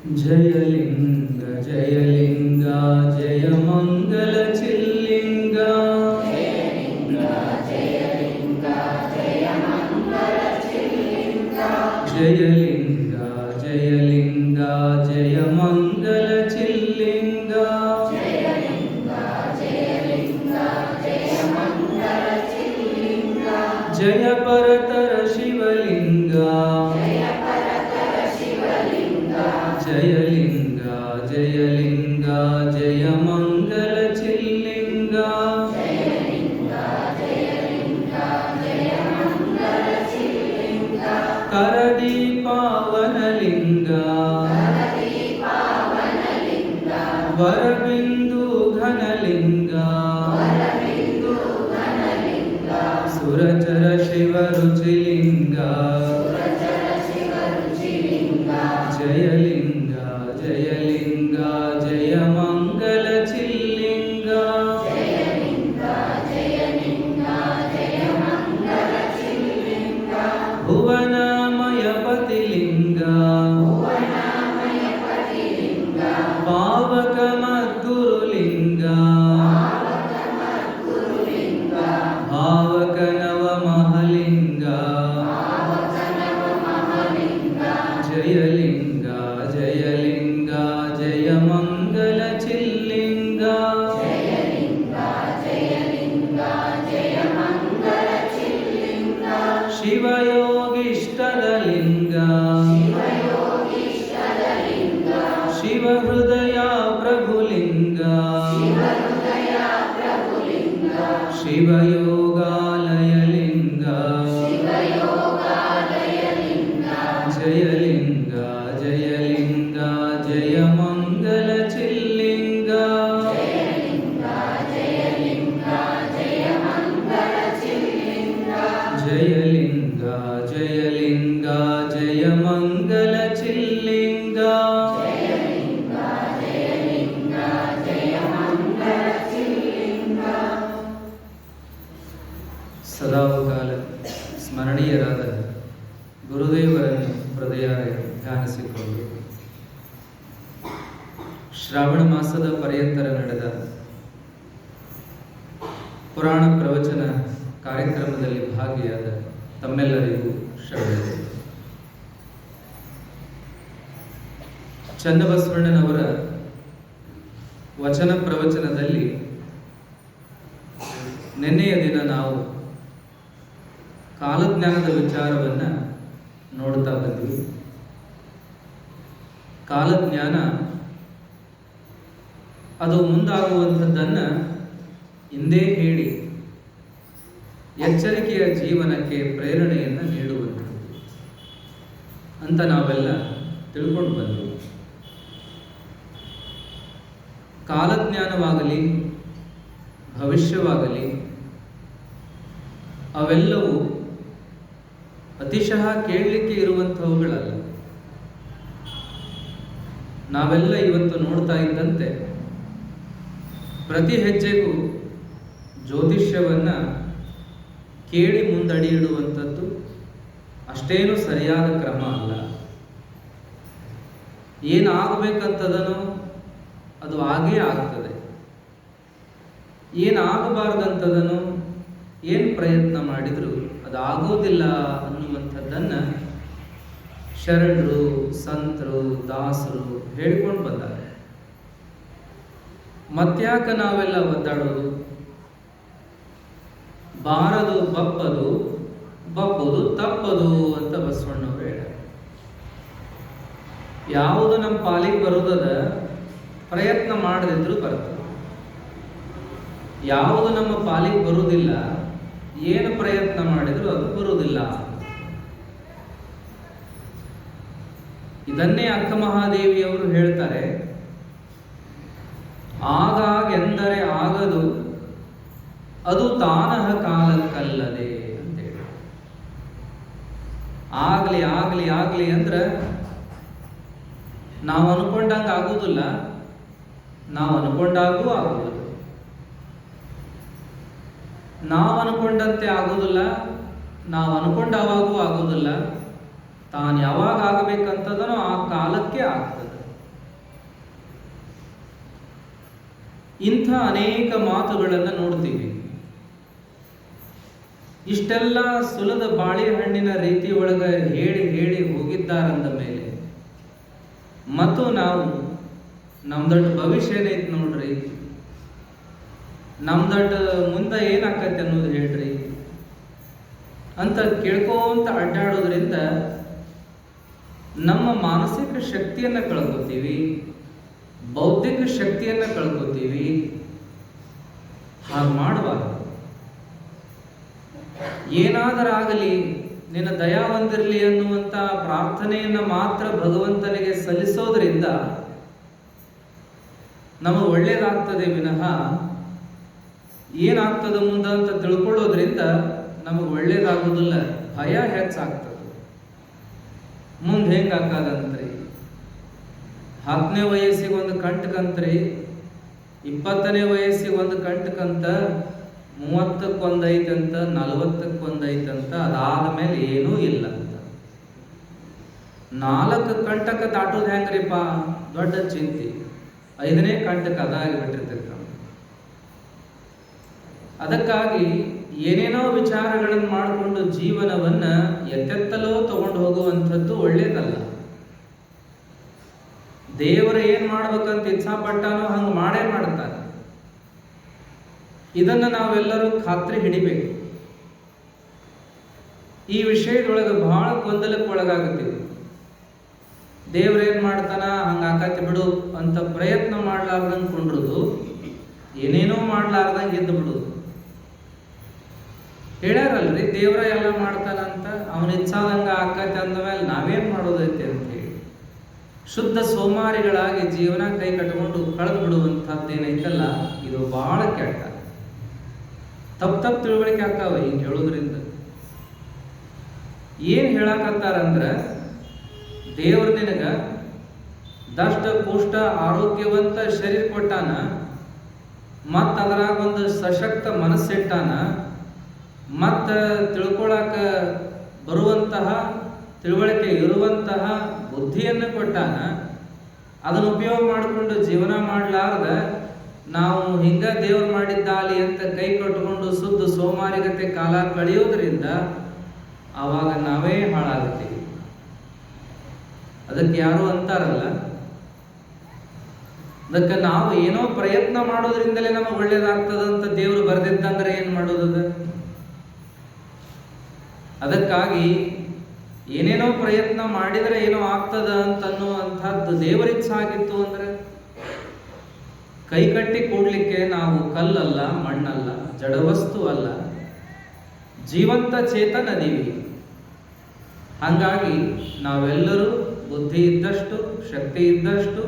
जयलिंग जयलिंग जय मंगल चिल्लिंग जयलिंग जयलिंग जय मंगल चिल्लिंग जयलिंग जयलिंग जय मंगल चिल्लिंग जयलिंग जयलिंग जय मंगल चिल्लिंग जय परतर शिवलिंग जयलिंग जयलिंग जय मंगल चिल्लिंग जयलिंग जयलिंग जय मंगल चिल्लिंग करदीपावनलिंग वरबिंदु घनलिंग सुरचर शिवरुचिलिंग जयलिंग जयलिंग जय मंगल चिल्लिंग जयलिंग जयलिंग जय मंगल चिल्लिंग भुवनमय पतिलिंग पावक मद्गुरुलिंग भावक नवमहलिंग जयलिंग जयलिंग जय मंगल चिल्लिंग जयलिंग जयलिंग जय मंगल चिल्लिंग शिवयोगिष्टदलिंग शिवहृदय प्रभुलिंग शिवयोगालयलिंग जयलिंग जयलिंग जय मंगल चिल्लिंग जयलिंग जयलिंग जय मंगल चिल्लिंग जयलिंग जयलिंग जय मंगल चिल्लिंग जयलिंग जयलिंग जय मंगल चिल्लिंग ಸದಾಕಾಲ ಸ್ಮರಣೀಯರಾದ ಗುರುದೇವರನ್ನು ಹೃದಯಾರೆ ಧ್ಯಾನಿಸಿಕೊಂಡು ಶ್ರಾವಣ ಮಾಸದ ಪರ್ಯಂತರ ನಡೆದ ಪುರಾಣ ಪ್ರವಚನ ಕಾರ್ಯಕ್ರಮದಲ್ಲಿ ಭಾಗಿಯಾದ ತಮ್ಮೆಲ್ಲರಿಗೂ ಶರಣರು. ಚನ್ನಬಸವಣ್ಣನವರ ವಚನ ಪ್ರವಚನದಲ್ಲಿ ನಿನ್ನೆಯ ದಿನ ನಾವು ಕಾಲಜ್ಞಾನದ ವಿಚಾರವನ್ನು ನೋಡ್ತಾ ಬಂದ್ವಿ. ಕಾಲಜ್ಞಾನ ಅದು ಮುಂದಾಗುವಂಥದ್ದನ್ನು ಹಿಂದೆ ಹೇಳಿ ಎಚ್ಚರಿಕೆಯ ಜೀವನಕ್ಕೆ ಪ್ರೇರಣೆಯನ್ನು ನೀಡುವಂಥದ್ದು ಅಂತ ನಾವೆಲ್ಲ ತಿಳ್ಕೊಂಡು ಬಂದ್ವಿ. ಕಾಲಜ್ಞಾನವಾಗಲಿ ಭವಿಷ್ಯವಾಗಲಿ ಅವೆಲ್ಲವೂ ಅತಿಶಃ ಕೇಳಲಿಕ್ಕೆ ಇರುವಂಥವುಗಳಲ್ಲ. ನಾವೆಲ್ಲ ಇವತ್ತು ನೋಡ್ತಾ ಇದ್ದಂತೆ ಪ್ರತಿ ಹೆಜ್ಜೆಗೂ ಜ್ಯೋತಿಷ್ಯವನ್ನು ಕೇಳಿ ಮುಂದಡಿ ಇಡುವಂಥದ್ದು ಅಷ್ಟೇನು ಸರಿಯಾದ ಕ್ರಮ ಅಲ್ಲ. ಏನಾಗಬೇಕಂತದನೋ ಅದು ಆಗೇ ಆಗ್ತದೆ, ಏನಾಗಬಾರ್ದಂಥದನೋ ಏನು ಪ್ರಯತ್ನ ಮಾಡಿದರೂ ಅದಾಗೋದಿಲ್ಲ ಅನ್ನುವಂಥದ್ದನ್ನು ಶರಣರು, ಸಂತರು, ದಾಸರು ಹೇಳಿಕೊಂಡು ಬಂದ್ದಾರೆ. ಮತ್ಯಾಕ ನಾವೆಲ್ಲ ಒದ್ದಾಡೋದು? ಬಾರದು ಬಪ್ಪದು, ಬಪ್ಪುದು ತಪ್ಪದು ಅಂತ ಬಸವಣ್ಣವರು ಹೇಳ್ಯಾರ. ಯಾವುದು ನಮ್ಮ ಪಾಲಿಗೆ ಬರೋದದ ಪ್ರಯತ್ನ ಮಾಡದಿದ್ರು ಬರ್ತದೆ. ಯಾವುದು ನಮ್ಮ ಪಾಲಿಗೆ ಬರುವುದಿಲ್ಲ, ಏನು ಪ್ರಯತ್ನ ಮಾಡಿದ್ರು ಅದು ಬರುವುದಿಲ್ಲ. ಇದನ್ನೇ ಅಕ್ಕ ಮಹಾದೇವಿಯವರು ಹೇಳ್ತಾರೆ, ಆಗಾಗೆಂದರೆ ಆಗದು ಅದು ತಾನಹ ಕಾಲಕ್ಕಲ್ಲದೆ ಅಂತೇಳಿ. ಆಗ್ಲಿ ಆಗ್ಲಿ ಆಗ್ಲಿ ಅಂದ್ರೆ ನಾವು ಅನ್ಕೊಂಡಂಗ ಆಗುವುದಿಲ್ಲ, ನಾವು ಅನ್ಕೊಂಡಾಗೂ ಆಗುವುದು. ನಾವು ಅನ್ಕೊಂಡಂತೆ ಆಗುವುದಿಲ್ಲ, ನಾವು ಅನ್ಕೊಂಡವಾಗೂ ಆಗುವುದಿಲ್ಲ. ತಾನು ಯಾವಾಗ ಆಗಬೇಕಂತದನೋ ಆ ಕಾಲಕ್ಕೆ ಆಗ್ತದೆ. ಇಂಥ ಅನೇಕ ಮಾತುಗಳನ್ನು ನೋಡ್ತೀವಿ. ಇಷ್ಟೆಲ್ಲ ಸುಲದ ಬಾಳೆಹಣ್ಣಿನ ರೀತಿ ಒಳಗೆ ಹೇಳಿ ಹೇಳಿ ಹೋಗಿದ್ದಾರಂದ ಮೇಲೆ ಮತ್ತು ನಾವು ನಮ್ದೊಡ್ಡ ಭವಿಷ್ಯ ಏನೈತಿ ನೋಡ್ರಿ, ನಮ್ದೊಡ್ಡ ಮುಂದೆ ಏನಾಕತ್ತೆ ಅನ್ನೋದು ಹೇಳ್ರಿ ಅಂತ ಕೇಳ್ಕೊಂತ ಅಡ್ಡಾಡೋದ್ರಿಂದ ನಮ್ಮ ಮಾನಸಿಕ ಶಕ್ತಿಯನ್ನು ಕಳ್ಕೊತೀವಿ, ಬೌದ್ಧಿಕ ಶಕ್ತಿಯನ್ನು ಕಳ್ಕೊತೀವಿ. ಹಾಗೆ ಮಾಡಬಾರ್ದು. ಏನಾದರಾಗಲಿ ನಿನ್ನ ದಯಾ ಹೊಂದಿರಲಿ ಅನ್ನುವಂಥ ಪ್ರಾರ್ಥನೆಯನ್ನು ಮಾತ್ರ ಭಗವಂತನಿಗೆ ಸಲ್ಲಿಸೋದ್ರಿಂದ ನಮಗೆ ಒಳ್ಳೇದಾಗ್ತದೆ ವಿನಃ ಏನಾಗ್ತದೆ ಮುಂದೆ ಅಂತ ತಿಳ್ಕೊಳ್ಳೋದ್ರಿಂದ ನಮಗೆ ಒಳ್ಳೇದಾಗೋದಿಲ್ಲ, ಭಯ ಹೆಚ್ಚಾಗ್ತದೆ. ಮುಂದೆ ಹೆಂಗಾಕದಂತ್ರಿ, 10ನೇ ವಯಸ್ಸಿಗೆ ಒಂದು ಕಂಟಕಂತ್ರಿ, 20ನೇ ವಯಸ್ಸಿಗೆ ಒಂದು ಕಂಟಕಂತ, 30ಕ್ಕೆ ಐತಂತ, 40ಕ್ಕೆ ಐತಂತ, ಅದಾದ ಮೇಲೆ ಏನೂ ಇಲ್ಲ ಅಂತ. 4 ಕಂಟಕ ದಾಟೋದು ಹೆಂಗ್ರಿಪ್ಪ, ದೊಡ್ಡ ಚಿಂತೆ. 5ನೇ ಕಂಟಕ ಅದಾಗಿ ಬಿಟ್ಟಿರ್ತೈತೆ. ಅದಕ್ಕಾಗಿ ಏನೇನೋ ವಿಚಾರಗಳನ್ನು ಮಾಡಿಕೊಂಡು ಜೀವನವನ್ನ ಎತ್ತೆತ್ತಲೋ ತಗೊಂಡು ಹೋಗುವಂಥದ್ದು ಒಳ್ಳೇದಲ್ಲ. ದೇವರು ಏನ್ ಮಾಡ್ಬೇಕಂತ ಇಚ್ಛಾಪಟ್ಟಾನೋ ಹಂಗೆ ಮಾಡೇ ಮಾಡ್ತಾನೆ. ಇದನ್ನ ನಾವೆಲ್ಲರೂ ಖಾತ್ರಿ ಹಿಡಿಬೇಕು. ಈ ವಿಷಯದೊಳಗೆ ಬಹಳ ಗೊಂದಲಕ್ಕೆ ಒಳಗಾಗುತ್ತೀವಿ. ದೇವ್ರೇನ್ ಮಾಡ್ತಾನ ಹಂಗ ಆಕತಿ ಬಿಡು ಅಂತ ಪ್ರಯತ್ನ ಮಾಡ್ಲಾರ್ದಂಗೆ ಕೊಂಡ್ರುದು, ಏನೇನೋ ಮಾಡ್ಲಾರ್ದಂಗೆ ಎದ್ದು ಬಿಡುದು. ಹೇಳ್ಯಾರಲ್ರಿ ದೇವ್ರ ಎಲ್ಲ ಮಾಡ್ತಾನಂತ, ಅವನ ಇಚ್ಛಾದಂಗ ಆಕತಿ ಅಂದ ಮೇಲೆ ನಾವೇನ್ ಮಾಡೋದೈತೆ ಅಂತ ಹೇಳಿ ಶುದ್ಧ ಸೋಮಾರಿಗಳಾಗಿ ಜೀವನ ಕೈ ಕಟ್ಕೊಂಡು ಕಳೆದು ಬಿಡುವಂಥದ್ದೇನೈತಲ್ಲ, ಇದು ಬಹಳ ಕೆಟ್ಟ. ತಪ್ಪು ತಿಳುವಳಿಕೆ ಆಗ್ತಾವ ಹಿಂಗೆ ಹೇಳೋದ್ರಿಂದ. ಏನ್ ಹೇಳಕತ್ತಾರಂದ್ರ, ದೇವ್ರ ನಿನಗ ದಷ್ಟ ಪುಷ್ಟ ಆರೋಗ್ಯವಂತ ಶರೀರ ಕೊಟ್ಟಾನ, ಮತ್ತ ಅದರಾಗ ಒಂದು ಸಶಕ್ತ ಮನಸ್ಸಿಟ್ಟಾನ, ಮತ್ತ ತಿಳ್ಕೊಳಕ ಬರುವಂತಹ ತಿಳುವಳಿಕೆ ಇರುವಂತಹ ಬುದ್ಧಿಯನ್ನು ಕೊಟ್ಟಾನ. ಅದನ್ನು ಉಪಯೋಗ ಮಾಡಿಕೊಂಡು ಜೀವನ ಮಾಡಲಾರ್ದ ನಾವು ಹಿಂಗ ದೇವ್ರು ಮಾಡಿದ್ದಾಲಿ ಅಂತ ಕೈ ಕಟ್ಟಿಕೊಂಡು ಶುದ್ಧ ಸೋಮಾರಿಗತೆ ಕಾಲ ಕಳೆಯೋದ್ರಿಂದ ಆವಾಗ ನಾವೇ ಹಾಳಾಗುತ್ತೀವಿ. ಅದಕ್ಕೆ ಯಾರು ಅಂತಾರಲ್ಲ, ಅದಕ್ಕೆ ನಾವು ಏನೋ ಪ್ರಯತ್ನ ಮಾಡೋದ್ರಿಂದಲೇ ನಮಗೆ ಒಳ್ಳೇದಾಗ್ತದಂತ ದೇವರು ಬರೆದಿದ್ದಂದ್ರೆ ಏನ್ ಮಾಡೋದದ? ಅದಕ್ಕಾಗಿ ಏನೇನೋ ಪ್ರಯತ್ನ ಮಾಡಿದರೆ ಏನೋ ಆಗ್ತದ ಅಂತನ್ನುವಂಥದ್ದು ದೇವರಿಚ್ಛಾಗಿತ್ತು ಅಂದ್ರೆ ಕೈ ಕಟ್ಟಿ ಕೂಡ್ಲಿಕ್ಕೆ ನಾವು ಕಲ್ಲಲ್ಲ, ಮಣ್ಣಲ್ಲ, ಜಡವಸ್ತು ಅಲ್ಲ, ಜೀವಂತ ಚೇತನದೀವಿ. ಹಾಗಾಗಿ ನಾವೆಲ್ಲರೂ ಬುದ್ಧಿ ಇದ್ದಷ್ಟು, ಶಕ್ತಿ ಇದ್ದಷ್ಟು,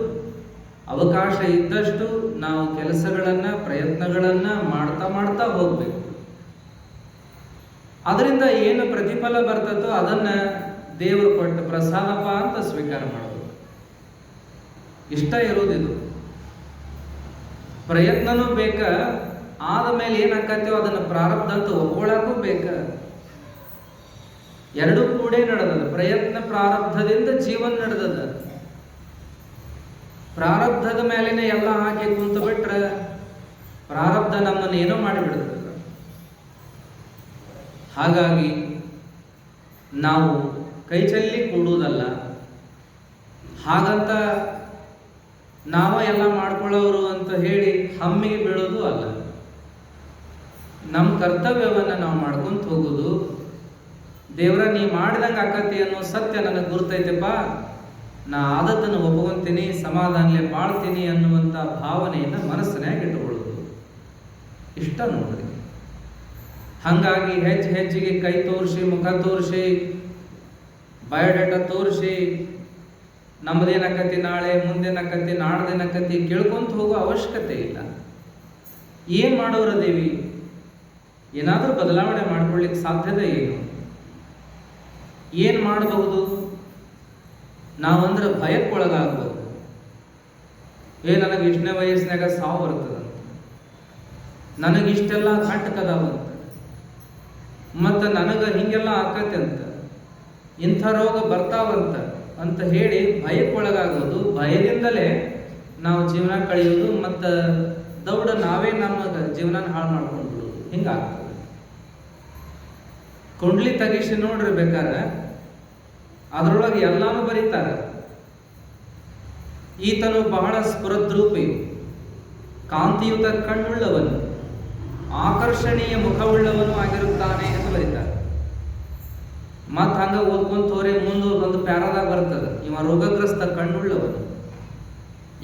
ಅವಕಾಶ ಇದ್ದಷ್ಟು ನಾವು ಕೆಲಸಗಳನ್ನ ಪ್ರಯತ್ನಗಳನ್ನ ಮಾಡ್ತಾ ಹೋಗ್ಬೇಕು. ಅದರಿಂದ ಏನು ಪ್ರತಿಫಲ ಬರ್ತದೋ ಅದನ್ನ ದೇವರು ಕೊಟ್ಟ ಪ್ರಸಾದಪ ಅಂತ ಸ್ವೀಕಾರ ಮಾಡಬೇಕು. ಇಷ್ಟ ಇರೋದಿದು. ಪ್ರಯತ್ನನೂ ಬೇಕ, ಆದ ಮೇಲೆ ಏನಾಕತ್ತೇವೋ ಅದನ್ನ ಪ್ರಾರಬ್ಧ ಅಂತ ಒಪ್ಕೊಳ್ಳಕ್ಕೂ ಬೇಕ. ಎರಡೂ ಕೂಡೇ ನಡೆದದ. ಪ್ರಯತ್ನ ಪ್ರಾರಬ್ಧದಿಂದ ಜೀವನ ನಡೆದದ. ಪ್ರಾರಬ್ಧದ ಮೇಲೇನೆ ಎಲ್ಲ ಹಾಕಿ ಕುಂತು ಬಿಟ್ರೆ ಪ್ರಾರಬ್ಧ ನಮ್ಮನ್ನು ಏನೋ ಮಾಡಿಬಿಡ್ತದೆ. ಹಾಗಾಗಿ ನಾವು ಕೈ ಚೆಲ್ಲಿ ಕೂಡುವುದಲ್ಲ, ಹಾಗಂತ ನಾವ ಎಲ್ಲ ಮಾಡ್ಕೊಳ್ಳೋರು ಅಂತ ಹೇಳಿ ಹಮ್ಮಿಗೆ ಬೀಳೋದು ಅಲ್ಲ. ನಮ್ಮ ಕರ್ತವ್ಯವನ್ನ ನಾವು ಮಾಡ್ಕೊಂತ ಹೋಗುದು. ದೇವ್ರ ನೀ ಮಾಡಿದಂಗೆ ಆಕತಿ ಅನ್ನೋ ಸತ್ಯ ನನಗೆ ಗುರ್ತೈತೆಪ್ಪ, ನಾ ಆದದ್ದನ್ನು ಒಪ್ಕೊಂತೀನಿ, ಸಮಾಧಾನಲೆ ಮಾಡ್ತೀನಿ ಅನ್ನುವಂಥ ಭಾವನೆಯನ್ನು ಮನಸ್ಸಿನಾಗ ಇಟ್ಟುಕೊಳ್ಳೋದು. ಇಷ್ಟ ನೋಡ್ರಿ. ಹಾಗಾಗಿ ಹೆಜ್ಜೆಗೆ ಕೈ ತೋರಿಸಿ, ಮುಖ ತೋರಿಸಿ, ಬಯೋಡೇಟಾ ತೋರಿಸಿ, ನಮ್ಮದೇನಕತಿ ನಾಳೆ, ಮುಂದೇನಕತಿ, ನಾಡ್ದೇನಕತಿ ಕೇಳ್ಕೊಂತ ಹೋಗೋ ಅವಶ್ಯಕತೆ ಇಲ್ಲ. ಏನ್ ಮಾಡೋರದೇವಿ? ಏನಾದರೂ ಬದಲಾವಣೆ ಮಾಡ್ಕೊಳ್ಳಿಕ್ಕೆ ಸಾಧ್ಯತೆ ಏನು? ಏನ್ ಮಾಡಬಹುದು? ನಾವಂದ್ರೆ ಭಯಕ್ಕೊಳಗಾಗ್ಬೋದು. ನನಗೆ ಇಷ್ಟನೇ ವಯಸ್ಸಿನಾಗ ಸಾವು ಬರ್ತದಂತ, ನನಗಿಷ್ಟೆಲ್ಲ ಕಂಟಕದಾವಂತ, ಮತ್ತು ನನಗೆ ಹಿಂಗೆಲ್ಲ ಆಕತಿ ಅಂತ, ಇಂಥ ರೋಗ ಬರ್ತಾವಂತ ಅಂತ ಹೇಳಿ ಭಯಕ್ಕೊಳಗಾಗೋದು. ಭಯದಿಂದಲೇ ನಾವು ಜೀವನ ಕಳೆಯೋದು ಮತ್ತು ದೌಡ ನಾವೇ ನಮ್ಮ ಜೀವನ ಹಾಳು ಮಾಡ್ಕೊಂಡು ಬಿಡೋದು, ಹಿಂಗಾಗ್ತದೆ. ಕುಂಡ್ಲಿ ತೆಗಿಸಿ ನೋಡ್ರಿ ಬೇಕಾದ್ರೆ ಅದರೊಳಗೆ ಎಲ್ಲಾನು ಬರೀತಾರೆ. ಈತನು ಬಹಳ ಸ್ಫುರದ್ರೂಪಿಯು, ಕಾಂತಿಯುತ ಕಣ್ಣುಳ್ಳವನು, ಆಕರ್ಷಣೀಯ ಮುಖವುಳ್ಳವನು ಆಗಿರುತ್ತಾನೆ ಎಂದು ಬರೀತಾರೆ. ಮತ್ ಹಂಗ ಓದ್ಕೊಂತ ಹೋರೆ ಮುಂದೆ ಒಂದು ಪ್ಯಾರಾದಾಗ ಬರ್ತದೆ, ಇವ ರೋಗಗ್ರಸ್ತ ಕಣ್ಣುಳ್ಳವನು,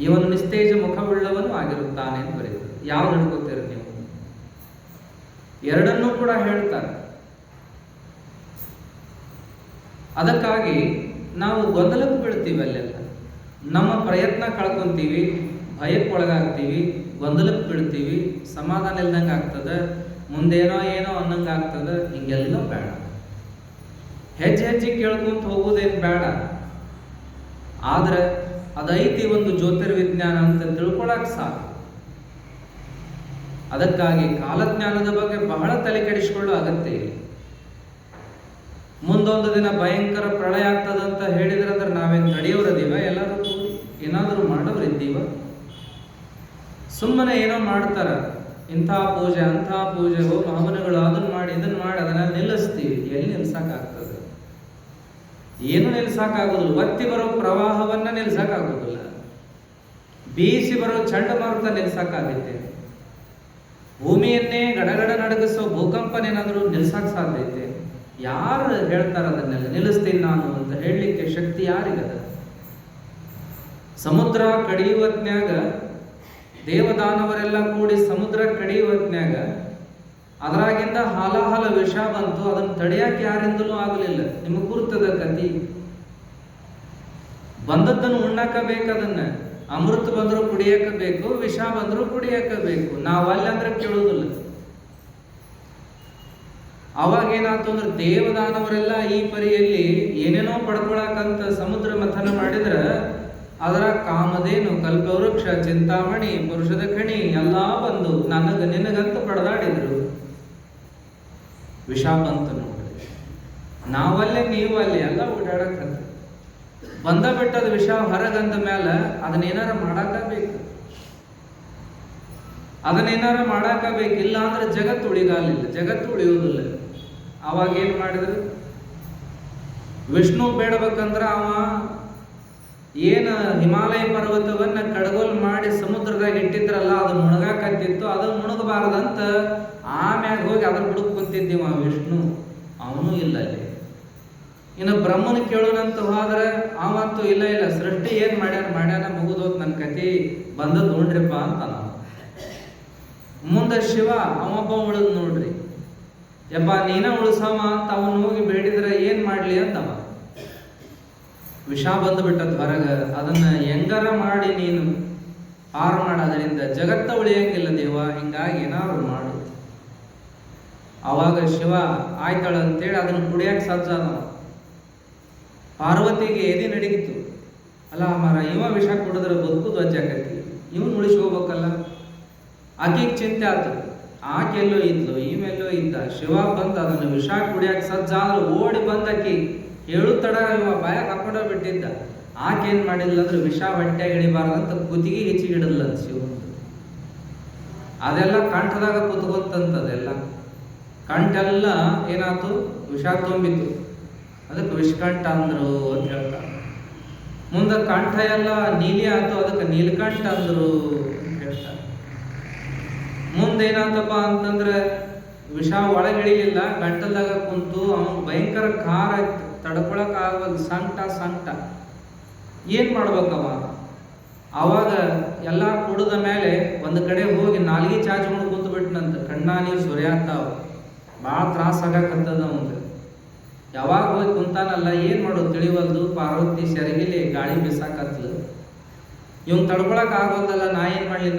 ಇವನು ನಿಸ್ತೇಜ ಮುಖವುಳ್ಳವನು ಆಗಿರುತ್ತಾನೆ ಎಂದು ಬರೀತಾರೆ. ಯಾವ್ದು ಹಿಡ್ಕೋತೀರ ನೀವು? ಎರಡನ್ನೂ ಕೂಡ ಹೇಳ್ತಾರೆ. ಅದಕ್ಕಾಗಿ ನಾವು ಗೊಂದಲಕ್ಕೆ ಬೀಳ್ತೀವಿ, ಅಲ್ಲೆಲ್ಲ ನಮ್ಮ ಪ್ರಯತ್ನ ಕಳ್ಕೊಂತೀವಿ, ಭಯಕ್ಕೆ ಒಳಗಾಗ್ತೀವಿ, ಗೊಂದಲಕ್ಕೆ ಬೀಳ್ತೀವಿ, ಸಮಾಧಾನ ಇಲ್ದಂಗೆ ಆಗ್ತದೆ, ಮುಂದೇನೋ ಏನೋ ಅನ್ನಂಗೆ ಆಗ್ತದೆ. ಹಿಂಗೆಲ್ಲ ಬೇಡ. ಹೆಜ್ಜೆ ಹೆಜ್ಜೆ ಕೇಳ್ಕೊಂತ ಹೋಗೋದೇನು ಬೇಡ. ಆದ್ರೆ ಅದೈತಿ ಒಂದು ಜ್ಯೋತಿರ್ವಿಜ್ಞಾನ ಅಂತ ತಿಳ್ಕೊಳಕ್ ಸಾಕು. ಅದಕ್ಕಾಗಿ ಕಾಲಜ್ಞಾನದ ಬಗ್ಗೆ ಬಹಳ ತಲೆ ಕೆಡಿಸಿಕೊಳ್ಳೋ ಅಗತ್ಯ ಇಲ್ಲ. ಮುಂದೊಂದು ದಿನ ಭಯಂಕರ ಪ್ರಳಯ ಆಗ್ತದಂತ ಹೇಳಿದ್ರಂದ್ರೆ ನಾವೇನು ತಡೆಯೋರದೀವ? ಎಲ್ಲರೂ ಏನಾದರೂ ಮಾಡೋರಿದ್ದೀವ? ಸುಮ್ಮನೆ ಏನೋ ಮಾಡ್ತಾರ, ಇಂಥ ಪೂಜೆ ಅಂಥ ಪೂಜೆ, ಹೋಮ ಹವನಗಳು, ಅದನ್ನ ಮಾಡಿ ಇದನ್ನ ಮಾಡಿ ಅದನ್ನ ನಿಲ್ಲಿಸ್ತೀವಿ. ಎಲ್ಲಿ ನಿಲ್ಸಕ್ಕಾಗ್ತದೆ? ಏನು ನಿಲ್ಸಕ್ಕಾಗೋದಿಲ್ಲ. ಒತ್ತಿ ಬರೋ ಪ್ರವಾಹವನ್ನ ನಿಲ್ಸಕ್ಕಾಗೋದಿಲ್ಲ. ಬೀಸಿ ಬರೋ ಚಂಡಮಾರುತ ನಿಲ್ಸಕ್ಕಾಗೈತೆ? ಭೂಮಿಯನ್ನೇ ಗಡಗಡ ನಡಗಿಸೋ ಭೂಕಂಪನೇನಾದರೂ ನಿಲ್ಸಕ್ ಸಾಧ್ಯತೆ? ಯಾರು ಹೇಳ್ತಾರ ಅದನ್ನೆಲ್ಲ ನಿಲ್ಲಿಸ್ತೀನಿ ನಾನು ಅಂತ ಹೇಳಲಿಕ್ಕೆ ಶಕ್ತಿ ಯಾರಿಗದ? ಸಮುದ್ರ ಕಡಿಯುವತ್ನ್ಯಾಗ ದೇವದಾನವರೆಲ್ಲ ಕೂಡಿ ಸಮುದ್ರ ಕಡಿಯುವತ್ನ್ಯಾಗ ಅದರಾಗಿಂದ ಹಾಲಾಹಲ ವಿಷ ಬಂತು. ಅದನ್ನು ತಡೆಯಕ್ಕೆ ಯಾರಿಂದಲೂ ಆಗಲಿಲ್ಲ. ನಿಮಗೆ ಗುರ್ತದ ಕತಿ. ಬಂದದ್ದನ್ನು ಉಣ್ಣಾಕ ಬೇಕು, ಅದನ್ನ ಅಮೃತ ಬಂದರೂ ಕುಡಿಯಕ ಬೇಕು, ವಿಷ ಬಂದರೂ ಕುಡಿಯಕ ಬೇಕು. ನಾವಲ್ಲಂದ್ರೆ ಕೇಳುವುದಿಲ್ಲ. ಅವಾಗ ಏನಾಯ್ತು ಅಂದ್ರೆ ದೇವದಾನವರೆಲ್ಲ ಈ ಪರಿಯಲ್ಲಿ ಏನೇನೋ ಪಡ್ಕೊಳಕಂತ ಸಮುದ್ರ ಮಥನ ಮಾಡಿದ್ರ ಅದರ ಕಾಮಧೇನು, ಕಲ್ಪವೃಕ್ಷ, ಚಿಂತಾಮಣಿ, ಪುರುಷದ ಖಣಿ ಎಲ್ಲಾ ಬಂದು ನನಗ ನಿನಗಂತ ಪಡೆದಾಡಿದ್ರು. ವಿಷ ಬಂತು ನೋಡ್ರಿ. ನಾವಲ್ಲೇ ನೀವಲ್ಲೇ ಎಲ್ಲ ಓಡಾಡಕಂತ ಬಂದ ಬಿಟ್ಟದ ವಿಷ ಹೊರಗಂದ ಮ್ಯಾಲ ಅದನ್ನೇನಾರ ಮಾಡಾಕಬೇಕು. ಅದನ್ನೇನಾರ ಮಾಡಾಕಬೇಕಿಲ್ಲ ಅಂದ್ರೆ ಜಗತ್ತು ಉಳಿಗಾಲಿಲ್ಲ, ಜಗತ್ತು ಉಳಿಯುವುದಿಲ್ಲ. ಅವಾಗ ಏನ್ ಮಾಡಿದ್ರು? ವಿಷ್ಣು ಬೇಡಬೇಕಂದ್ರ ಅವ ಏನ ಹಿಮಾಲಯ ಪರ್ವತವನ್ನ ಕಡಗೋಲ್ ಮಾಡಿ ಸಮುದ್ರದಾಗ ಇಟ್ಟಿದ್ರಲ್ಲ, ಅದು ಮುಣಗಾಕತ್ತಿತ್ತು. ಅದು ಮುಣಗಬಾರದಂತ ಆಮ್ಯಾಗ ಹೋಗಿ ಅದ್ರ ಹುಡುಕ್ ಕುಂತಿದ್ದೀವ ವಿಷ್ಣು. ಅವನು ಇಲ್ಲ ಅಲ್ಲಿ. ಇನ್ನು ಬ್ರಹ್ಮನ ಕೇಳೋಣಂತ ಹೋದ್ರೆ ಅವಂತೂ ಇಲ್ಲ ಇಲ್ಲ, ಸೃಷ್ಟಿ ಏನ್ ಮಾಡ್ಯಾನ ಮುಗಿದೋತ್ ನನ್ನ ಕತಿ ಬಂದದ್ ನೋಡ್ರಿಪ್ಪ ಅಂತ ನಾವು. ಮುಂದೆ ಶಿವ ಅವೊಬ್ಬ ಉಳಿದ್ ನೋಡ್ರಿ. ಯಪ್ಪ ನೀನ ಉಳಿಸವ ಅಂತ ಅವನು ಹೋಗಿ ಬೇಡಿದ್ರೆ ಏನ್ ಮಾಡ್ಲಿ ಅಂತವ. ವಿಷ ಬಂದ್ಬಿಟ್ಟದ್ ಹೊರಗ. ಅದನ್ನ ಹೆಂಗಾರ ಮಾಡಿ ನೀನು ಪಾರು ಮಾಡೋದ್ರಿಂದ ಜಗತ್ತ ಉಳಿಯಂಗಿಲ್ಲ ದೇವ, ಹಿಂಗಾಗಿ ಏನಾದ್ರು ಮಾಡು. ಅವಾಗ ಶಿವ ಆಯ್ತಾಳ ಅಂತೇಳಿ ಅದನ್ನ ಕುಡಿಯಕ್ ಸಜ್ಜಾದ. ಪಾರ್ವತಿಗೆ ಎದೆ ನಡೀತು. ಅಲ್ಲ ಮರ, ಇವ ವಿಷ ಕುಡಿದ್ರೆ ಬದುಕುದು ಅಜ್ಜಾಕತಿ, ಇವನ್ ಉಳಿಸ್ಕೋಬೇಕಲ್ಲ. ಆಕೆಗೆ ಚಿಂತೆ ಆಯ್ತು. ಆಕೆಲ್ಲೋ ಇದ್ಲು, ಇವೆಲ್ಲೋ ಇದ್ದ. ಶಿವ ಬಂದ ಅದನ್ನು ವಿಷ ಕುಡಿಯಕ್ ಸಜ್ಜಾದ್ರು ಓಡಿ ಬಂದಕ್ಕಿ ಹೇಳು ತಡ ಇವ ಬಾಯಾಗ ಹಾಕೊಂಡ ಬಿಟ್ಟಿದ್ದ. ಆಕೇನ್ ಮಾಡಿಲ್ಲ ಅಂದ್ರೆ ವಿಷ ಹೊಟ್ಟೆಗೆ ಹಿಡಿಬಾರ್ದಂತ ಕುತ್ತಿಗೆ ಹೆಚ್ಚಿಗಿಡಲ್ಲ ಶಿವ. ಅದೆಲ್ಲ ಕಂಠದಾಗ ಕುತ್ಕೊಂತಂತದೆಲ್ಲ. ಕಂಠೆಲ್ಲ ಏನಾಯ್ತು? ವಿಷ ತುಂಬಿತು. ಅದಕ್ಕೆ ವಿಷಕಂಠ ಅಂದ್ರು ಅಂತ ಹೇಳ್ತಾರೆ. ಮುಂದೆ ಕಂಠ ಎಲ್ಲ ನೀಲಿ ಆಯ್ತು, ಅದಕ್ಕೆ ನೀಲಕಂಠ ಅಂದ್ರು ಅಂತ ಹೇಳ್ತಾರೆ. ಮುಂದೇನಾತಪ್ಪ ಅಂತಂದ್ರೆ ವಿಷ ಒಳಗಿಳಿಲಿಲ್ಲ, ಗಂಟಲ್ದಾಗ ಕುಂತು ಅವನ್ ಭಯಂಕರ ಖಾರ ಆಯ್ತು, ತಡ್ಕೊಳಕ್ ಆಗ ಸಂಕಟ. ಏನ್ ಮಾಡ್ಬೇಕವ? ಅವಾಗ ಎಲ್ಲ ಕುಡಿದ ಮೇಲೆ ಒಂದು ಕಡೆ ಹೋಗಿ ನಾಲ್ಗಿ ಚಾಚ್ಕೊಂಡು ಕುಂತು ಬಿಟ್ಟನಂತ. ಕಣ್ಣಾ ನೀರು ಸುರಿಯಾಗ್ತಾವ, ಭಾಳ ತ್ರಾಸ ಆಗಾಕತ್ತದ ಅವಂಗ. ಯಾವಾಗ ಹೋಗಿ ಕುಂತಾನಲ್ಲ, ಏನ್ ಮಾಡೋದು ತಿಳಿವಲ್ದು. ಪಾರ್ವತಿ ಸೆರಗಿಲಿ ಗಾಳಿ ಬಿಸಾಕತ್ಲು. ಇವ್ನು ತಡ್ಕೊಳಕ್ ಆಗೋದಲ್ಲ, ನಾ ಏನ್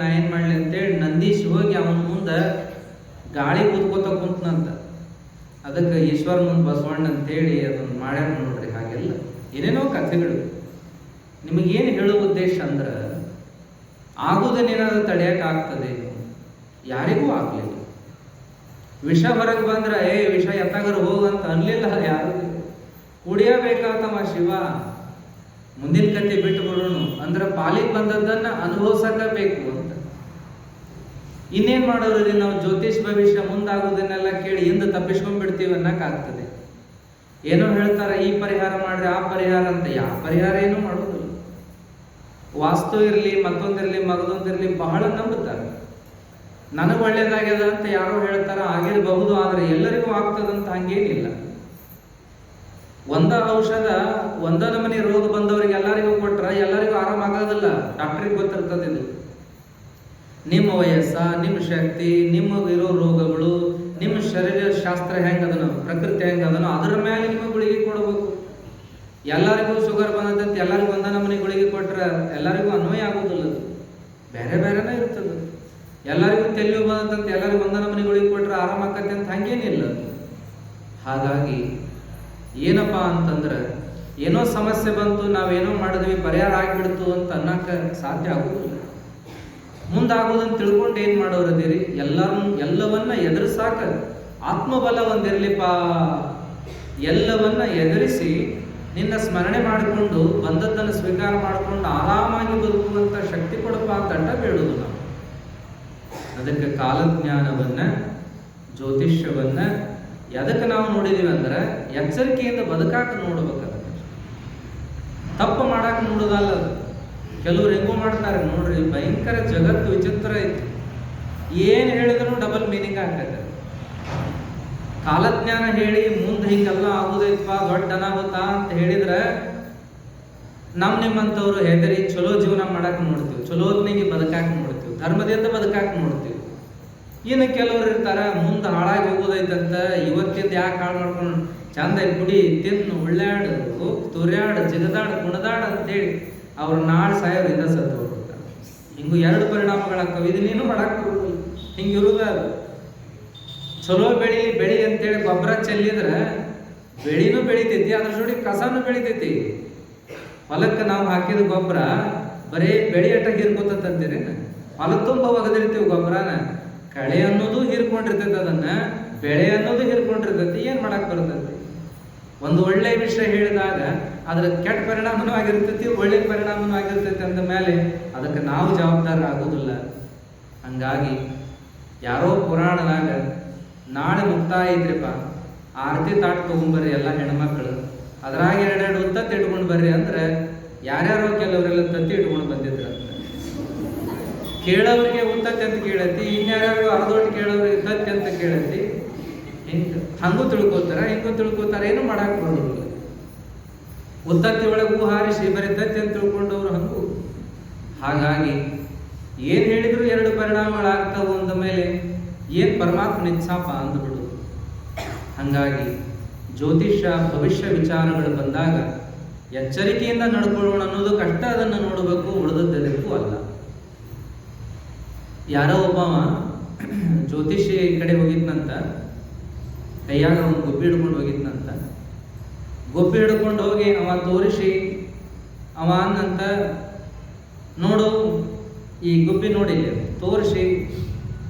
ಮಾಡ್ಲಿ ಅಂತೇಳಿ ನಂದೀಶ್ ಹೋಗಿ ಅವನ ಮುಂದೆ ಗಾಳಿ ಕೂತ್ಕೋತ ಕುಂತನಂತ. ಅದಕ್ಕೆ ಈಶ್ವರ ಮುಂದೆ ಬಸವಣ್ಣ ಅಂತೇಳಿ ಅದನ್ನು ಮಾಡ್ಯಾರ ನೋಡ್ರಿ. ಹಾಗೆಲ್ಲ ಏನೇನೋ ಕಥೆಗಳು. ನಿಮಗೇನು ಹೇಳೋ ಉದ್ದೇಶ ಅಂದ್ರೆ, ಆಗುವುದನ್ನೇನಾದ್ರೂ ತಡೆಯಕ್ಕೆ ಆಗ್ತದೆ? ಯಾರಿಗೂ ಆಗ್ಲಿಲ್ಲ. ವಿಷ ಹೊರಗೆ ಬಂದ್ರೆ ವಿಷ ಎತ್ತಾಗರು ಹೋಗಂತ ಅನ್ಲಿಲ್ಲ ಯಾರು. ಕುಡಿಯಬೇಕಾತವ ಶಿವ. ಮುಂದಿನ ಕತೆ ಬಿಟ್ಟು ಬಿಡೋಣ ಅಂದ್ರೆ ಪಾಲಿಗೆ ಬಂದದ್ದನ್ನ ಅನುಭವಿಸಕ ಬೇಕು ಅಂತ. ಇನ್ನೇನ್ ಮಾಡೋದ್ರಿ, ನಾವು ಜ್ಯೋತಿಷ್ ಭವಿಷ್ಯ ಮುಂದಾಗೋದನ್ನೆಲ್ಲ ಕೇಳಿ ಹಿಂದೆ ತಪ್ಪಿಸ್ಕೊಂಡ್ಬಿಡ್ತೀವಿ ಅನ್ನಕ್ಕಾಗ್ತದೆ. ಏನೋ ಹೇಳ್ತಾರೆ, ಈ ಪರಿಹಾರ ಮಾಡ್ರಿ ಆ ಪರಿಹಾರ ಅಂತ. ಯಾವ ಪರಿಹಾರ ಏನೂ ಮಾಡೋದಿಲ್ಲ. ವಾಸ್ತು ಇರಲಿ, ಮತ್ತೊಂದಿರಲಿ, ಮಗದೊಂದಿರಲಿ ಬಹಳ ನಂಬುತ್ತಾರೆ. ನನಗೆ ಒಳ್ಳೇದಾಗ್ಯದ ಅಂತ ಯಾರೋ ಹೇಳ್ತಾರ, ಆಗಿರಬಹುದು, ಆದರೆ ಎಲ್ಲರಿಗೂ ಆಗ್ತದಂತ ಹಂಗೇನಿಲ್ಲ. ಒಂದ ಔಷಧ ಒಂದ ನಮನಿ ರೋಗ ಬಂದವರಿಗೆ ಎಲ್ಲರಿಗೂ ಕೊಟ್ರ ಎಲ್ಲರಿಗೂ ಆರಾಮಾಗೋದಿಲ್ಲ. ಡಾಕ್ಟ್ರಿಗೆ ಗೊತ್ತಿರ್ತದೆ ಇದು. ನಿಮ್ಮ ವಯಸ್ಸ, ನಿಮ್ಮ ಶಕ್ತಿ, ನಿಮಗಿರೋ ರೋಗಗಳು, ನಿಮ್ಮ ಶರೀರ ಶಾಸ್ತ್ರ ಹೆಂಗದನೋ, ಪ್ರಕೃತಿ ಹೆಂಗದನೋ ಅದರ ಮೇಲೆ ನಿಮ್ಮ ಗುಳಿಗೆ ಕೊಡಬೇಕು. ಎಲ್ಲರಿಗೂ ಶುಗರ್ ಬಂದಂತೆ ಎಲ್ಲರಿಗೂ ಒಂದ ನಮನಿ ಗುಳಿಗೆ ಕೊಟ್ರೆ ಎಲ್ಲರಿಗೂ ಅನ್ವಯ ಆಗೋದಿಲ್ಲ. ಬೇರೆ ಬೇರೆನೇ ಇರ್ತದೆ. ಎಲ್ಲರಿಗೂ ತೆಲ್ಲು ಬಂದಂತೆ ಎಲ್ಲರಿಗೂ ಒಂದ ನಮನಿ ಗುಳಿಗೆ ಕೊಟ್ರೆ ಆರಾಮಾಕತ್ತೆ ಅಂತ ಹಂಗೇನಿಲ್ಲ. ಹಾಗಾಗಿ ಏನಪ್ಪಾ ಅಂತಂದ್ರೆ, ಏನೋ ಸಮಸ್ಯೆ ಬಂತು, ನಾವೇನೋ ಮಾಡಿದ್ವಿ, ಪರಿಹಾರ ಆಗಿಬಿಡ್ತು ಅಂತ ಅನ್ನಕ್ಕೆ ಸಾಧ್ಯ ಆಗುದಿಲ್ಲ. ಮುಂದಾಗೋದನ್ನು ತಿಳ್ಕೊಂಡು ಏನ್ ಮಾಡೋರದಿರಿ, ಎಲ್ಲವನ್ನ ಎದುರಿಸಾಕ ಆತ್ಮಬಲ ಒಂದಿರ್ಲಿಪ್ಪ. ಎಲ್ಲವನ್ನ ಎದುರಿಸಿ ನಿನ್ನ ಸ್ಮರಣೆ ಮಾಡಿಕೊಂಡು ಬಂದದ್ದನ್ನು ಸ್ವೀಕಾರ ಮಾಡಿಕೊಂಡು ಆರಾಮಾಗಿ ಬದುಕುವಂತ ಶಕ್ತಿ ಕೊಡಪ್ಪ ಅಂತ ಬೇಡುದು ನಾವು. ಅದಕ್ಕೆ ಕಾಲಜ್ಞಾನವನ್ನ, ಜ್ಯೋತಿಷ್ಯವನ್ನ ಎದಕ್ಕೆ ನಾವು ನೋಡಿದೀವಿ ಅಂದ್ರೆ ಎಚ್ಚರಿಕೆಯಿಂದ ಬದುಕಾಕ ನೋಡ್ಬೇಕದ. ತಪ್ಪು ಮಾಡಾಕ ನೋಡೋದಲ್ಲ. ಕೆಲವ್ರು ಹೆಂಗೋ ಮಾಡ್ತಾರೆ ನೋಡ್ರಿ, ಭಯಂಕರ ಜಗತ್ತು ವಿಚಿತ್ರ ಐತಿ. ಏನ್ ಹೇಳಿದ್ರು ಡಬಲ್ ಮೀನಿಂಗ್ ಆಗ್ತದೆ. ಕಾಲಜ್ಞಾನ ಹೇಳಿ ಮುಂದೆ ಹಿಂಗೆಲ್ಲ ಆಗುದೈತ್ಪ, ದೊಡ್ಡ ಅನಾಹುತ ಅಂತ ಹೇಳಿದ್ರೆ ನಿಮ್ಮಂಥವ್ರು ಹೆದರಿ ಚಲೋ ಜೀವನ ಮಾಡಾಕ ನೋಡ್ತೀವಿ, ಚಲೋ ಹೊತ್ನಿಗೆ ಬದುಕಾಕ ನೋಡ್ತೀವಿ, ಧರ್ಮದಿಂದ ಬದುಕಾಕ ನೋಡ್ತೀವಿ. ಇನ್ನು ಕೆಲವ್ರು ಇರ್ತಾರ, ಮುಂದೆ ಹಾಳಾಗಿ ಹೋಗೋದೈತಂತ ಇವತ್ತಿಂದ ಯಾಕೆ ಹಾಳು ಮಾಡ್ಕೊಂಡು ಚಂದ ಕುಡಿ, ತಿನ್ನು, ಉಳ್ಳಾಡು, ತುರ್ಯಾಡು, ಜಿಗದಾಡು, ಕುಣದಾಡು ಅಂತೇಳಿ ಅವ್ರು ನಾಳೆ ಸಾಯೋದ್ರಿಂದ ಸತ್ತು ಹೋಗ್ಬಿಡ್ತಾರೆ. ಹಿಂಗು ಎರಡು ಪರಿಣಾಮಗಳಾಗ್ತವೆ. ಇದನ್ನೇನು ಮಾಡಾಕ ಬರೋದಿಲ್ಲ. ಹಿಂಗಿರುದ ಚಲೋ ಬೆಳಿ ಅಂತೇಳಿ ಗೊಬ್ಬರ ಚೆಲ್ಲಿದ್ರೆ ಬೆಳಿನೂ ಬೆಳಿತೈತಿ, ಅದ್ರ ಜೋಡಿ ಕಸನೂ ಬೆಳಿತೈತಿ. ಹೊಲಕ್ಕೆ ನಾವು ಹಾಕಿದ ಗೊಬ್ಬರ ಬರೀ ಬೆಳಿ ಅಟ್ಟ ಹೀರ್ಕೋತಂತೀರಿ, ಹೊಲ ತುಂಬ ಒಗದಿರ್ತೀವಿ ಗೊಬ್ಬರನ, ಕಳೆ ಅನ್ನೋದು ಹೀರ್ಕೊಂಡಿರ್ತೈತಿ, ಅದನ್ನ ಬೆಳೆ ಅನ್ನೋದು ಹೀರ್ಕೊಂಡಿರ್ತೈತಿ. ಏನ್ ಮಾಡಕ್ ಬರ್ತೈತಿ? ಒಂದು ಒಳ್ಳೆ ವಿಷಯ ಹೇಳಿದಾಗ ಅದ್ರ ಕೆಟ್ಟ ಪರಿಣಾಮನೂ ಆಗಿರ್ತೈತಿ, ಒಳ್ಳೆ ಪರಿಣಾಮನೂ ಆಗಿರ್ತೈತಿ ಅಂದ ಮೇಲೆ ಅದಕ್ಕೆ ನಾವು ಜವಾಬ್ದಾರ ಆಗೋದಿಲ್ಲ. ಹಂಗಾಗಿ ಯಾರೋ ಪುರಾಣದಾಗ ನಾಳೆ ಮುಕ್ತಾಯ ಇದ್ರಿಪ್ಪ, ಆರತಿ ತಾಟ್ ತಗೊಂಡ್ಬರ್ರಿ ಎಲ್ಲ ಹೆಣ್ಮಕ್ಳು, ಅದ್ರಾಗ ಎರಡೆರಡು ಉತ್ತತ್ತಿ ಇಟ್ಕೊಂಡು ಬರ್ರಿ ಅಂದ್ರೆ ಯಾರ್ಯಾರೋ ಕೆಲವರೆಲ್ಲ ತತ್ತಿ ಇಟ್ಕೊಂಡು ಬಂದಿದ್ರು ಅಂತ. ಕೇಳೋರಿಗೆ ಉತ್ತತ್ತಿ ಅಂತ ಕೇಳತಿ, ಇನ್ಯಾರ್ಯಾರು ಅರ್ಧೊಟ್ಟು ಕೇಳೋರಿಗೆ ತತ್ತಿ ಅಂತ ಕೇಳತಿ. ಹಂಗೂ ತಿಳ್ಕೊತಾರ, ಹಿಂಗೂ ತಿಳ್ಕೊತಾರ, ಏನು ಮಾಡಕ್ ಬರೋದಿಲ್ಲ. ಉತ್ತತ್ತಿ ಒಳಗೂ ಹಾರಿಸಿ ಬರೀ ತತ್ತಿ ಅಂತ ತಿಳ್ಕೊಂಡವ್ರು ಹಂಗೂ. ಹಾಗಾಗಿ ಏನ್ ಹೇಳಿದ್ರು ಎರಡು ಪರಿಣಾಮಗಳಾಗ್ತಾವ ಅಂದ ಮೇಲೆ ಏನ್ ಪರಮಾತ್ಮ ನಿತ್ಸಾಪ ಅಂದ್ಬಿಡು. ಹಂಗಾಗಿ ಜ್ಯೋತಿಷ್ಯ ಭವಿಷ್ಯ ವಿಚಾರಗಳು ಬಂದಾಗ ಎಚ್ಚರಿಕೆಯಿಂದ ನಡ್ಕೊಳ್ಳೋಣ ಅನ್ನೋದು ಕಷ್ಟ. ಅದನ್ನು ನೋಡಬೇಕು, ಉಳಿದದ್ದೆಲ್ಲಕ್ಕೂ ಅಲ್ಲ. ಯಾರೋ ಒಬ್ಬವ ಜ್ಯೋತಿಷಿ ಕಡೆ ಹೋಗಿದ್ನಂತ, ಕೈಯಾಗ ಒಂದು ಗುಬ್ಬಿ ಹಿಡ್ಕೊಂಡು ಹೋಗಿದ್ನಂತ. ಗುಬ್ಬಿ ಹಿಡ್ಕೊಂಡು ಹೋಗಿ ಅವ ತೋರಿಸಿ ಅವ ಅನ್ನಂತ, ನೋಡು ಈ ಗುಬ್ಬಿ ನೋಡಿ ತೋರಿಸಿ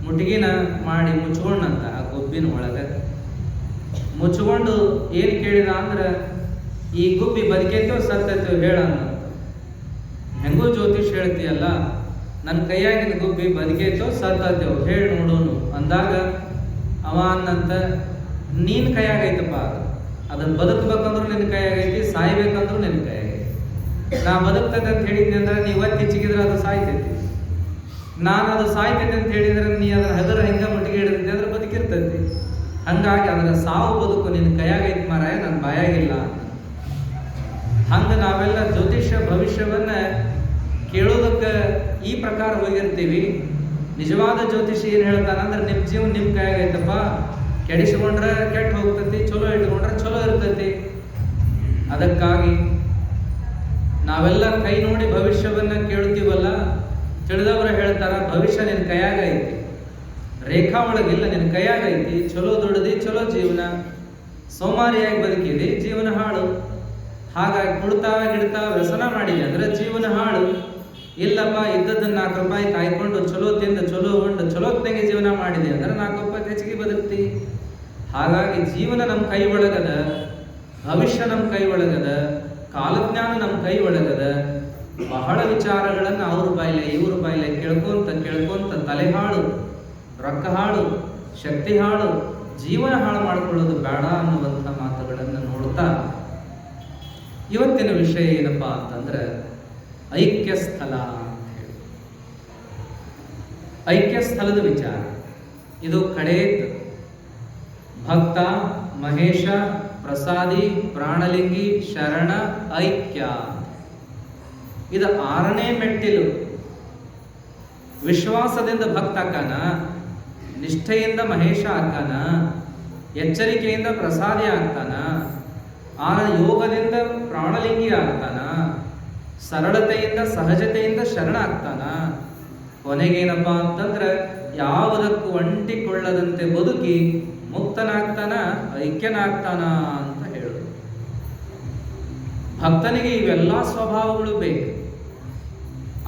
ಮುಟ್ಟಿಗೆನ ಮಾಡಿ ಮುಚ್ಕೊಂಡಂತ. ಆ ಗುಬ್ಬಿನ ಒಳಗೆ ಮುಚ್ಕೊಂಡು ಏನ್ ಕೇಳಿದ ಅಂದ್ರೆ, ಈ ಗುಬ್ಬಿ ಬದುಕೈತೋ ಸತ್ತೈತೋ ಹೇಳಂತ. ಹೆಂಗೋ ಜ್ಯೋತಿಷ್ ಹೇಳ್ತೀಯಲ್ಲ, ನನ್ನ ಕೈಯಾಗಿನ ಗುಬ್ಬಿ ಬದುಕೈತೋ ಸತ್ತೈತೋ ಹೇಳಿ ನೋಡೋನು ಅಂದಾಗ ಅವ ಅನ್ನಂತ, ನೀನ್ ಕೈಯಾಗೈತಪ್ಪ, ಅದನ್ನ ಬದುಕಬೇಕಂದ್ರೂ ನಿನ್ನ ಕೈಯಾಗೈತಿ, ಸಾಯ್ಬೇಕಂದ್ರೂ ನಿನ್ನ ಕೈಯಾಗೈತಿ. ನಾ ಬದುಕ್ತದೆ ಅಂತ ಹೇಳಿದ್ನಿ ಅಂದ್ರೆ ನೀ ಹೆಚ್ಚಿಗಿದ್ರೆ ಅದು ಸಾಯ್ತೈತಿ, ನಾನು ಅದು ಸಾಯ್ತೈತೆ ಅಂತ ಹೇಳಿದ್ರೆ ನೀ ಅದರ ಹೆದರ ಹಿಂಗ ಮುಟ್ಟಿಗೆ ಹಿಡಿದೈತಿ ಅಂದ್ರೆ ಬದುಕಿರ್ತೈತಿ. ಹಂಗಾಗಿ ಅದರ ಸಾವು ಬದುಕು ನಿನ್ನ ಕೈಯಾಗೈತಿ ಮಾರಾಯ, ನನ್ನ ಬಾಯಾಗಿಲ್ಲ. ಹಂಗ ನಾವೆಲ್ಲ ಜ್ಯೋತಿಷ್ಯ ಭವಿಷ್ಯವನ್ನ ಕೇಳೋದಕ್ಕೆ ಈ ಪ್ರಕಾರ ಹೋಗಿರ್ತೀವಿ. ನಿಜವಾದ ಜ್ಯೋತಿಷಿ ಏನ್ ಹೇಳ್ತಾನಂದ್ರೆ, ನಿಮ್ ಜೀವನ ನಿಮ್ ಕೈಯಾಗೈತಪ್ಪ, ಕೆಡಿಸ್ಕೊಂಡ್ರೆ ಕೆಟ್ಟ ಹೋಗ್ತೈತಿ, ಚಲೋ ಇಟ್ಕೊಂಡ್ರೆ ಚಲೋ ಇರ್ತೈತಿ. ಅದಕ್ಕಾಗಿ ನಾವೆಲ್ಲ ಕೈ ನೋಡಿ ಭವಿಷ್ಯವನ್ನ ಕೇಳ್ತೀವಲ್ಲ, ತಿಳಿದವರು ಹೇಳ್ತಾರ ಭವಿಷ್ಯ ನಿನ್ನ ಕೈಯಾಗ ಐತಿ, ರೇಖಾ ಒಳಗಿಲ್ಲ, ನಿನ್ನ ಕೈಯಾಗ ಐತಿ. ಚಲೋ ದುಡ್ದಿ, ಚಲೋ ಜೀವನ, ಸೋಮಾರಿಯಾಗಿ ಬದುಕಿದಿ, ಜೀವನ ಹಾಳು. ಹಾಗಾಗಿ ಕುಡ್ತಾ ಗಿಡ್ತಾ ವ್ಯಸನ ಮಾಡಿದೆ ಅಂದ್ರೆ ಜೀವನ ಹಾಳು. ಇಲ್ಲಪ್ಪ, ಇದ್ದದನ್ನ 4 ರೂಪಾಯಿ ಕಾಯ್ಕೊಂಡು ಚಲೋ ತಿಂದು ಚಲೋ ಉಂಡು ಚಲೋತ್ನಾಗೆ ಜೀವನ ಮಾಡಿದೆ ಅಂದ್ರೆ 4 ರೂಪಾಯಿ ಹೆಚ್ಚಿಗೆ ಬದುಕ್ತಿ. ಹಾಗಾಗಿ ಜೀವನ ನಮ್ಮ ಕೈ ಒಳಗದ, ಭವಿಷ್ಯ ನಮ್ಮ ಕೈ ಒಳಗದ, ಕಾಲಜ್ಞಾನ ನಮ್ಮ ಕೈ ಒಳಗದ. ಬಹಳ ವಿಚಾರಗಳನ್ನ ಅವ್ರ ಬಾಯಿಲೆ ಇವ್ರ ಬಾಯಿಲೆ ಕೇಳ್ಕೊಂತ ತಲೆಹಾಳು ರೊಕ್ಕ ಹಾಳು, ಶಕ್ತಿ ಹಾಳು, ಜೀವನ ಹಾಳು ಮಾಡಿಕೊಳ್ಳೋದು ಬೇಡ ಅನ್ನುವಂಥ ಮಾತುಗಳನ್ನು ನೋಡ್ತಾ ಇವತ್ತಿನ ವಿಷಯ ಏನಪ್ಪಾ ಅಂತಂದ್ರೆ ಐಕ್ಯ ಸ್ಥಳ ಅಂತ ಹೇಳಿ. ಐಕ್ಯ ಸ್ಥಳದ ವಿಚಾರ ಇದು ಕಡೆಯದ್ದು. ಭಕ್ತ, ಮಹೇಶ, ಪ್ರಸಾದಿ, ಪ್ರಾಣಲಿಂಗಿ, ಶರಣ, ಐಕ್ಯ. ಇದು 6ನೇ ಮೆಟ್ಟಿಲು. ವಿಶ್ವಾಸದಿಂದ ಭಕ್ತ ಆಕಾನ, ನಿಷ್ಠೆಯಿಂದ ಮಹೇಶ ಆಕಾನ, ಎಚ್ಚರಿಕೆಯಿಂದ ಪ್ರಸಾದಿ ಆಗ್ತಾನ, ಆ ಯೋಗದಿಂದ ಪ್ರಾಣಲಿಂಗಿ ಆಗ್ತಾನ, ಸರಳತೆಯಿಂದ ಸಹಜತೆಯಿಂದ ಶರಣ ಆಗ್ತಾನ. ಕೊನೆಗೇನಪ್ಪಾ ಅಂತಂದ್ರೆ ಯಾವುದಕ್ಕೂ ಅಂಟಿಕೊಳ್ಳದಂತೆ ಬದುಕಿ ಮುಕ್ತನಾಗ್ತಾನ, ಐಕ್ಯನಾಗ್ತಾನ ಅಂತ ಹೇಳುದು. ಭಕ್ತನಿಗೆ ಇವೆಲ್ಲ ಸ್ವಭಾವಗಳು ಬೇಕು.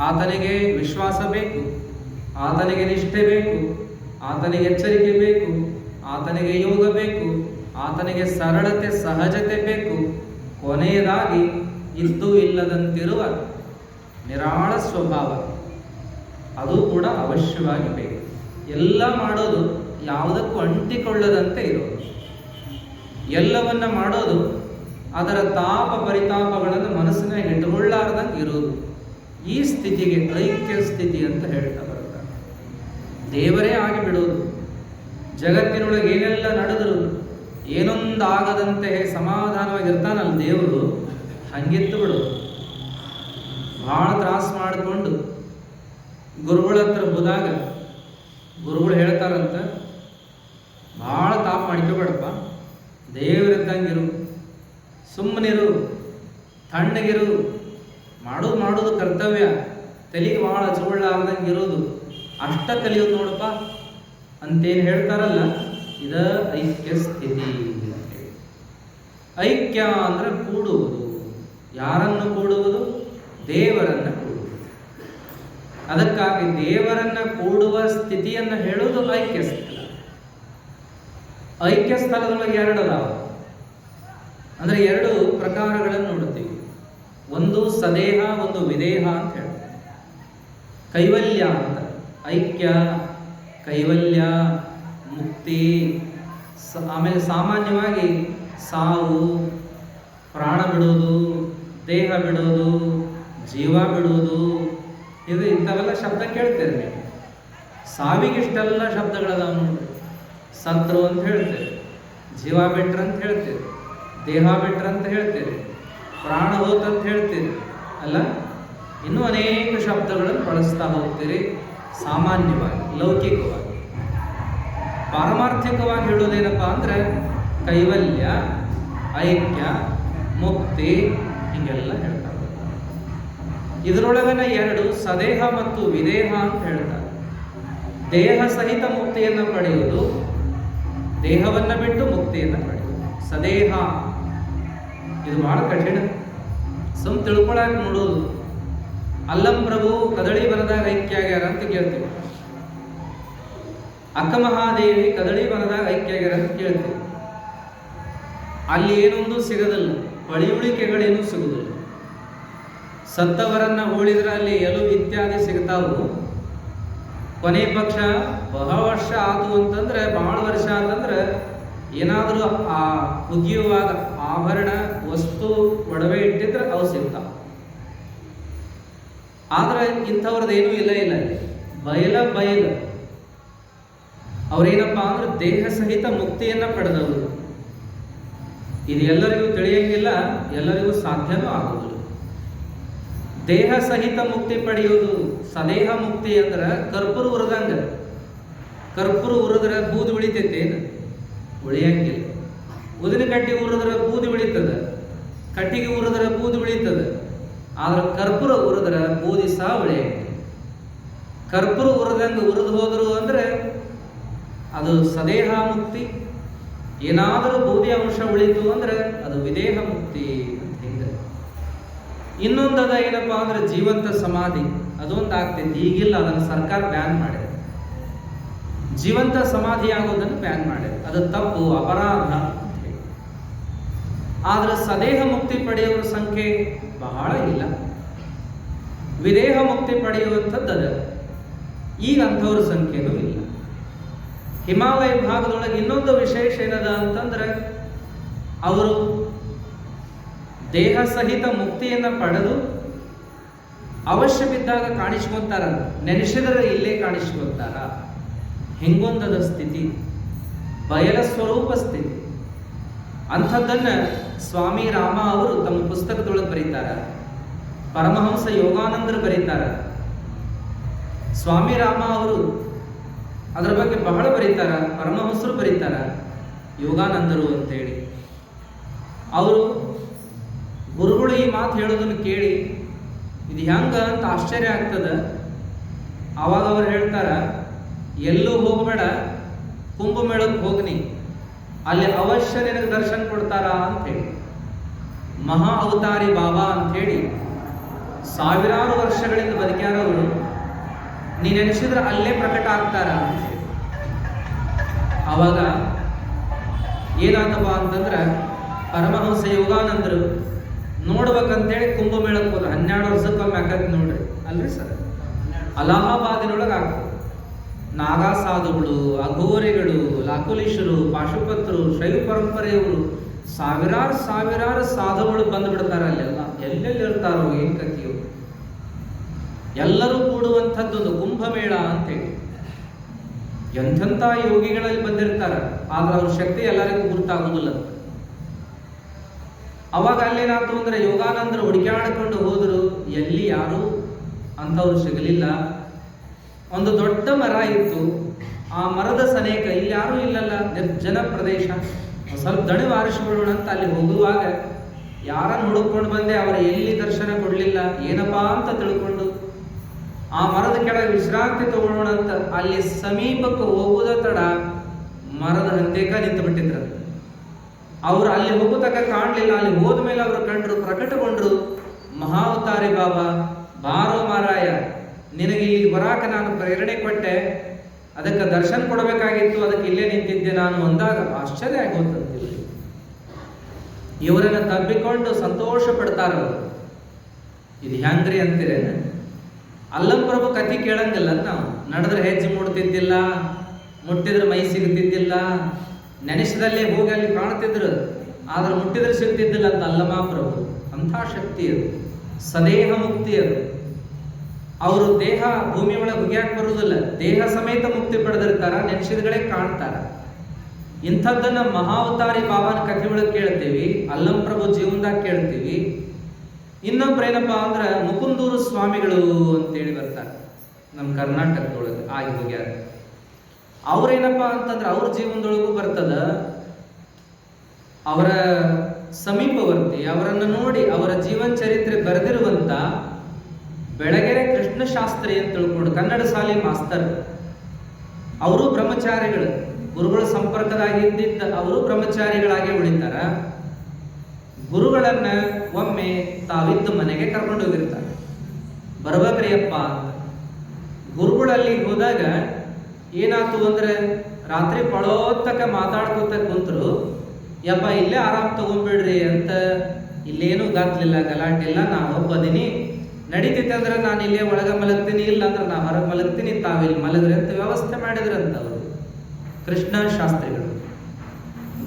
ಆತನಿಗೆ ವಿಶ್ವಾಸ ಬೇಕು, ಆತನಿಗೆ ನಿಷ್ಠೆ ಬೇಕು, ಆತನಿಗೆ ಎಚ್ಚರಿಕೆ ಬೇಕು, ಆತನಿಗೆ ಯೋಗ ಬೇಕು, ಆತನಿಗೆ ಸರಳತೆ ಸಹಜತೆ ಬೇಕು. ಕೊನೆಯದಾಗಿ ಇದ್ದು ಇಲ್ಲದಂತಿರುವ ನಿರಾಳ ಸ್ವಭಾವ ಅದು ಕೂಡ ಅವಶ್ಯವಾಗಿ ಬೇಕು. ಎಲ್ಲ ಮಾಡೋದು ಯಾವುದಕ್ಕೂ ಅಂಟಿಕೊಳ್ಳದಂತೆ ಇರೋದು, ಎಲ್ಲವನ್ನ ಮಾಡೋದು ಅದರ ತಾಪ ಪರಿತಾಪಗಳನ್ನು ಮನಸ್ಸಿನಾಗ ಇಟ್ಟುಕೊಳ್ಳಾರ್ದಂಗೆ ಇರೋದು. ಈ ಸ್ಥಿತಿಗೆ ಐಕ್ಯ ಸ್ಥಿತಿ ಅಂತ ಹೇಳ್ತಾ ಬರ್ತಾರೆ. ದೇವರೇ ಆಗಿಬಿಡೋದು. ಜಗತ್ತಿನೊಳಗೆ ಏನೆಲ್ಲ ನಡೆದರು ಏನೊಂದಾಗದಂತೆ ಸಮಾಧಾನವಾಗಿರ್ತಾನಲ್ಲ ದೇವರು, ಹಂಗಿತ್ತು ಬಿಡೋದು. ಭಾಳ ತ್ರಾಸ ಮಾಡಿಕೊಂಡು ಗುರುಗಳ ಹತ್ರ ಹೋದಾಗ ಗುರುಗಳು ಹೇಳ್ತಾರಂತ, ಭಾಳ ತಾಪ ಮಾಡ್ಕೋಬೇಡಪ್ಪ, ದೇವರಿದ್ದಂಗಿರು, ಸುಮ್ಮನಿರು, ತಣ್ಣಗಿರು, ಮಾಡೋದು ಕರ್ತವ್ಯ, ತಲೆಗೆ ಭಾಳ ಹಚ್ಕೊಳ್ಳಾರ್ದಂಗೆ ಇರೋದು, ಅಷ್ಟ ಕಲಿಯೋದು ನೋಡಪ್ಪ ಅಂತೇನು ಹೇಳ್ತಾರಲ್ಲ, ಇದ ಐಕ್ಯ ಸ್ಥಿತಿ. ಐಕ್ಯ ಅಂದ್ರೆ ಕೂಡುವುದು. ಯಾರನ್ನು ಕೂಡುವುದು? ದೇವರನ್ನ ಕೂಡುವುದು. ಅದಕ್ಕಾಗಿ ದೇವರನ್ನ ಕೂಡುವ ಸ್ಥಿತಿಯನ್ನು ಹೇಳುವುದು ಐಕ್ಯ ಸ್ಥಳ. ಐಕ್ಯ ಸ್ಥಳದೊಳಗೆ 2 ಅದಾವ. ಅಂದ್ರೆ 2 ಪ್ರಕಾರಗಳನ್ನು ನೋಡುತ್ತೀವಿ. ಒಂದು ಸದೇಹ, ಒಂದು ವಿದೇಹ ಅಂತ ಹೇಳ್ತಾರೆ. ಕೈವಲ್ಯ ಅಂತ, ಐಕ್ಯ, ಕೈವಲ್ಯ, ಮುಕ್ತಿ. ಆಮೇಲೆ ಸಾಮಾನ್ಯವಾಗಿ ಸಾವು, ಪ್ರಾಣ ಬಿಡೋದು, ದೇಹ ಬಿಡೋದು, ಜೀವ ಬಿಡೋದು, ಇದು ಇಂಥವೆಲ್ಲ ಶಬ್ದ ಕೇಳ್ತೀರಿ ನೀವು. ಸಾವಿಗಿಷ್ಟೆಲ್ಲ ಶಬ್ದಗಳದಾವ ನೋಡ್ರಿ. ಸತ್ರು ಅಂತ ಹೇಳ್ತೀರಿ, ಜೀವ ಬಿಟ್ರ ಅಂತ ಹೇಳ್ತೀರಿ, ದೇಹ ಬಿಟ್ರ ಅಂತ ಹೇಳ್ತೀರಿ, ಪ್ರಾಣ ಹೋತಂತ ಹೇಳ್ತೀರಿ ಅಲ್ಲ. ಇನ್ನೂ ಅನೇಕ ಶಬ್ದಗಳನ್ನು ಬಳಸ್ತಾ ಹೋಗ್ತೀರಿ ಸಾಮಾನ್ಯವಾಗಿ, ಲೌಕಿಕವಾಗಿ. ಪಾರಮಾರ್ಥಿಕವಾಗಿ ಹೇಳೋದೇನಪ್ಪ ಅಂದ್ರೆ ಕೈವಲ್ಯ, ಐಕ್ಯ, ಮುಕ್ತಿ, ಹೀಗೆಲ್ಲ ಹೇಳ್ತಾರೆ. ಇದರೊಳಗನ 2 ಸದೇಹ ಮತ್ತು ವಿದೇಹ ಅಂತ ಹೇಳ್ತಾರೆ. ದೇಹ ಸಹಿತ ಮುಕ್ತಿಯನ್ನು ಪಡೆಯುವುದು, ದೇಹವನ್ನ ಬಿಟ್ಟು ಮುಕ್ತಿಯನ್ನು ಪಡೆಯುವುದು ಸದೇಹ. ಇದು ಬಹಳ ಕಠಿಣ, ಸುಮ್ ತಿಳ್ಕೊಳಕ್ ನೋಡೋದು. ಅಲ್ಲಂ ಪ್ರಭು ಕದಳಿ ಬನದಾಗ ಐಕ್ಯ ಆಗ್ಯಾರ ಅಂತ ಕೇಳ್ತೀವಿ. ಅಕ್ಕ ಮಹಾದೇವಿ ಕದಳಿ ಬನದಾಗ ಐಕ್ಯ ಆಗ್ಯಾರ ಅಂತ ಕೇಳ್ತೀವಿ. ಅಲ್ಲಿ ಏನೊಂದು ಸಿಗದಿಲ್ಲ, ಪಳಿಯುಳಿಕೆಗಳೇನು ಸಿಗುದಿಲ್ಲ. ಸತ್ತವರನ್ನ ಹೂಳಿದ್ರೆ ಅಲ್ಲಿ ಎಲು ಇತ್ಯಾದಿ ಸಿಗ್ತಾವು. ಕೊನೆ ಪಕ್ಷ ಬಹಳ ವರ್ಷ ಆತು ಅಂತಂದ್ರೆ, ಬಹಳ ವರ್ಷ ಅಂತಂದ್ರೆ ಏನಾದರೂ ಆ ಉದ್ಯೋಗವಾದ ಆಭರಣ ವಸ್ತು ಒಡವೆ ಇಟ್ಟಿದ್ರೆ ಅವು ಸಿಗ್ತಾವ. ಆದ್ರೆ ಇಂಥವ್ರದ್ದೇನೂ ಇಲ್ಲ ಬಯಲ ಅವ್ರೇನಪ್ಪ ಅಂದ್ರೆ ದೇಹ ಸಹಿತ ಮುಕ್ತಿಯನ್ನ ಪಡೆದವರು. ಇದು ಎಲ್ಲರಿಗೂ ತಿಳಿಯಂಗಿಲ್ಲ, ಎಲ್ಲರಿಗೂ ಸಾಧ್ಯನೂ ಆಗುವುದಿಲ್ಲ. ದೇಹ ಸಹಿತ ಮುಕ್ತಿ ಪಡೆಯುವುದು ಸದೇಹ ಮುಕ್ತಿ ಅಂದ್ರೆ ಕರ್ಪೂರ ಉರಿದಂಗ. ಕರ್ಪೂರ ಉರಿದ್ರೆ ಬೂದಿ ಉಳಿತೈತೆ ಏನು? ಉಳಿಯಂಗಿಲ್ಲ. ಉದಿನ ಕಟ್ಟಿ ಉರಿದ್ರೆ ಬೂದಿ ಉಳಿತದ, ಕಟ್ಟಿಗೆ ಉರಿದ್ರೆ ಬೂದಿ ಉಳಿತದ. ಆದ್ರೆ ಕರ್ಪೂರ ಉರಿದ್ರೆ ಬೂದಿ ಸಹ ಉಳಿಯಂಗಿಲ್ಲ. ಕರ್ಪೂರ ಉರಿದಂಗ ಉರಿದು ಹೋದ್ರು ಅಂದ್ರೆ ಅದು ಸದೇಹ ಮುಕ್ತಿ. ಏನಾದರೂ ಬೂದಿ ಅಂಶ ಉಳಿತು ಅಂದ್ರೆ ಅದು ವಿದೇಹ ಮುಕ್ತಿ ಅಂತ ಹಿಂಗೆ. ಇನ್ನೊಂದದ ಏನಪ್ಪಾ ಅಂದ್ರೆ ಜೀವಂತ ಸಮಾಧಿ, ಅದೊಂದು ಆಗ್ತೈತಿ. ಈಗಿಲ್ಲ, ಅದನ್ನು ಸರ್ಕಾರ ಬ್ಯಾನ್ ಮಾಡಿದೆ. ಜೀವಂತ ಸಮಾಧಿ ಆಗೋದನ್ನು ಬ್ಯಾನ್ ಮಾಡಿದೆ. ಅದು ತಪ್ಪು, ಅಪರಾಧ ಅಂತ ಹೇಳಿ. ಆದ್ರೆ ಸದೇಹ ಮುಕ್ತಿ ಪಡೆಯುವ ಸಂಖ್ಯೆ ಬಹಳ ಇಲ್ಲ. ವಿದೇಹ ಮುಕ್ತಿ ಪಡೆಯುವಂಥದ್ದು ಅದ. ಈಗ ಅಂಥವ್ರ ಸಂಖ್ಯೆನೂ ಇಲ್ಲ. ಹಿಮಾಲಯ ಭಾಗದೊಳಗೆ ಇನ್ನೊಂದು ವಿಶೇಷ ಏನದ ಅಂತಂದ್ರೆ ಅವರು ದೇಹ ಸಹಿತ ಮುಕ್ತಿಯನ್ನ ಪಡೆದು ಅವಶ್ಯ ಬಿದ್ದಾಗ ಕಾಣಿಸ್ಕೊಂತಾರ, ನೆನೆಸಿದರೆ ಇಲ್ಲೇ ಕಾಣಿಸ್ಕೊಂತಾರ. ಹಿಂಗೊಂದದ ಸ್ಥಿತಿ, ಬಯಲ ಸ್ವರೂಪ ಸ್ಥಿತಿ. ಅಂಥದ್ದನ್ನ ಸ್ವಾಮಿ ರಾಮ ಅವರು ತಮ್ಮ ಪುಸ್ತಕದೊಳಗೆ ಬರೀತಾರ. ಪರಮಹಂಸ ಯೋಗಾನಂದರು ಬರೀತಾರ. ಸ್ವಾಮಿ ರಾಮ ಅವರು ಅದರ ಬಗ್ಗೆ ಬಹಳ ಬರೀತಾರ, ಪರಮಹಂಸರು ಬರೀತಾರ, ಯೋಗಾನಂದರು ಅಂತೇಳಿ. ಅವರು ಗುರುಗಳು ಈ ಮಾತು ಹೇಳೋದನ್ನು ಕೇಳಿ ಇದು ಹೆಂಗ ಅಂತ ಆಶ್ಚರ್ಯ ಆಗ್ತದ. ಆವಾಗ ಅವ್ರು ಹೇಳ್ತಾರ, ಎಲ್ಲೂ ಹೋಗಬೇಡ, ಕುಂಭಮೇಳಕ್ಕೆ ಹೋಗ್ನಿ, ಅಲ್ಲಿ ಅವಶ್ಯ ನಿನಗೆ ದರ್ಶನ ಕೊಡ್ತಾರ ಅಂತ ಹೇಳಿ. ಮಹಾ ಅವತಾರಿ ಬಾಬಾ ಅಂತ ಹೇಳಿ ಸಾವಿರಾರು ವರ್ಷಗಳಿಂದ ಬದುಕ್ಯಾರವರು, ನೀನು ನೆನೆಸಿದ್ರೆ ಅಲ್ಲೇ ಪ್ರಕಟ ಆಗ್ತಾರ ಅಂತ ಹೇಳಿ. ಆವಾಗ ಏನಾತಪ್ಪ ಅಂತಂದ್ರೆ ಪರಮಹಂಸ ಯೋಗಾನಂದರು ನೋಡ್ಬೇಕಂತೇಳಿ ಕುಂಭಮೇಳಕ್ಕೆ ಹೋದ್ರು. 12 ವರ್ಷಕ್ಕೊಮ್ಮೆ ಆಕತ್ ನೋಡ್ರಿ, ಅಲ್ರಿ ಸರ್, ಅಲಹಾಬಾದಿನೊಳಗೆ ಆಗ್ತದೆ. ನಾಗಾ ಸಾಧುಗಳು, ಅಘೋರಿಗಳು, ಲಾಕುಲೀಶರು, ಪಾಶುಪತರು, ಶೈವ ಪರಂಪರೆಯವರು, ಸಾವಿರಾರು ಸಾಧುಗಳು ಬಂದ್ಬಿಡ್ತಾರೆ ಅಲ್ಲೆಲ್ಲ. ಎಲ್ಲೆಲ್ಲಿ ಇರ್ತಾರೋ ಏನ್ ಕಥೆಯೋ, ಎಲ್ಲರೂ ಕೂಡುವಂಥದ್ದೊಂದು ಕುಂಭಮೇಳ ಅಂತೇಳಿ. ಎಂಥೆಂಥ ಯೋಗಿಗಳಲ್ಲಿ ಬಂದಿರ್ತಾರೆ, ಆದ್ರೆ ಅವ್ರ ಶಕ್ತಿ ಎಲ್ಲರಿಗೂ ಗುರ್ತಾಗುದಿಲ್ಲ. ಅವಾಗ ಅಲ್ಲೇನಾಯ್ತು ಅಂದ್ರೆ ಯೋಗಾನಂದರು ಹುಡುಕಾಡಿಕೊಂಡು ಹೋದ್ರು, ಎಲ್ಲಿ ಯಾರು ಅಂಥವ್ರು ಸಿಗಲಿಲ್ಲ. ಒಂದು ದೊಡ್ಡ ಮರ ಇತ್ತು, ಆ ಮರದ ಸನೇಕ ಇಲ್ಲಿ ಯಾರೂ ಇಲ್ಲಲ್ಲ, ನಿರ್ಜನ ಪ್ರದೇಶ, ಸ್ವಲ್ಪ ದಣಿವು ಆರಿಸಿಕೊಳ್ಳೋಣ ಅಂತ ಅಲ್ಲಿ ಹೋಗುವಾಗ ಯಾರನ್ನು ಹುಡುಕೊಂಡು ಬಂದೆ, ಅವರ ಎಲ್ಲಿ ದರ್ಶನ ಕೊಡಲಿಲ್ಲ. ಏನಪ್ಪಾ ಅಂತ ತಿಳ್ಕೊಂಡು ಆ ಮರದ ಕೆಳಗೆ ವಿಶ್ರಾಂತಿ ತಗೊಳ್ಳೋಣ ಅಂತ ಅಲ್ಲಿ ಸಮೀಪಕ್ಕೆ ಹೋಗುವುದ ತಡ ಮರದ ಹಂತೇಕ ನಿಂತು ಬಿಟ್ಟಿದ್ರು. ಅವರು ಅಲ್ಲಿ ಹೋಗುತ್ತಕ ಕಾಣಲಿಲ್ಲ. ಅಲ್ಲಿ ಹೋದ್ಮೇಲೆ ಅವರು ಕಂಡ್ರು, ಪ್ರಕಟಗೊಂಡ್ರು. ಮಹಾವತಾರಿ ಬಾಬಾ, ಬಾರೋ ಮಾರಾಯ, ನಿನಗೆ ಇಲ್ಲಿ ಬರಾಕ ನಾನು ಪ್ರೇರಣೆ ಕೊಟ್ಟೆ, ಅದಕ್ಕೆ ದರ್ಶನ ಕೊಡಬೇಕಾಗಿತ್ತು, ಅದಕ್ಕೆ ಇಲ್ಲೇ ನಿಂತಿದ್ದೆ ನಾನು ಅಂದಾಗ ಆಶ್ಚರ್ಯ ಆಗೋತಂತಿಲ್ಲ. ಇವರನ್ನ ತಬ್ಬಿಕೊಂಡು ಸಂತೋಷ ಪಡ್ತಾರವರು. ಇದು ಹೆಂಗ್ರಿ ಅಂತೀರ? ಅಲ್ಲಂ ಪ್ರಭು ಕಥೆ ಕೇಳಂಗಿಲ್ಲ ನಾವು. ನಡೆದ್ರೆ ಹೆಜ್ಜೆ ಮೂಡ್ತಿದ್ದಿಲ್ಲ, ಮುಟ್ಟಿದ್ರೆ ಮೈ ಸಿಗ್ತಿದ್ದಿಲ್ಲ, ನೆನೆಸದಲ್ಲೇ ಹೋಗಿ ಅಲ್ಲಿ ಕಾಣ್ತಿದ್ರು, ಆದ್ರೆ ಮುಟ್ಟಿದ್ರೆ ಸಿಗ್ತಿದ್ದಿಲ್ಲ ಅಂತ ಅಲ್ಲಮ ಪ್ರಭು. ಅಂಥ ಶಕ್ತಿ ಅದು, ಸದೇಹ ಮುಕ್ತಿ ಅದು. ಅವರು ದೇಹ ಭೂಮಿ ಒಳಗೆ ಹುಗ್ಯಾಕ್ ಬರುವುದಿಲ್ಲ, ದೇಹ ಸಮೇತ ಮುಕ್ತಿ ಪಡೆದಿರ್ತಾರ, ನೆನೆಸಿದಗಳೇ ಕಾಣ್ತಾರ. ಇಂಥದ್ದನ್ನ ಮಹಾವತಾರಿ ಬಾಬಾನ ಕಥೆ ಒಳಗೆ ಕೇಳ್ತೀವಿ, ಅಲ್ಲಂ ಪ್ರಭು ಜೀವನದಾಗ ಕೇಳ್ತೀವಿ. ಇನ್ನೊಬ್ರೇನಪ್ಪ ಅಂದ್ರೆ ಮುಕುಂದೂರು ಸ್ವಾಮಿಗಳು ಅಂತೇಳಿ ಬರ್ತಾರೆ, ನಮ್ಮ ಕರ್ನಾಟಕದೊಳಗೆ ಆಗಿ ಹೋಗ್ಯಾರ. ಅವ್ರೇನಪ್ಪ ಅಂತಂದ್ರೆ ಅವ್ರ ಜೀವನದೊಳಗೂ ಬರ್ತದ. ಅವರ ಸಮೀಪವರ್ತಿ, ಅವರನ್ನು ನೋಡಿ ಅವರ ಜೀವನ ಚರಿತ್ರೆ ಬರೆದಿರುವಂತ ಬೆಳಗೆರೆ ಕೃಷ್ಣಶಾಸ್ತ್ರಿ ಅಂತ ತಿಳ್ಕೊಂಡು ಕನ್ನಡ ಶಾಲೆ ಮಾಸ್ತರ್. ಅವರು ಬ್ರಹ್ಮಚಾರಿಗಳು, ಗುರುಗಳ ಸಂಪರ್ಕದಾಗಿದ್ದ ಅವರು ಬ್ರಹ್ಮಚಾರಿಗಳಾಗಿ ಉಳಿತಾರ. ಗುರುಗಳನ್ನ ಒಮ್ಮೆ ತಾವಿದ್ದ ಮನೆಗೆ ಕರ್ಕೊಂಡು ಹೋಗಿರ್ತಾರೆ. ಬರ್ಬೇಕ್ರಿಯಪ್ಪ ಅಂತ. ಗುರುಗಳಲ್ಲಿ ಹೋದಾಗ ಏನಾಯ್ತು ಅಂದ್ರೆ ರಾತ್ರಿ ಪಳೋತ್ತಕ ಮಾತಾಡ್ಕೋತ ಕುಂತರು. ಯಪ್ಪ ಇಲ್ಲೇ ಆರಾಮ್ ತಗೊಂಡ್ಬಿಡ್ರಿ ಅಂತ, ಇಲ್ಲೇನು ಗದ್ಲಿಲ್ಲ, ಗಲಾಟಿಲ್ಲ, ನಾ ಒಬ್ಬದೀನಿ, ನಡೀತೈತೆ ಅಂದ್ರೆ ನಾನು ಇಲ್ಲೇ ಒಳಗ ಮಲಗ್ತೀನಿ, ಇಲ್ಲ ಅಂದ್ರೆ ನಾ ಹೊರಗೆ ಮಲಗ್ತೀನಿ, ತಾವಿಲ್ಲಿ ಮಲಗ್ರಿ ಅಂತ ವ್ಯವಸ್ಥೆ ಮಾಡಿದ್ರಂತ ಅವರು ಕೃಷ್ಣ ಶಾಸ್ತ್ರಿಗಳು.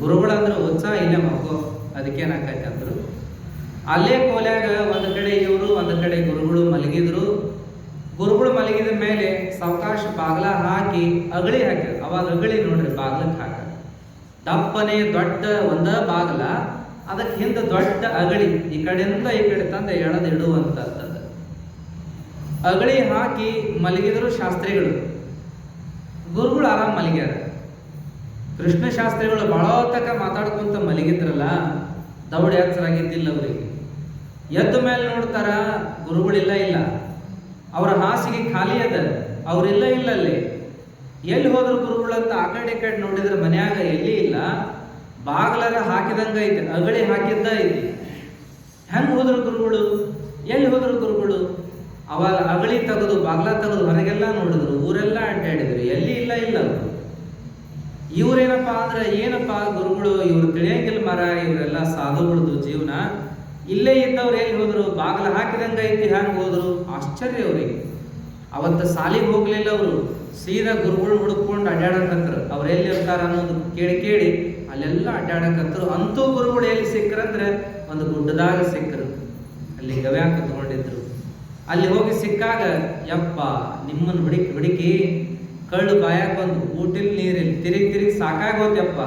ಗುರುಗಳಂದ್ರೆ ಉತ್ಸಾಹ ಇಲ್ಲೇ ಮಗು, ಅದಕ್ಕೇನಾಕೈತೆ ಅಂದ್ರು. ಅಲ್ಲೇ ಕೋಲ್ಯಾಗ ಒಂದು ಕಡೆ ಇವರು, ಒಂದು ಕಡೆ ಗುರುಗಳು ಮಲಗಿದ್ರು. ಗುರುಗಳು ಮಲಗಿದ ಮೇಲೆ ಸಾವಕಾಶ ಬಾಗ್ಲ ಹಾಕಿ ಅಗಳಿ ಹಾಕಿದ್ರು. ಅವಾಗ ಅಗಳಿ ನೋಡ್ರಿ ಬಾಗ್ಲಕ್ಕೆ ಹಾಕ, ದಪ್ಪನೆ ದೊಡ್ಡ ಒಂದ ಬಾಗ್ಲ, ಅದಕ್ಕೆ ಹಿಂದೆ ದೊಡ್ಡ ಅಗಳಿ, ಈ ಕಡೆಯಿಂದ ಈ ಕಡೆ ತಂದ ಎಳೆದು ಇಡುವಂತದ್ದು. ಅಗಳಿ ಹಾಕಿ ಮಲಗಿದ್ರು ಶಾಸ್ತ್ರಿಗಳು. ಗುರುಗಳು ಆರಾಮ್ ಮಲಗ್ಯಾರ. ಕೃಷ್ಣ ಶಾಸ್ತ್ರಿಗಳು ಬಹಳ ತಕ ಮಾತಾಡ್ಕೊಂತ ಮಲಗಿದ್ರಲ್ಲ, ದೌಡ್ ಎಚ್ಚರಾಗಿದ್ದಿಲ್ಲ ಅವರಿಗೆ. ಎದ್ದ ಮೇಲೆ ನೋಡ್ತಾರ ಗುರುಗಳಿಲ್ಲ, ಇಲ್ಲ, ಅವರ ಹಾಸಿಗೆ ಖಾಲಿ ಅದ, ಅವ್ರಿಲ್ಲ ಇಲ್ಲ ಅಲ್ಲಿ. ಎಲ್ಲಿ ಹೋದ್ರು ಗುರುಗಳಂತ ಆ ಕಡೆ ಈ ಕಡೆ ನೋಡಿದ್ರೆ ಮನ್ಯಾಗ ಎಲ್ಲಿ ಇಲ್ಲ, ಬಾಗ್ಲರ ಹಾಕಿದಂಗ ಐತಿ, ಅಗಳಿ ಹಾಕಿದ್ದ ಐತಿ. ಹೆಂಗ್ ಹೋದ್ರು ಗುರುಗಳು, ಎಲ್ಲಿ ಹೋದ್ರು ಗುರುಗಳು? ಅವಾಗ ಅಗಳಿ ತೆಗೆದು ಬಾಗ್ಲ ತೆಗೆದು ಹೊರಗೆಲ್ಲ ನೋಡಿದ್ರು, ಊರೆಲ್ಲ ಅಡ್ಡಾಡಿದ್ರು, ಎಲ್ಲಿ ಇಲ್ಲ ಇಲ್ಲ ಅವರು. ಇವ್ರೇನಪ್ಪಾ ಅಂದ್ರೆ ಏನಪ್ಪಾ ಗುರುಗಳು, ಇವ್ರು ತಿಳಿಯಂಗಿಲ್ಲ ಮರ, ಇವರೆಲ್ಲ ಸಾಧುಗಳದು ಜೀವನ, ಇಲ್ಲೇ ಇದ್ದವ್ರು ಎಲ್ಲಿ ಹೋದ್ರು, ಬಾಗ್ಲ ಹಾಕಿದಂಗ ಐತಿ, ಹ್ಯಾಂಗ ಹೋದ್ರು? ಆಶ್ಚರ್ಯ ಅವರಿಗೆ. ಅವತ್ತು ಸಾಲಿಗೆ ಹೋಗ್ಲಿಲ್ಲ ಅವರು, ಸೀದಾ ಗುರುಗಳು ಹುಡುಕೊಂಡು ಅಡ್ಡಾಡಕತ್ರು. ಅವ್ರು ಎಲ್ಲಿ ಇರ್ತಾರ ಅನ್ನೋದು ಕೇಳಿ ಕೇಳಿ ಅಲ್ಲೆಲ್ಲ ಅಡ್ಡಾಡಕತ್ರು. ಅಂತೂ ಗುರುಗಳು ಎಲ್ಲಿ ಸಿಕ್ಕರಂದ್ರೆ ಒಂದು ಗುಡ್ಡದಾಗ ಸಿಕ್ಕರು. ಅಲ್ಲಿ ಗವ್ಯಾಕ ತಗೊಂಡಿದ್ರು. ಅಲ್ಲಿ ಹೋಗಿ ಸಿಕ್ಕಾಗ, ಯಪ್ಪ ನಿಮ್ಮನ್ನು ಹುಡುಕಿ ಕಳ್ಳು ಬಾಯಾಗ ಬಂದು ಊಟಿಲ್ ನೀರಿಲ್ ತಿರುಗಿ ಸಾಕಾಗೋದ್ಯಪ್ಪ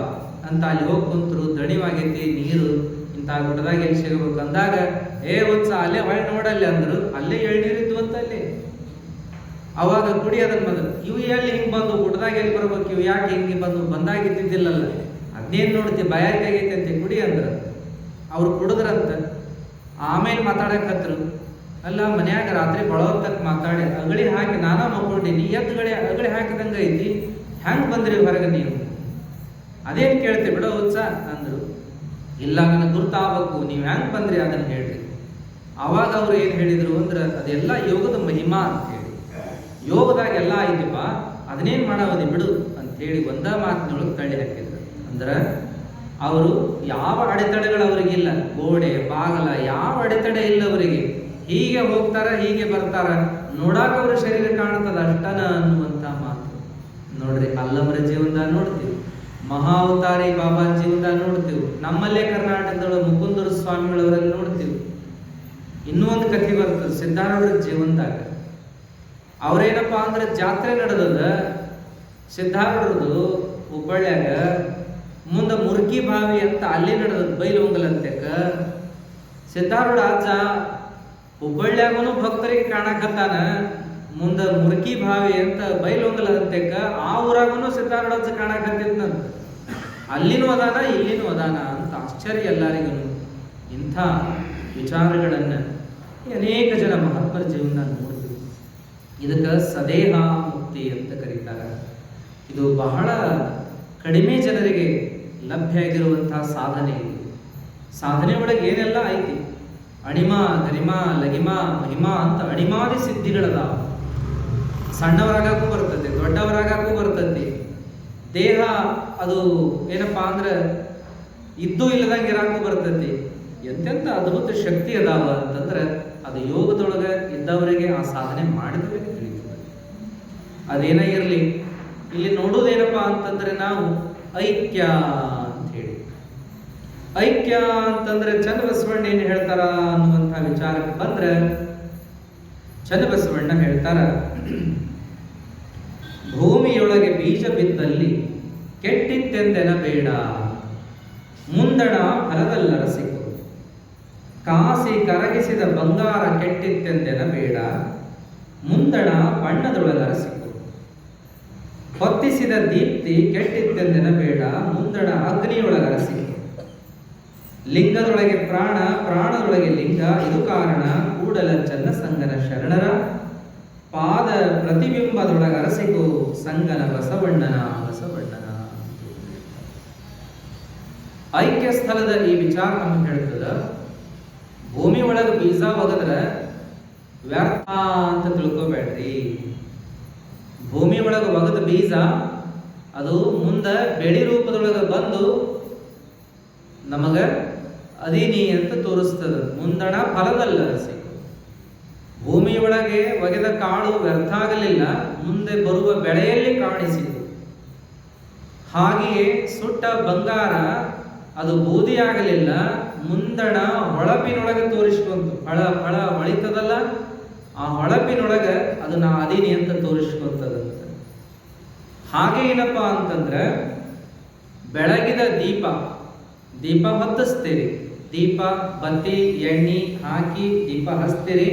ಅಂತ ಅಲ್ಲಿ ಹೋಗಿ ಕುಂತರು. ದಣಿವಾಗೈತಿ ನೀರು, ಇಂಥ ಗುಡ್ಡದಾಗ ಎಲ್ಲಿ ಸಿಗಬೇಕು ಅಂದಾಗ, ಏ ಉತ್ಸ ಅಲ್ಲೇ ಹೊಳೆ ನೋಡಲ್ಲಿ ಅಂದ್ರು. ಅಲ್ಲೇ ಎಳ್ನೀರಿದ್ವು ಅಂತ ಅಲ್ಲಿ. ಅವಾಗ ಕುಡಿಯೋದನ್ನ ಬಂದು, ಇವು ಎಲ್ಲಿ ಹಿಂಗೆ ಬಂದು ಗುಡ್ಡದಾಗ ಎಲ್ಲಿ ಬರ್ಬೇಕು, ಇವು ಯಾಕೆ ಹಿಂಗೆ ಬಂದಾಗಿದ್ದಿದ್ದಿಲ್ಲಲ್ಲ, ಅದೇನು ನೋಡ್ತಿ ಬಾಯಾಗೈತೆ ಅಂತೆ ಕುಡಿ ಅಂದ್ರ. ಅವ್ರು ಕುಡಿದ್ರಂತ. ಆಮೇಲೆ ಮಾತಾಡಕತ್ರು. ಅಲ್ಲ ಮನ್ಯಾಗ ರಾತ್ರಿ ಬಳೋತ್ತಕ್ ಮಾತಾಡಿ ಅಗಳಿ ಹಾಕಿ ನಾನಾ ಮಕ್ಕೊಂಡಿನಿ, ಅಗಳಿ ಹಾಕಿದಂಗ ಐತಿ, ಹೆಂಗ್ ಬಂದ್ರಿ ಹೊರಗೆ ನೀವು? ಅದೇನು ಕೇಳ್ತಿ ಬಿಡೋ ಉತ್ಸ ಅಂದ್ರು. ಇಲ್ಲ ನನಗೆ ಗುರ್ತಾಗಬೇಕು, ನೀವು ಹೆಂಗ್ ಬಂದ್ರಿ ಅದನ್ನ ಹೇಳ್ರಿ. ಅವಾಗ ಅವ್ರು ಏನ್ ಹೇಳಿದ್ರು ಅಂದ್ರೆ, ಅದೆಲ್ಲ ಯೋಗದ ಮಹಿಮಾ ಅಂತ ಹೇಳಿ, ಯೋಗದಾಗ ಎಲ್ಲ ಐತಿಪ್ಪ, ಅದನ್ನೇನ್ ಮಾಡವದಿ ಬಿಡು ಅಂತ ಹೇಳಿ ಒಂದ ಮಾತಿನೊಳಗೆ ತಳ್ಳಿ ಹಾಕಿದ್ರು. ಅಂದ್ರ ಅವರು ಯಾವ ಅಡೆತಡೆಗಳು ಅವರಿಗಿಲ್ಲ, ಗೋಡೆ ಬಾಗಲ ಯಾವ ಅಡೆತಡೆ ಇಲ್ಲ ಅವರಿಗೆ. ಹೀಗೆ ಹೋಗ್ತಾರ, ಹೀಗೆ ಬರ್ತಾರ, ನೋಡಾಕ ಅವ್ರ ಶರೀರ ಕಾಣ್ತದ ಅಷ್ಟನ ಅನ್ನುವಂತ ಮಾತು. ನೋಡ್ರಿ, ಅಲ್ಲಮರ ಜೀವನದಾಗ ನೋಡ್ತೀವಿ, ಮಹಾವತಾರಿ ಬಾಬಾ ಜೀವನದಾಗ ನೋಡ್ತೀವಿ, ನಮ್ಮಲ್ಲೇ ಕರ್ನಾಟಕದೊಳಗೆ ಮುಕುಂದರ ಸ್ವಾಮಿಗಳವರಲ್ಲಿ ನೋಡ್ತೀವಿ. ಇನ್ನೂ ಒಂದು ಕಥೆ ಬರ್ತದೆ ಸಿದ್ಧಾರೂಢರ ಜೀವನದಾಗ. ಅವ್ರೇನಪ್ಪಾ ಅಂದ್ರೆ ಜಾತ್ರೆ ನಡೆದದ ಸಿದ್ಧಾರೂಢರದು ಹುಬ್ಬಳ್ಳ್ಯಾಗ. ಮುಂದೆ ಮುರ್ಕಿ ಬಾವಿ ಅಂತ ಅಲ್ಲಿ ನಡೆದದ ಬೈಲೊಂಗಲ್ ಅಂತಕ. ಸಿದ್ಧಾರೂಢ ಅಜ್ಜ ಹುಬ್ಬಳ್ಳ್ಯಾಗನು ಭಕ್ತರಿಗೆ ಕಾಣಕತ್ತಾನ, ಮುಂದೆ ಮುರ್ಕಿ ಬಾವಿ ಅಂತ ಬೈಲೊಂಗಲ್ ಅಂತಕ ಆ ಊರಾಗನು ಸಿದ್ಧಾರೂಢ ಅಜ್ಜ ಕಾಣಕತ್ತಿದ್ನಂತ. ಅಲ್ಲಿನೂ ಅದಾನ ಇಲ್ಲಿನೂ ಅದಾನ ಅಂತ ಆಶ್ಚರ್ಯ ಎಲ್ಲರಿಗೂ. ಇಂಥ ವಿಚಾರಗಳನ್ನ ಅನೇಕ ಜನ ಮಹಾತ್ಮರ ಜೀವನ ನೋಡಿದ್ರು. ಇದಕ್ಕೆ ಸದೇಹ ಮುಕ್ತಿ ಅಂತ ಕರೀತಾರೆ. ಇದು ಬಹಳ ಕಡಿಮೆ ಜನರಿಗೆ ಲಭ್ಯ ಆಗಿರುವಂತಹ ಸಾಧನೆ. ಸಾಧನೆ ಒಳಗೆ ಏನೆಲ್ಲ ಐತಿ, ಅಣಿಮ ಗರಿಮ ಲಗಿಮ ಮಹಿಮ ಅಂತ ಅಣಿಮಾದಿ ಸಿದ್ಧಿಗಳದಾವ. ಸಣ್ಣವರಾಗಕ್ಕೂ ಬರ್ತದೆ, ದೊಡ್ಡವರಾಗಕ್ಕೂ ಬರ್ತದೆ. ದೇಹ ಅದು ಏನಪ್ಪಾ ಅಂದ್ರೆ ಇದ್ದು ಇಲ್ಲದಂಗೆ ಇರಾಕೂ ಬರ್ತದೆ. ಎಂತೆಂಥ ಅದ್ಭುತ ಶಕ್ತಿ ಅದಾವ ಅಂತಂದ್ರೆ ಅದು ಯೋಗದೊಳಗೆ ಇದ್ದವರಿಗೆ, ಆ ಸಾಧನೆ ಮಾಡಿದವರಿಗೆ ತಿಳಿಯುತ್ತದೆ. ಅದೇನೇ ಇರಲಿ, ಇಲ್ಲಿ ನೋಡೋದೇನಪ್ಪಾ ಅಂತಂದ್ರೆ ನಾವು ಐಕ್ಯ ಅಂತ ಹೇಳಿ. ಐಕ್ಯ ಅಂತಂದ್ರೆ ಚನ್ನಬಸವಣ್ಣ ಏನ್ ಹೇಳ್ತಾರ ಅನ್ನುವಂಥ ವಿಚಾರಕ್ಕೆ ಬಂದ್ರೆ, ಚನ್ನಬಸವಣ್ಣ ಹೇಳ್ತಾರ, ಭೂಮಿಯೊಳಗೆ ಬೀಜ ಬಿದ್ದಲ್ಲಿ ಕೆಟ್ಟಿತ್ತೆಂದೆನ ಬೇಡ, ಮುಂದಣ ಫಲದಲ್ಲರಸಿಕು, ಕಾಸಿ ಕರಗಿಸಿದ ಬಂಗಾರ ಕೆಟ್ಟಿತ್ತೆಂದೆನ ಬೇಡ, ಮುಂದಣ ಬಣ್ಣದೊಳಗರಸಿಕು, ಹೊತ್ತಿಸಿದ ದೀಪ್ತಿ ಕೆಟ್ಟಿತ್ತೆಂದೆನ ಬೇಡ, ಮುಂದಣ ಅಗ್ನಿಯೊಳಗರಸಿಕು, ಲಿಂಗದೊಳಗೆ ಪ್ರಾಣ ಪ್ರಾಣದೊಳಗೆ ಲಿಂಗ, ಇದು ಕಾರಣ ಕೂಡಲ ಚನ್ನ ಸಂಗನ ಶರಣರ ಪಾದ ಪ್ರತಿಬಿಂಬದೊಳಗರಸಿಕು, ಸಂಗನ ಬಸವಣ್ಣನ ಬಸವಣ್ಣನ. ಐಕ್ಯ ಸ್ಥಳದ ಈ ವಿಚಾರ ನಮ್ಗೆ ಹೇಳ್ತದ. ಭೂಮಿ ಒಳಗೆ ಬೀಜ ಒಗದ್ರ ವ್ಯರ್ಥ ಅಂತ ತಿಳ್ಕೊಬೇಡ್ರಿ. ಭೂಮಿ ಒಳಗೆ ಒಗದ ಬೀಜ ಅದು ಮುಂದೆ ಬೆಳಿ ರೂಪದೊಳಗೆ ಬಂದು ನಮಗ ಅದೀನಿ ಅಂತ ತೋರಿಸ್ತದ. ಮುಂದಣ ಫಲದಲ್ಲರಸಿಕು. ಭೂಮಿಯೊಳಗೆ ಒಗೆದ ಕಾಳು ವ್ಯರ್ಥ ಆಗಲಿಲ್ಲ, ಮುಂದೆ ಬರುವ ಬೆಳೆಯಲ್ಲಿ ಕಾಣಿಸಿತು. ಹಾಗೆಯೇ ಸುಟ್ಟ ಬಂಗಾರ ಅದು ಬೂದಿಯಾಗಲಿಲ್ಲ, ಮುಂದಣ ಹೊಳಪಿನೊಳಗೆ ತೋರಿಸ್ಕೊಂತು. ಫಳ ಹೊಳಿತದಲ್ಲ, ಆ ಹೊಳಪಿನೊಳಗೆ ಅದು ನಾ ಅದೀನಿ ಅಂತ ತೋರಿಸ್ಕೊಂತದಂತ. ಹಾಗೆ ಏನಪ್ಪಾ ಅಂತಂದ್ರೆ, ಬೆಳಗಿದ ದೀಪ ಹೊತ್ತಿಸ್ತೀರಿ, ದೀಪ ಬತ್ತಿ ಎಣ್ಣೆ ಹಾಕಿ ದೀಪ ಹಚ್ತೀರಿ,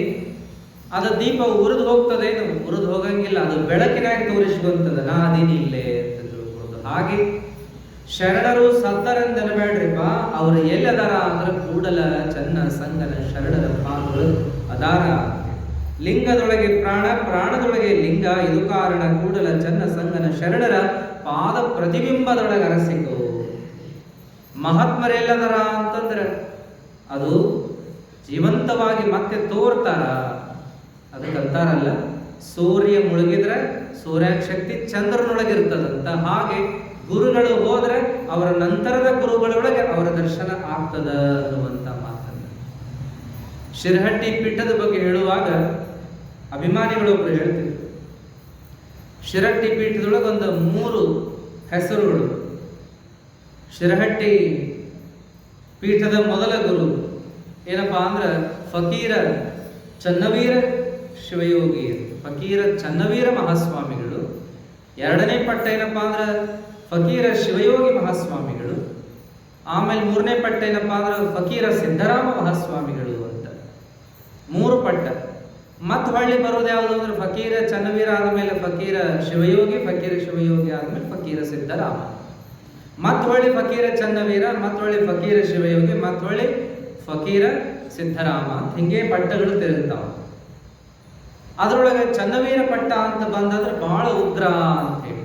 ಅದು ದೀಪ ಉರಿದು ಹೋಗ್ತದೇನು? ಉರಿದು ಹೋಗಂಗಿಲ್ಲ, ಅದು ಬೆಳಕಿನಾಗಿ ತೋರಿಸ್ಕೊಂತದ, ನಾ ಅದೀನಿ ಇಲ್ಲೇ ಅಂತ ತಿಳ್ಕೊಳ್ಳೋದು. ಹಾಗೆ ಶರಣರು ಸತ್ತರೆಂದೆನಬೇಡ್ರಿಪ್ಪ, ಅವ್ರು ಎಲ್ಲದಾರ ಅಂದ್ರೆ ಕೂಡಲ ಚನ್ನ ಸಂಗನ ಶರಣರ ಪಾದಗಳು ಅದಾರ. ಲಿಂಗದೊಳಗೆ ಪ್ರಾಣ ಪ್ರಾಣದೊಳಗೆ ಲಿಂಗ, ಇದು ಕಾರಣ ಕೂಡಲ ಚನ್ನ ಸಂಗನ ಶರಣರ ಪಾದ ಪ್ರತಿಬಿಂಬದೊಳಗೆ ಅರಸಿಕು. ಮಹಾತ್ಮರೆಲ್ಲದರ ಅಂತಂದ್ರೆ ಅದು ಜೀವಂತವಾಗಿ ಮತ್ತೆ ತೋರ್ತಾರ. ಅದಕ್ಕಂತಾರಲ್ಲ, ಸೂರ್ಯ ಮುಳುಗಿದ್ರೆ ಸೂರ್ಯನ ಶಕ್ತಿ ಚಂದ್ರನೊಳಗಿರ್ತದಂತ. ಹಾಗೆ ಗುರುಗಳು ಹೋದ್ರೆ ಅವರ ನಂತರದ ಗುರುಗಳೊಳಗೆ ಅವರ ದರ್ಶನ ಆಗ್ತದ ಅನ್ನುವಂತ ಮಾತನ್ನ. ಶಿರಹಟ್ಟಿ ಪೀಠದ ಬಗ್ಗೆ ಹೇಳುವಾಗ ಅಭಿಮಾನಿಗಳೊಬ್ರು ಹೇಳ್ತಿದ್ರು, ಶಿರಹಟ್ಟಿ ಪೀಠದೊಳಗೆ ಒಂದು 3 ಹೆಸರುಗಳು. ಶಿರಹಟ್ಟಿ ಪೀಠದ ಮೊದಲ ಗುರು ಏನಪ್ಪಾ ಅಂದ್ರೆ ಫಕೀರ ಚನ್ನವೀರ ಶಿವಯೋಗಿ, ಫಕೀರ ಚನ್ನವೀರ ಮಹಾಸ್ವಾಮಿಗಳು. ಎರಡನೇ ಪಟ್ಟ ಏನಪ್ಪಾ ಅಂದ್ರೆ ಫಕೀರ ಶಿವಯೋಗಿ ಮಹಾಸ್ವಾಮಿಗಳು. ಆಮೇಲೆ 3ನೇ ಪಟ್ಟ ಏನಪ್ಪಾ ಅಂದ್ರೆ ಫಕೀರ ಸಿದ್ದರಾಮ ಮಹಾಸ್ವಾಮಿಗಳು ಅಂತ 3 ಪಟ್ಟ. ಮತ್ತೆ ಹೊಳ್ಳಿ ಬರೋದು ಯಾವುದು ಅಂದ್ರೆ ಫಕೀರ ಚನ್ನವೀರ ಆದಮೇಲೆ ಫಕೀರ ಶಿವಯೋಗಿ, ಫಕೀರ ಶಿವಯೋಗಿ ಆದ್ಮೇಲೆ ಫಕೀರ ಸಿದ್ದರಾಮ, ಮತ್ ಹೊಳ್ಳಿ ಫಕೀರ ಚನ್ನವೀರ, ಮತ್ ಹೊಳ್ಳಿ ಫಕೀರ ಶಿವಯೋಗಿ, ಮತ್ ಹೊಳ್ಳಿ ಫಕೀರ ಸಿದ್ದರಾಮ ಅಂತ ಹಿಂಗೆ ಪಟ್ಟಗಳು ತಿರುಗ್ತಾವ. ಅದ್ರೊಳಗೆ ಚನ್ನವೀರ ಪಟ್ಟ ಅಂತ ಬಂದಾದ್ರೆ ಬಹಳ ಉಗ್ರ ಅಂತ ಹೇಳಿ,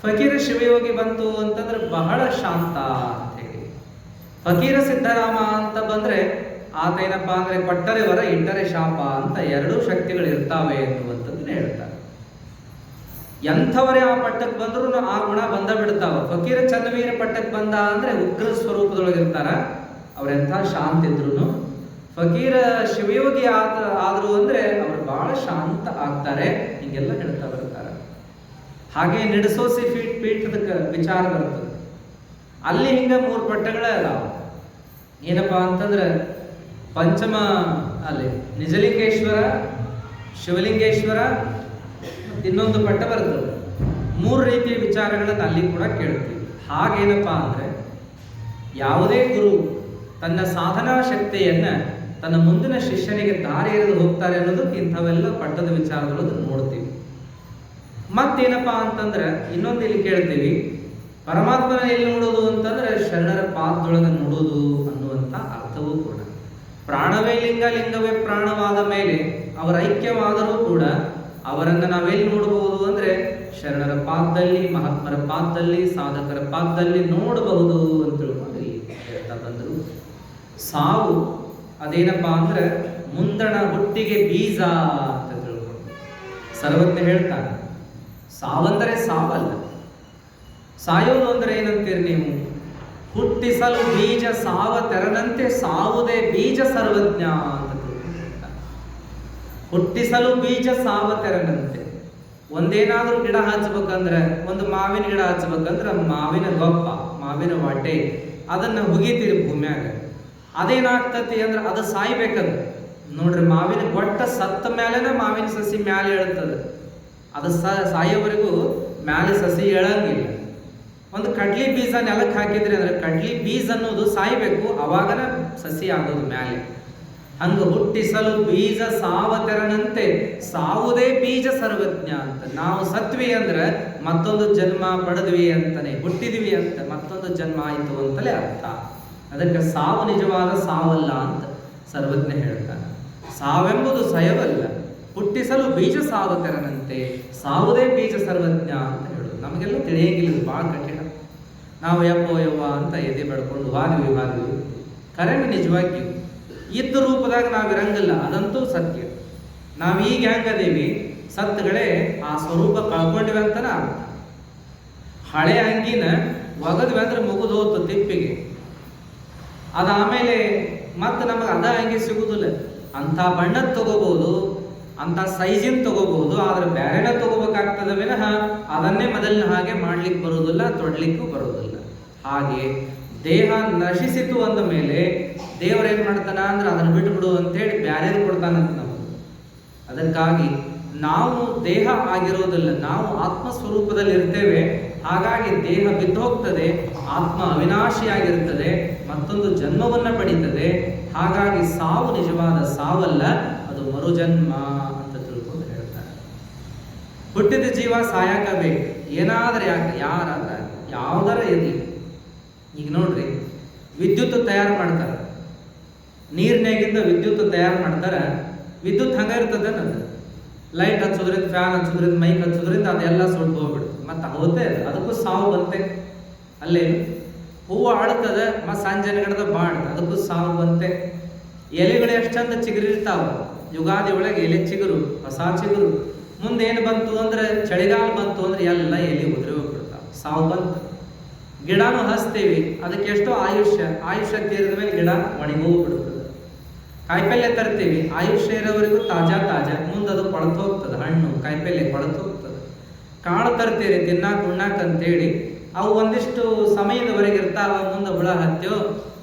ಫಕೀರ ಶಿವಯೋಗಿ ಬಂತು ಅಂತಂದ್ರೆ ಬಹಳ ಶಾಂತ ಅಂತ ಹೇಳಿ, ಫಕೀರ ಸಿದ್ದರಾಮ ಅಂತ ಬಂದ್ರೆ ಆತ ಏನಪ್ಪಾ ಅಂದ್ರೆ ಕೊಟ್ಟರೆ ವರ ಇಟ್ಟರೆ ಶಾಪ ಅಂತ 2 ಶಕ್ತಿಗಳು ಇರ್ತಾವೆ ಎನ್ನುವಂಥದ್ದನ್ನ ಹೇಳ್ತಾರೆ. ಎಂಥವರೇ ಆ ಪಟ್ಟಕ್ಕೆ ಬಂದ್ರು ಆ ಗುಣ ಬಂದ ಬಿಡ್ತಾವ. ಫಕೀರ ಚನ್ನವೀರ ಪಟ್ಟಕ್ಕೆ ಬಂದ ಅಂದ್ರೆ ಉಗ್ರ ಸ್ವರೂಪದೊಳಗಿರ್ತಾರ, ಅವ್ರೆಂಥ ಶಾಂತ ಇದ್ರು. ಫಕೀರ ಶಿವಯೋಗಿ ಆದ್ರು ಅಂದ್ರೆ ಅವ್ರು ಬಹಳ ಶಾಂತ ಆಗ್ತಾರೆ, ಹಿಂಗೆಲ್ಲ ಹೇಳ್ತಾ ಬರ್ತಾರೆ. ಹಾಗೆ ನಿಡಸೋಸಿ ಪೀಠದ ವಿಚಾರ ಬರ್ತದೆ, ಅಲ್ಲಿ ಹಿಂಗ 3 ಪಟ್ಟಗಳೇ ಅದಾವ. ಏನಪ್ಪಾ ಅಂತಂದ್ರೆ ಪಂಚಮ ಅಲ್ಲಿ ನಿಜಲಿಂಗೇಶ್ವರ, ಶಿವಲಿಂಗೇಶ್ವರ, ಇನ್ನೊಂದು ಪಟ್ಟ ಬರ್ತದೆ. 3 ರೀತಿಯ ವಿಚಾರಗಳನ್ನು ಅಲ್ಲಿ ಕೂಡ ಕೇಳ್ತೀವಿ. ಹಾಗೇನಪ್ಪಾ ಅಂದ್ರೆ ಯಾವುದೇ ಗುರು ತನ್ನ ಸಾಧನಾ ಶಕ್ತಿಯನ್ನ ತನ್ನ ಮುಂದಿನ ಶಿಷ್ಯನಿಗೆ ದಾರಿ ಎರೆದು ಹೋಗ್ತಾರೆ ಅನ್ನೋದಕ್ಕೆ ಇಂಥವೆಲ್ಲ ಪಟ್ಟದ ವಿಚಾರದೊಳಗೆ ನೋಡ್ತೀವಿ. ಮತ್ತೇನಪ್ಪಾ ಅಂತಂದ್ರೆ ಇನ್ನೊಂದು ಇಲ್ಲಿ ಕೇಳ್ತೀವಿ, ಪರಮಾತ್ಮನ ಎಲ್ಲಿ ನೋಡೋದು ಅಂತಂದ್ರೆ ಶರಣರ ಪಾದದೊಳಗೆ ನೋಡೋದು ಅನ್ನುವಂಥ ಅರ್ಥವೂ ಕೂಡ. ಪ್ರಾಣವೇ ಲಿಂಗ, ಲಿಂಗವೇ ಪ್ರಾಣವಾದ ಮೇಲೆ ಅವರ ಐಕ್ಯವಾದರೂ ಕೂಡ ಅವರನ್ನು ನಾವೆಲ್ಲಿ ನೋಡಬಹುದು ಅಂದ್ರೆ ಶರಣರ ಪಾದದಲ್ಲಿ, ಮಹಾತ್ಮರ ಪಾದದಲ್ಲಿ, ಸಾಧಕರ ಪಾದದಲ್ಲಿ ನೋಡಬಹುದು ಅಂತ ತಿಳ್ಕೊಂಡು ಹೇಳ್ತಾ ಬಂದರು. ಸಾವು ಅದೇನಪ್ಪಾ ಅಂದ್ರೆ ಮುಂದಣ ಹುಟ್ಟಿಗೆ ಬೀಜ ಅಂತ ತಿಳ್ಕೊಂಡು ಸರ್ವಜ್ಞ ಹೇಳ್ತಾನೆ. ಸಾವಂದರೆ ಸಾವಲ್ಲ, ಸಾಯೋದು ಅಂದ್ರೆ ಏನಂತೀರಿ ನೀವು? ಹುಟ್ಟಿಸಲು ಬೀಜ ಸಾವ ತೆರನಂತೆ ಸಾವುದೇ ಬೀಜ ಸರ್ವಜ್ಞ ಅಂತ ತಿಳ್ಕೊಂಡು. ಹುಟ್ಟಿಸಲು ಬೀಜ ಸಾವ ತೆರನಂತೆ. ಒಂದೇನಾದ್ರೂ ಗಿಡ ಹಚ್ಬೇಕಂದ್ರೆ, ಒಂದು ಮಾವಿನ ಗಿಡ ಹಚ್ಬೇಕಂದ್ರೆ ಮಾವಿನ ಗೊಪ್ಪ, ಮಾವಿನ ವಾಟೆ ಅದನ್ನ ಹುಗಿತೀರಿ ಭೂಮ್ಯಾಗ, ಅದೇನಾಗ್ತತಿ ಅಂದ್ರೆ ಅದು ಸಾಯ್ಬೇಕದ. ನೋಡ್ರಿ, ಮಾವಿನ ಗೊಟ್ಟ ಸತ್ತ ಮೇಲೆನ ಮಾವಿನ ಸಸಿ ಮ್ಯಾಲೆ ಎಳ್ತದೆ, ಅದು ಸಾಯೋವರೆಗೂ ಮ್ಯಾಲೆ ಸಸಿ ಎಳಂಗಿಲ್ಲ. ಒಂದು ಕಡ್ಲಿ ಬೀಜ ನೆಲಕ್ಕೆ ಹಾಕಿದ್ರಿ ಅಂದ್ರೆ ಕಡ್ಲಿ ಬೀಜ ಅನ್ನೋದು ಸಾಯ್ಬೇಕು, ಅವಾಗನ ಸಸಿ ಆಗೋದು ಮ್ಯಾಲೆ. ಹಂಗ ಹುಟ್ಟಿಸಲು ಬೀಜ ಸಾವ ತೆರನಂತೆ ಸಾವುದೇ ಬೀಜ ಸರ್ವಜ್ಞ ಅಂತ. ನಾವು ಸತ್ವಿ ಅಂದ್ರೆ ಮತ್ತೊಂದು ಜನ್ಮ ಪಡೆದ್ವಿ ಅಂತಾನೆ, ಹುಟ್ಟಿದ್ವಿ ಅಂತ ಮತ್ತೊಂದು ಜನ್ಮ ಆಯಿತು ಅಂತಲೇ ಅರ್ಥ. ಅದಕ್ಕೆ ಸಾವು ನಿಜವಾದ ಸಾವಲ್ಲ ಅಂತ ಸರ್ವಜ್ಞ ಹೇಳ್ತಾನೆ. ಸಾವೆಂಬುದು ಸಯವಲ್ಲ, ಹುಟ್ಟಿಸಲು ಬೀಜ ಸಾವ ತೆರನಂತೆ ಸಾವುದೇ ಬೀಜ ಸರ್ವಜ್ಞ ಅಂತ ಹೇಳೋದು. ನಮಗೆಲ್ಲ ತಿಳಿಯಂಗಿಲ್ಲ, ಭಾಳ ಕಠಿಣ. ನಾವು ಯವ್ವ ಅಂತ ಎದೆ ಬೆಡ್ಕೊಂಡು ವಾದ್ವಿ ಕರೆನ ನಿಜವಾಗಿಯೂ ಇದ್ದ ರೂಪದಾಗ ನಾವಿರಂಗಿಲ್ಲ, ಅದಂತೂ ಸತ್ಯ. ನಾವೀಗ ಹೆಂಗದೇವಿ ಸತ್ತಗಳೇ ಆ ಸ್ವರೂಪ ಕಳ್ಕೊಂಡಿವಿ ಅಂತನ ಅರ್ಥ. ಹಳೆ ಅಂಗಿನ ಒಗದ್ವಿ ಅಂದ್ರೆ ಮುಗಿದು ಹೋತು ತಿಪ್ಪಿಗೆ, ಅದಾಮೇಲೆ ಮತ್ತೆ ನಮಗೆ ಅದ ಅಂಗಿ ಸಿಗುದಿಲ್ಲ. ಅಂಥ ಬಣ್ಣದ ತಗೋಬಹುದು, ಅಂಥ ಸೈಜಿನ ತಗೋಬಹುದು, ಆದ್ರೆ ಬೇರೆನ ತಗೋಬೇಕಾಗ್ತದ ವಿನಃ ಅದನ್ನೇ ಮೊದಲಿನ ಹಾಗೆ ಮಾಡ್ಲಿಕ್ಕೆ ಬರುವುದಿಲ್ಲ, ತೊಡ್ಲಿಕ್ಕೂ ಬರುವುದಿಲ್ಲ. ಹಾಗೆ ದೇಹ ನಶಿಸಿತು ಅಂದ ಮೇಲೆ ದೇವರೇನ್ ಮಾಡ್ತಾನ ಅಂದ್ರೆ ಅದನ್ನು ಬಿಟ್ಟು ಬಿಡು ಅಂತೇಳಿ ಬ್ಯಾರೇದು ಕೊಡ್ತಾನಂತ ನಮಗೆ. ಅದಕ್ಕಾಗಿ ನಾವು ದೇಹ ಆಗಿರೋದಿಲ್ಲ, ನಾವು ಆತ್ಮ ಸ್ವರೂಪದಲ್ಲಿ ಇರ್ತೇವೆ. ಹಾಗಾಗಿ ದೇಹ ಬಿದ್ದು ಹೋಗ್ತದೆ, ಆತ್ಮ ಅವಿನಾಶಿಯಾಗಿರ್ತದೆ, ಮತ್ತೊಂದು ಜನ್ಮವನ್ನ ಪಡೀತದೆ. ಹಾಗಾಗಿ ಸಾವು ನಿಜವಾದ ಸಾವಲ್ಲ, ಅದು ಮರುಜನ್ಮ ಅಂತ ತಿಳ್ಕೊಂಡು ಹೇಳ್ತಾರೆ. ಹುಟ್ಟಿದ ಜೀವ ಸಾಯಕ ಬೇಕು, ಏನಾದ್ರೆ ಯಾಕೆ, ಯಾರಾದ್ರೆ ಯಾವ್ದಾರ ಇರಲಿ. ಈಗ ನೋಡ್ರಿ, ವಿದ್ಯುತ್ ತಯಾರು ಮಾಡ್ತಾರೆ, ನೀರಿನಾಗಿಂದ ವಿದ್ಯುತ್ ತಯಾರು ಮಾಡ್ತಾರೆ. ವಿದ್ಯುತ್ ಹಂಗ ಇರ್ತದೆ ಅನ್ನೋದು, ಲೈಟ್ ಹಚ್ಚೋದ್ರಿಂದ, ಫ್ಯಾನ್ ಹಚ್ಚೋದ್ರಿಂದ, ಮೈಕ್ ಹಚ್ಚೋದ್ರಿಂದ ಅದೆಲ್ಲ ಸುಟ್ಟು ಹೋಗ್ಬಿಡುತ್ತೆ. ಮತ್ತೆ ಹೋಗುತ್ತೆ, ಅದಕ್ಕೂ ಸಾವು ಬಂತೆ. ಅಲ್ಲೇ ಹೂವು ಆಡ್ತದೆ, ಮತ್ತು ಸಂಜೆ ಗಡದ ಬಾಡ್ತದೆ, ಅದಕ್ಕೂ ಸಾವು ಬಂತೆ. ಎಲೆಗಳು ಎಷ್ಟಂತ ಚಿಗುರಿರ್ತಾವ, ಯುಗಾದಿ ಒಳಗೆ ಎಲೆ ಚಿಗುರು, ಹೊಸ ಚಿಗುರು. ಮುಂದೇನು ಬಂತು ಅಂದ್ರೆ ಚಳಿಗಾಲ ಬಂತು ಅಂದ್ರೆ ಎಲ್ಲ ಎಲೆ ಉದುರಿ ಹೋಗ್ಬಿಡ್ತಾವ, ಸಾವು ಬಂತು. ಗಿಡನೂ ಹಚ್ತೇವಿ, ಅದಕ್ಕೆ ಎಷ್ಟೋ ಆಯುಷ್ಯ ತೀರಿದ ಮೇಲೆ ಗಿಡ ಒಣಗಿ ಹೋಗ್ಬಿಡ್ತದೆ. ಕಾಯಿಪಲ್ಯ ತರ್ತೀವಿ, ಆಯುಷ್ಯ ಇರೋವರೆಗೂ ತಾಜಾ ಮುಂದೆ ಅದು ಕೊಳತು ಹೋಗ್ತದೆ, ಹಣ್ಣು ಕಾಯಿಪಲ್ಲೆ ಕೊಳತು ಹೋಗ್ತದೆ. ಕಾಳು ತರ್ತೀರಿ ತಿನ್ನಾಕ ಉಣ್ಣಾಕ ಅಂತೇಳಿ, ಅವು ಒಂದಿಷ್ಟು ಸಮಯದವರೆಗೆ ಇರ್ತಾವ, ಮುಂದೆ ಹುಳ ಹತ್ತೋ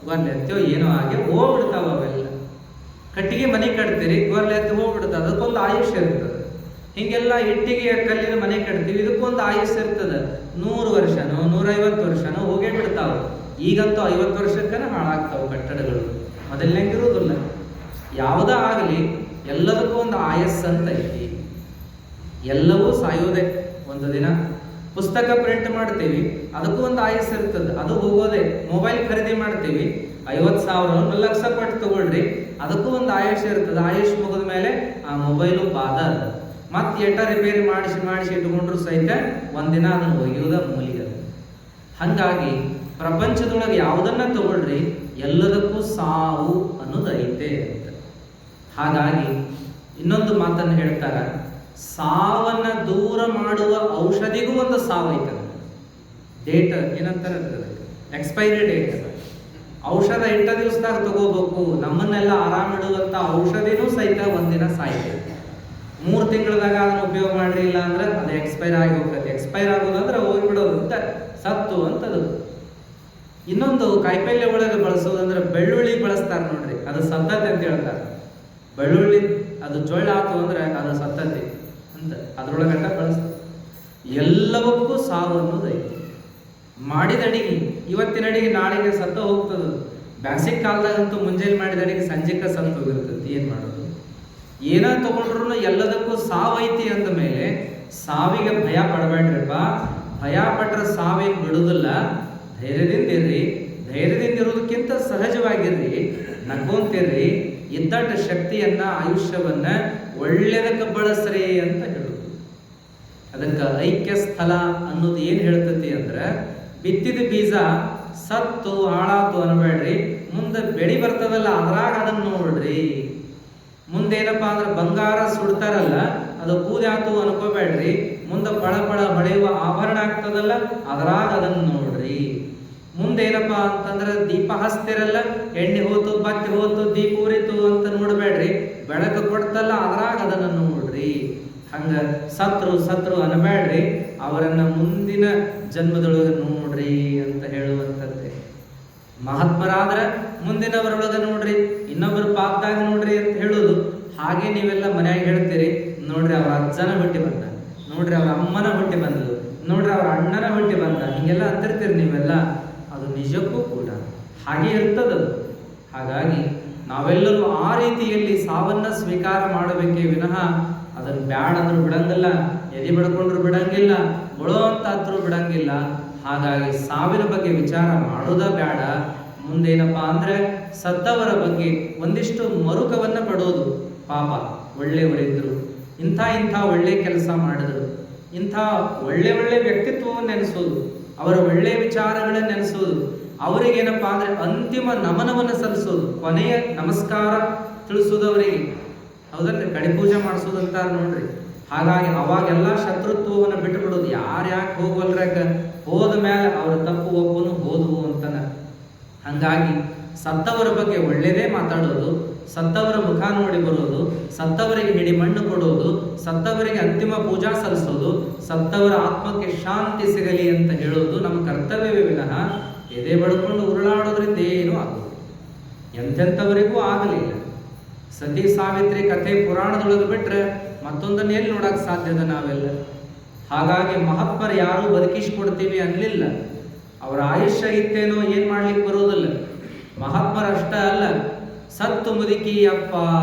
ಗೊರ್ಲೆ ಹತ್ತೋ ಏನೋ ಹಾಗೆ ಹೋಗ್ಬಿಡ್ತಾವ ಅವೆಲ್ಲ. ಕಟ್ಟಿಗೆ ಮನೆ ಕಟ್ತೀರಿ, ಗೊರ್ಲೆ ಹತ್ತಿ ಹೋಗ್ಬಿಡ್ತದೆ, ಅದಕ್ಕೊಂದು ಆಯುಷ್ಯ ಇರ್ತದೆ. ಹಿಂಗೆಲ್ಲ ಇಟ್ಟಿಗೆಯ ಕಲ್ಲಿನ ಮನೆ ಕಟ್ತೀವಿ, ಇದಕ್ಕೊಂದು ಆಯುಷ್ಯ ಇರ್ತದೆ. 100 ವರ್ಷನೋ 150 ವರ್ಷನೋ ಹೋಗೇ ಬಿಡ್ತಾವ. ಈಗಂತೂ 50 ವರ್ಷಕ್ಕನ ಹಾಳಾಗ್ತಾವ ಕಟ್ಟಡಗಳು, ಮೊದಲನೇಗಿರುವುದಿಲ್ಲ. ಯಾವುದೇ ಆಗಲಿ ಎಲ್ಲದಕ್ಕೂ ಒಂದು ಆಯಸ್ಸು ಅಂತ ಐತಿ. ಎಲ್ಲವೂ ಸಾಯೋದೆ ಒಂದು ದಿನ. ಪುಸ್ತಕ ಪ್ರಿಂಟ್ ಮಾಡ್ತೀವಿ, ಅದಕ್ಕೂ ಒಂದು ಆಯಸ್ಸು ಇರ್ತದೆ, ಅದು ಹೋಗೋದೆ. ಮೊಬೈಲ್ ಖರೀದಿ ಮಾಡ್ತೀವಿ, 50,000 1 ಲಕ್ಷ ಕೊಟ್ಟು ತಗೊಳ್ರಿ, ಅದಕ್ಕೂ ಒಂದು ಆಯುಷ್ಯ ಇರ್ತದೆ. ಆಯುಷ್ ಮುಗಿದ ಮೇಲೆ ಆ ಮೊಬೈಲು ಬಾದ ಅದ. ಮತ್ತೆ ಎಟ ರಿಪೇರಿ ಮಾಡಿಸಿ ಇಟ್ಕೊಂಡ್ರು ಸಹಿತ ಒಂದಿನ ಅದನ್ನು ಒಗೆಯುವುದ ಮೂಲಿಗೆ. ಹಾಗಾಗಿ ಪ್ರಪಂಚದೊಳಗೆ ಯಾವುದನ್ನ ತಗೊಳ್ರಿ ಎಲ್ಲದಕ್ಕೂ ಸಾವು ಅನ್ನೋದು ಐತೆ ಅಂತ. ಹಾಗಾಗಿ ಇನ್ನೊಂದು ಮಾತನ್ನು ಹೇಳ್ತಾರ, ಸಾವನ್ನ ದೂರ ಮಾಡುವ ಔಷಧಿಗೂ ಒಂದು ಸಾವು ಐತದ. ಡೇಟ್ ಏನಂತಾರೆ, ಎಕ್ಸ್ಪೈರಿ ಡೇಟ್. ಔಷಧ ಇಟ್ಟ ದಿವಸದಾಗ ತಗೋಬೇಕು. ನಮ್ಮನ್ನೆಲ್ಲ ಆರಾಮಿಡುವಂತ ಔಷಧಿನೂ ಸಹಿತ ಒಂದಿನ ಸಾಯ್ತದೆ. 3 ತಿಂಗಳದಾಗ ಅದನ್ನ ಉಪಯೋಗ ಮಾಡಿಲ್ಲ ಅಂದ್ರೆ ಅದು ಎಕ್ಸ್ಪೈರ್ ಆಗಿ ಹೋಗ್ತದೆ. ಎಕ್ಸ್ಪೈರ್ ಆಗೋದಂದ್ರೆ ಹೋಗಿಬಿಡೋದು ಅಂತ, ಸತ್ತು ಅಂತದು. ಇನ್ನೊಂದು ಕಾಯಿಪಲ್ಯ ಒಳಗೆ ಬಳಸೋದಂದ್ರೆ ಬೆಳ್ಳುಳ್ಳಿ ಬಳಸ್ತಾರೆ ನೋಡ್ರಿ, ಅದು ಸತ್ತತೆ ಅಂತ ಹೇಳ್ತಾರೆ. ಬೆಳ್ಳುಳ್ಳಿ ಅದು ಜೊಳ್ಳ ಆತು ಅಂದ್ರೆ ಅದು ಸತ್ತತೆ ಅಂತ ಅದ್ರೊಳಗಂಟ ಬಳಸ್ತಾರೆ. ಎಲ್ಲವಕ್ಕೂ ಸಾವು ಅನ್ನೋದು ಐತಿ. ಮಾಡಿದ ಅಡಿಗೆ ಇವತ್ತಿನ ಅಡಿಗೆ ನಾಳೆಗೆ ಸತ್ತ ಹೋಗ್ತದ. ಬ್ಯಾಸಿಕ್ ಕಾಲದಾಗಂತೂ ಮುಂಜಾನೆ ಮಾಡಿದ ಅಡಿಗೆ ಸಂಜೆಕ ಸತ್ತು ಹೋಗಿರ್ತದೆ. ಏನ್ ಮಾಡೋದು? ಏನ ತಗೊಂಡ್ರು ಎಲ್ಲದಕ್ಕೂ ಸಾವು ಐತಿ ಅಂದ ಮೇಲೆ ಸಾವಿಗೆ ಭಯ ಪಡಬೇಡ್ರಿಪ್ಪ. ಭಯ ಪಟ್ರೆ ಸಾವೇನು ಬಿಡುದಿಲ್ಲ. ಧೈರ್ಯದಿಂದ ಇರ್ರಿ. ಧೈರ್ಯದಿಂದ ಇರೋದಕ್ಕಿಂತ ಸಹಜವಾಗಿರ್ರಿ, ನಕ್ಕೊಂತಿರ್ರಿ. ಇದ್ದಟ್ಟ ಶಕ್ತಿಯನ್ನ ಆಯುಷ್ಯವನ್ನ ಒಳ್ಳೆದಕ್ಕೆ ಬಳಸ್ರಿ ಅಂತ ಹೇಳುದು. ಅದಕ್ಕೆ ಐಕ್ಯ ಸ್ಥಳ ಅನ್ನೋದು ಏನ್ ಹೇಳ್ತತಿ ಅಂದ್ರೆ, ಬಿತ್ತಿದ ಬೀಜ ಸತ್ತು ಹಾಳಾತು ಅನ್ಬೇಡ್ರಿ, ಮುಂದೆ ಬೆಳಿ ಬರ್ತದಲ್ಲ ಅದ್ರಾಗ ಅದನ್ನ ನೋಡ್ರಿ. ಮುಂದೇನಪ್ಪಾ ಅಂದ್ರೆ ಬಂಗಾರ ಸುಡ್ತಾರಲ್ಲ ಅದು ಬೂದಿ ಆತು ಅನ್ಕೋಬೇಡ್ರಿ, ಮುಂದೆ ಬಳ ಹೊಳೆಯುವ ಆಭರಣ ಆಗ್ತದಲ್ಲ ಅದ್ರಾಗ ಅದನ್ನ ನೋಡ್ರಿ. ಮುಂದೇನಪ್ಪಾ ಅಂತಂದ್ರೆ ದೀಪ ಹಚ್ತಿರಲ್ಲ, ಎಣ್ಣೆ ಹೋತು ಬತ್ತಿ ಹೋತು ದೀಪ ಉರಿತು ಅಂತ ನೋಡ್ಬೇಡ್ರಿ, ಬೆಳಕು ಕೊಡ್ತಲ್ಲ ಅದ್ರಾಗ ಅದನ್ನ ನೋಡ್ರಿ. ಹಂಗ ಸತ್ರು ಅನ್ಬೇಡ್ರಿ, ಅವರನ್ನ ಮುಂದಿನ ಜನ್ಮದೊಳಗೆ ನೋಡ್ರಿ ಅಂತ ಹೇಳುವಂಥದ್ದೇ. ಮಹಾತ್ಮರಾದ್ರ ಮುಂದಿನವರೊಳಗೆ ನೋಡ್ರಿ, ಇನ್ನೊಬ್ಬರ ಪಾಪದಾಗ ನೋಡ್ರಿ ಅಂತ ಹೇಳುದು. ಹಾಗೆ ನೀವೆಲ್ಲ ಮನ್ಯಾಗ ಹೇಳ್ತೀರಿ, ನೋಡ್ರಿ ಅವ್ರ ಅಜ್ಜನ ಹುಟ್ಟಿ ಬಂದ, ನೋಡ್ರಿ ಅವ್ರ ಅಮ್ಮನ ಹುಟ್ಟಿ ಬಂದಳು, ನೋಡ್ರಿ ಅವ್ರ ಅಣ್ಣನ ಹುಟ್ಟಿ ಬಂದ, ಹಿಂಗೆಲ್ಲ ಅಂತಿರ್ತೀರಿ ನೀವೆಲ್ಲ. ಅದು ನಿಜಕ್ಕೂ ಕೂಡ ಹಾಗೆ ಇರ್ತದದು. ಹಾಗಾಗಿ ನಾವೆಲ್ಲರೂ ಆ ರೀತಿಯಲ್ಲಿ ಸಾವನ್ನ ಸ್ವೀಕಾರ ಮಾಡಬೇಕೇ ವಿನಃ ಅದನ್ನು ಬ್ಯಾಡ ಅಂದ್ರೂ ಬಿಡಂಗಿಲ್ಲ, ಎದೆ ಬಡ್ಕೊಂಡ್ರು ಬಿಡಂಗಿಲ್ಲ, ಬಿಡೋಂತಾದ್ರೂ ಬಿಡಂಗಿಲ್ಲ. ಹಾಗಾಗಿ ಸಾವಿನ ಬಗ್ಗೆ ವಿಚಾರ ಮಾಡೋದ ಬೇಡ. ಮುಂದೇನಪ್ಪಾ ಅಂದ್ರೆ ಸತ್ತವರ ಬಗ್ಗೆ ಒಂದಿಷ್ಟು ಮರುಕವನ್ನ ಪಡೋದು. ಪಾಪ ಒಳ್ಳೆಯವರಿದ್ರು, ಇಂಥ ಒಳ್ಳೆ ಕೆಲಸ ಮಾಡಿದ್ರು, ಇಂಥ ಒಳ್ಳೆ ವ್ಯಕ್ತಿತ್ವವನ್ನು ನೆನೆಸೋದು, ಅವರ ಒಳ್ಳೆ ವಿಚಾರಗಳನ್ನ ನೆನೆಸೋದು, ಅವರಿಗೇನಪ್ಪಾ ಅಂದ್ರೆ ಅಂತಿಮ ನಮನವನ್ನು ಸಲ್ಲಿಸೋದು, ಕೊನೆಯ ನಮಸ್ಕಾರ ತಿಳಿಸೋದವರಿಗೆ. ಹೌದಲ್ರಿ, ಕಡಿಪೂಜೆ ಮಾಡಿಸೋದಂತ ನೋಡ್ರಿ. ಹಾಗಾಗಿ ಅವಾಗೆಲ್ಲ ಶತ್ರುತ್ವವನ್ನು ಬಿಟ್ಟು ಬಿಡೋದು. ಯಾಕೆ ಹೋಗವಲ್ರಾಗ ಹೋದ ಮೇಲೆ ಅವ್ರ ತಪ್ಪು ಒಪ್ಪನು ಹೋದವು ಅಂತನ. ಹಂಗಾಗಿ ಸತ್ತವರ ಬಗ್ಗೆ ಒಳ್ಳೆಯದೇ ಮಾತಾಡೋದು, ಸತ್ತವರ ಮುಖ ನೋಡಿ ಬರೋದು, ಸತ್ತವರಿಗೆ ಹಿಡಿ ಮಣ್ಣು ಕೊಡೋದು, ಸತ್ತವರಿಗೆ ಅಂತಿಮ ಪೂಜಾ ಸಲ್ಲಿಸೋದು, ಸತ್ತವರ ಆತ್ಮಕ್ಕೆ ಶಾಂತಿ ಸಿಗಲಿ ಅಂತ ಹೇಳೋದು ನಮ್ಮ ಕರ್ತವ್ಯವೇ ವಿನಃ ಎದೆ ಬಡ್ಕೊಂಡು ಉರುಳಾಡೋದ್ರಿಂದ ಏನೂ ಆಗೋದು ಎಂತೆಂಥವರಿಗೂ ಆಗಲಿಲ್ಲ. ಸತಿ ಸಾವಿತ್ರಿ ಕಥೆ ಪುರಾಣದೊಳಗೆ ಬಿಟ್ರೆ ಮತ್ತೊಂದನ್ನು ಎಲ್ಲಿ ನೋಡಕ್ ಸಾಧ್ಯದ ನಾವೆಲ್ಲ. ಹಾಗಾಗಿ ಮಹಾತ್ಮರು ಯಾರು ಬದುಕಿಸ್ಕೊಡ್ತೀವಿ ಅನ್ಲಿಲ್ಲ. ಅವರ ಆಯುಷ್ಯ ಇತ್ತೇನೋ ಏನ್ ಮಾಡ್ಲಿಕ್ಕೆ ಬರೋದಿಲ್ಲ. ಮಹಾತ್ಮರಷ್ಟ ಅಲ್ಲ, ಸತ್ತು ಮುದುಕಿ ಅಪ್ಪ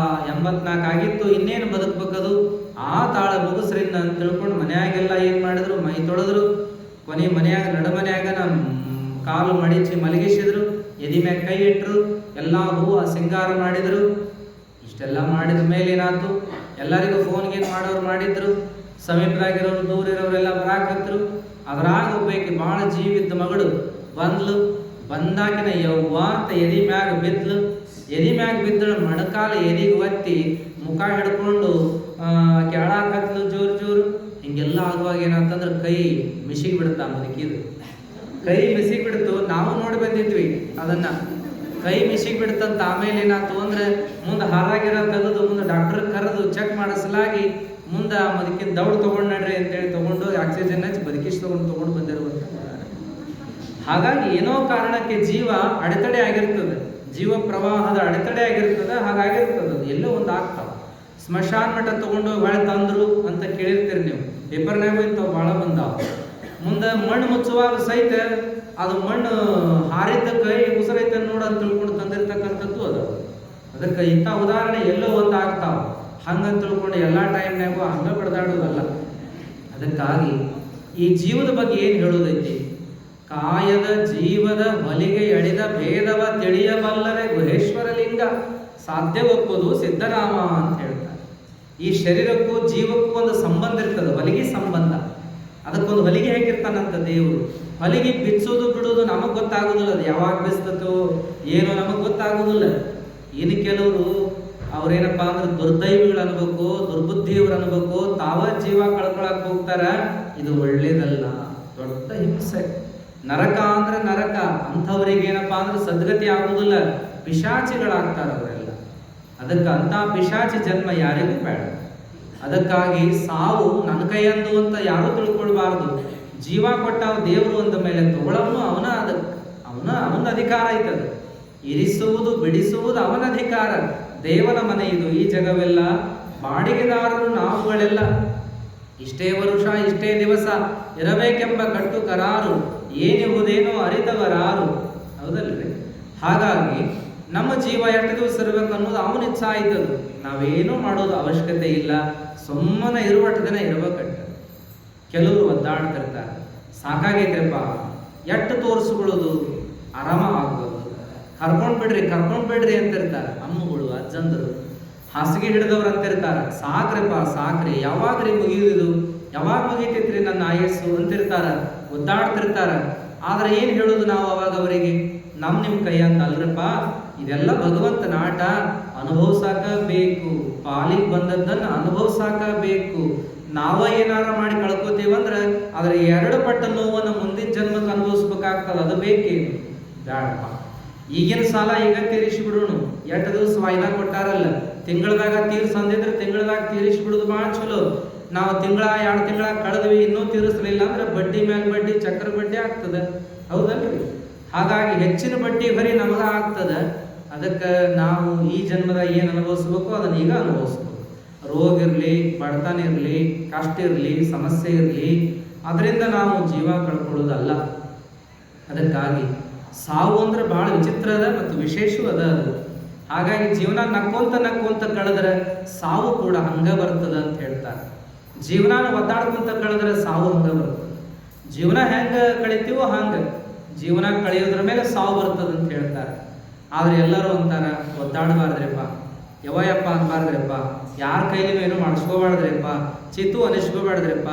84 ಆಗಿತ್ತು, ಇನ್ನೇನು ಬದುಕ್ಬೇಕದು, ಆ ತಾಳ ಮುಗಿಸ್ರಿಂದ ಅಂತ ತಿಳ್ಕೊಂಡು ಮನೆಯಾಗೆಲ್ಲ ಏನ್ ಮಾಡಿದ್ರು, ಮೈ ತೊಳೆದ್ರು, ಕೊನೆ ಮನೆಯಾಗ ನಡುಮನೆಯಾಗ ಕಾಲು ಮಡಿಚಿ ಮಲಗಿಸಿದ್ರು, ಎದಿ ಮ್ಯಾಗ ಕೈ ಇಟ್ರು, ಎಲ್ಲಾ ಹೂವು ಸಿಂಗಾರ ಮಾಡಿದ್ರು. ಇಷ್ಟೆಲ್ಲ ಮಾಡಿದ ಮೇಲೆ ಏನಾಯ್ತು, ಎಲ್ಲರಿಗೂ ಫೋನ್ಗೇನು ಮಾಡೋರು ಮಾಡಿದ್ರು, ಸಮೀಪದಾಗಿರೋರು ದೂರ ಇರೋರೆಲ್ಲ ಬರಾಕತ್ರು. ಅದ್ರಾಗ ಒಬ್ಬಾಕಿ ಭಾಳ ಜೀವಿದ್ದ ಮಗಳು ಬಂದಾಕಿನ ಯವ್ವ ಅಂತ ಎದಿ ಮ್ಯಾಗ ಬಿದ್ದಳು. ಮಣಕಾಲ ಎದಿಗೆ ಒತ್ತಿ ಮುಖ ಹಿಡ್ಕೊಂಡು ಕೆಳಾಕತ್ಲು ಜೋರು. ಹಿಂಗೆಲ್ಲ ಆಗುವಾಗ ಏನಂತಂದ್ರೆ ಕೈ ಮಿಸಿಗೆ ಬಿಡುತ್ತಾ ಮುದುಕಿದು. ಕೈ ಮಿಸಿಗೆ ಬಿಡ್ತು, ನಾವು ನೋಡಿ ಬಂದಿದ್ವಿ ಅದನ್ನ. ಕೈ ಮಿಸಿಗೆ ಬಿಡ್ತಂತ. ಆಮೇಲೆ ಏನಾಯ್ತು ಅಂದ್ರೆ ಮುಂದೆ ಹಾರಾಗಿರ ತೆಗೆದು ಮುಂದೆ ಡಾಕ್ಟರ್ ಕರೆದು ಚೆಕ್ ಮಾಡಿಸಲಾಗಿ ಮುಂದೆ ಆ ಮುದುಕಿನ ದೌಡ್ ತಗೊಂಡು ನಡ್ರಿ ಅಂತೇಳಿ ತಗೊಂಡು ಆಕ್ಸಿಜನ್ ಹಚ್ಚಿ ಬದುಕಿಸಿ ತಗೊಂಡು ಬಂದಿರುವಂತ. ಹಾಗಾಗಿ ಏನೋ ಕಾರಣಕ್ಕೆ ಜೀವ ಅಡೆತಡೆ ಆಗಿರ್ತದೆ, ಜೀವ ಪ್ರವಾಹದ ಅಡೆತಡೆ ಆಗಿರ್ತದೆ, ಹಾಗಾಗಿರ್ತದೆ. ಎಲ್ಲೋ ಒಂದು ಆಗ್ತಾವ. ಸ್ಮಶಾನ ಮಠ ತಗೊಂಡು ಹೊಳೆ ತಂದ್ರು ಅಂತ ಕೇಳಿರ್ತೀರಿ ನೀವು, ಪೇಪರ್ನಾಗೂ ಇಂಥವು ಭಾಳ ಬಂದಾವ. ಮುಂದೆ ಮಣ್ಣು ಮುಚ್ಚುವಾಗ ಸಹಿತ ಅದು ಮಣ್ಣು ಹಾರಿದ್ದ ಕೈ ಉಸಿರೈತೆ ನೋಡು ಅಂತ ತಿಳ್ಕೊಂಡು ತಂದಿರ್ತಕ್ಕಂಥದ್ದು ಅದು. ಅದಕ್ಕೆ ಇಂಥ ಉದಾಹರಣೆ ಎಲ್ಲೋ ಒಂದು ಆಗ್ತಾವ. ಹಂಗಂತ ತಿಳ್ಕೊಂಡು ಎಲ್ಲ ಟೈಮ್ನಾಗೂ ಹಂಗ ಬಡ್ದಾಡೋದಲ್ಲ. ಅದಕ್ಕಾಗಿ ಈ ಜೀವದ ಬಗ್ಗೆ ಏನು ಹೇಳೋದೈತಿ? ಕಾಯದ ಜೀವದ ಹೊಲಿಗೆ ಎಳೆದ ಭೇದವ ತಿಳಿಯಬಲ್ಲರೆ ಗುಹೇಶ್ವರ ಲಿಂಗ ಸಾಧ್ಯವಪ್ಪದು ಸಿದ್ಧರಾಮ ಅಂತ ಹೇಳ್ತಾರೆ. ಈ ಶರೀರಕ್ಕೂ ಜೀವಕ್ಕೂ ಒಂದು ಸಂಬಂಧ ಇರ್ತದೆ, ಹೊಲಿಗೆ ಸಂಬಂಧ. ಅದಕ್ಕೊಂದು ಹೊಲಿಗೆ ಹೇಗಿರ್ತಾನಂತ ದೇವರು. ಹೊಲಿಗೆ ಬಿಚ್ಚೋದು ಬಿಡೋದು ನಮಗೆ ಗೊತ್ತಾಗೋದಿಲ್ಲ, ಅದು ಯಾವಾಗ ಬಿಸ್ತತೋ ಏನೋ ನಮಗೆ ಗೊತ್ತಾಗೋದಿಲ್ಲ. ಇನ್ನು ಕೆಲವರು ಅವ್ರೇನಪ್ಪ ಅಂದ್ರೆ ದುರ್ದೈವಿಗಳು ಅನ್ಬೇಕು, ದುರ್ಬುದ್ಧಿಯವ್ರು ಅನ್ಬೇಕು, ತಾವ ಜೀವ ಕಳ್ಕೊಳಕ್ ಹೋಗ್ತಾರ. ಇದು ಒಳ್ಳೇದಲ್ಲ, ದೊಡ್ಡ ಹಿಂಸೆ. ನರಕ ಅಂದ್ರೆ ನರಕ. ಅಂಥವ್ರಿಗೆ ಏನಪ್ಪಾ ಅಂದ್ರೆ ಸದ್ಗತಿ ಆಗುವುದಿಲ್ಲ, ಪಿಶಾಚಿಗಳಾಗ್ತಾರ ಅವರೆಲ್ಲ. ಅದಕ್ಕೆ ಅಂಥ ಪಿಶಾಚಿ ಜನ್ಮ ಯಾರಿಗೂ ಬೇಡ. ಅದಕ್ಕಾಗಿ ಸಾವು ನನ್ನ ಕೈಯಂದು ಅಂತ ಯಾರೂ ತಿಳ್ಕೊಳ್ಬಾರ್ದು. ಜೀವ ಕೊಟ್ಟಾವ ದೇವರು ಅಂದ ಮೇಲೆ ತಗೊಳ್ಳವನು ಅವನ ಅಧಿಕಾರ ಐತದ. ಇರಿಸುವುದು ಬಿಡಿಸುವುದು ಅವನ ಅಧಿಕಾರ. ದೇವನ ಮನೆ ಇದು, ಈ ಜಗವೆಲ್ಲ ಬಾಡಿಗೆದಾರರು ನಾವುಗಳೆಲ್ಲ. ಇಷ್ಟೇ ವರುಷ ಇಷ್ಟೇ ದಿವಸ ಇರಬೇಕೆಂಬ ಕಟ್ಟು ಕರಾರು, ಏನಿರುವುದೇನೋ ಅರಿತವರಾರು. ಹೌದಲ್ರಿ? ಹಾಗಾಗಿ ನಮ್ಮ ಜೀವ ಎಷ್ಟು ದಿವಸ ಇರಬೇಕು ಅನ್ನೋದು ಅವನ ಇಚ್ಛಾ ಆಯ್ತದು. ನಾವೇನೂ ಮಾಡೋದು ಅವಶ್ಯಕತೆ ಇಲ್ಲ, ಸುಮ್ಮನೆ ಇರುವಷ್ಟು ದಿನ ಇರಬೇಕಂತ. ಕೆಲವರು ಒದ್ದಾಡ್ತಿರ್ತಾರೆ, ಸಾಕಾಗೈತೆಪ್ಪ, ಎಷ್ಟು ತೋರಿಸ್ಕೊಳ್ಳೋದು, ಆರಾಮ ಆಗ್ಬೋದು, ಕರ್ಕೊಂಡ್ ಬಿಡ್ರಿ ಅಂತಿರ್ತಾರೆ. ಅಮ್ಮಗಳು ಅಜ್ಜಂದರು ಹಾಸಿಗೆ ಹಿಡಿದವ್ರು ಅಂತಿರ್ತಾರೆ, ಸಾಕ್ರಪ್ಪ ಸಾಕ್ರಿ, ಯಾವಾಗ್ರಿ ಮುಗಿಯುವುದು, ಯಾವಾಗ ಮುಗಿತೈತ್ರಿ ನನ್ನ ಆಯಸ್ಸು ಅಂತಿರ್ತಾರ, ಒದ್ದಾಡ್ತಿರ್ತಾರ. ಆದ್ರೆ ಏನ್ ಹೇಳೋದು ನಾವು ಅವಾಗ ಅವರಿಗೆ? ನಿಮ್ಮ ಕೈ ಅಂತ ಅಲ್ರಪ್ಪ, ಇದೆಲ್ಲ ಭಗವಂತನ ಆಟ, ಅನುಭವಿಸಾಕ ಬೇಕು. ಪಾಲಿಗೆ ಬಂದದ್ದನ್ನು ಅನುಭವಿಸಾಕ ಬೇಕು. ನಾವ ಏನಾರ ಮಾಡಿ ಕಳ್ಕೋತೀವಂದ್ರೆ ಅದ್ರ 2 ಪಟ್ಟ ನೋವನ್ನು ಮುಂದಿನ ಜನ್ಮಕ್ಕೆ ಅನುಭವಿಸ್ಬೇಕಾಗ್ತದೆ. ಅದು ಬೇಕೇನು? ಬೇಡಪ್ಪ. ಈಗಿನ ಸಾಲ ಈಗ ತೀರಿಸಿ ಬಿಡೋಣ. 8 ದಿವಸ ವಾಯ್ದಾ ಕೊಟ್ಟಾರಲ್ಲ, ತಿಂಗಳದಾಗ ತೀರ್ಸಂದಿದ್ರೆ ತಿಂಗಳದಾಗ ತೀರಿಸಿ ಬಿಡೋದು ಭಾಳ ಚಲೋ. ನಾವು ತಿಂಗಳ 2 ತಿಂಗಳ ಕಳೆದ್ವಿ, ಇನ್ನೂ ತೀರಿಸಲಿಲ್ಲ ಅಂದ್ರೆ ಬಡ್ಡಿ ಮ್ಯಾಲ ಬಡ್ಡಿ, ಚಕ್ರ ಬಡ್ಡಿ ಆಗ್ತದೆ. ಹೌದಲ್ರಿ? ಹಾಗಾಗಿ ಹೆಚ್ಚಿನ ಬಡ್ಡಿ ಹೊರಿ ನಮಗ ಆಗ್ತದೆ. ಅದಕ್ಕೆ ನಾವು ಈ ಜನ್ಮದ ಏನು ಅನುಭವಿಸ್ಬೇಕು ಅದನ್ನ ಈಗ ಅನುಭವಿಸ್ಬೇಕು. ರೋಗ ಇರಲಿ, ಬಡತನ ಇರಲಿ, ಕಷ್ಟ ಇರಲಿ, ಸಮಸ್ಯೆ ಇರಲಿ, ಅದರಿಂದ ನಾವು ಜೀವ ಕಳ್ಕೊಳ್ಳೋದಲ್ಲ. ಅದಕ್ಕಾಗಿ ಸಾವು ಅಂದ್ರೆ ಬಹಳ ವಿಚಿತ್ರ ಅದ ಮತ್ತು ವಿಶೇಷವೂ ಅದ ಅದು. ಹಾಗಾಗಿ ಜೀವನ ನಕ್ಕೊಂತ ಕಳೆದ್ರೆ ಸಾವು ಕೂಡ ಹಂಗ ಬರ್ತದ ಅಂತ ಹೇಳ್ತಾರೆ. ಜೀವನ ಒದ್ದಾಡ್ಕೊಂತ ಕಳೆದ್ರೆ ಸಾವು ಹಂಗ ಬರ್ತದೆ. ಜೀವನ ಹೆಂಗ ಕಳಿತೀವೋ ಹಂಗ ಜೀವನ ಕಳೆಯೋದ್ರ ಮೇಲೆ ಸಾವು ಬರ್ತದ ಅಂತ ಹೇಳ್ತಾರೆ. ಆದ್ರೆ ಎಲ್ಲರೂ ಅಂತಾರ, ಒದ್ದಾಡಬಾರ್ದ್ರಪ್ಪ, ಯವಯಪ್ಪ ಅನ್ಬಾರ್ದ್ರಪ್ಪ, ಯಾರ ಕೈಲಿನೂ ಏನೋ ಮಾಡಿಸ್ಕೋಬಾರ್ದ್ರಪ್ಪ, ಚಿತ್ತು ಅನಿಸ್ಕೋಬಾರ್ದ್ರಪ್ಪ,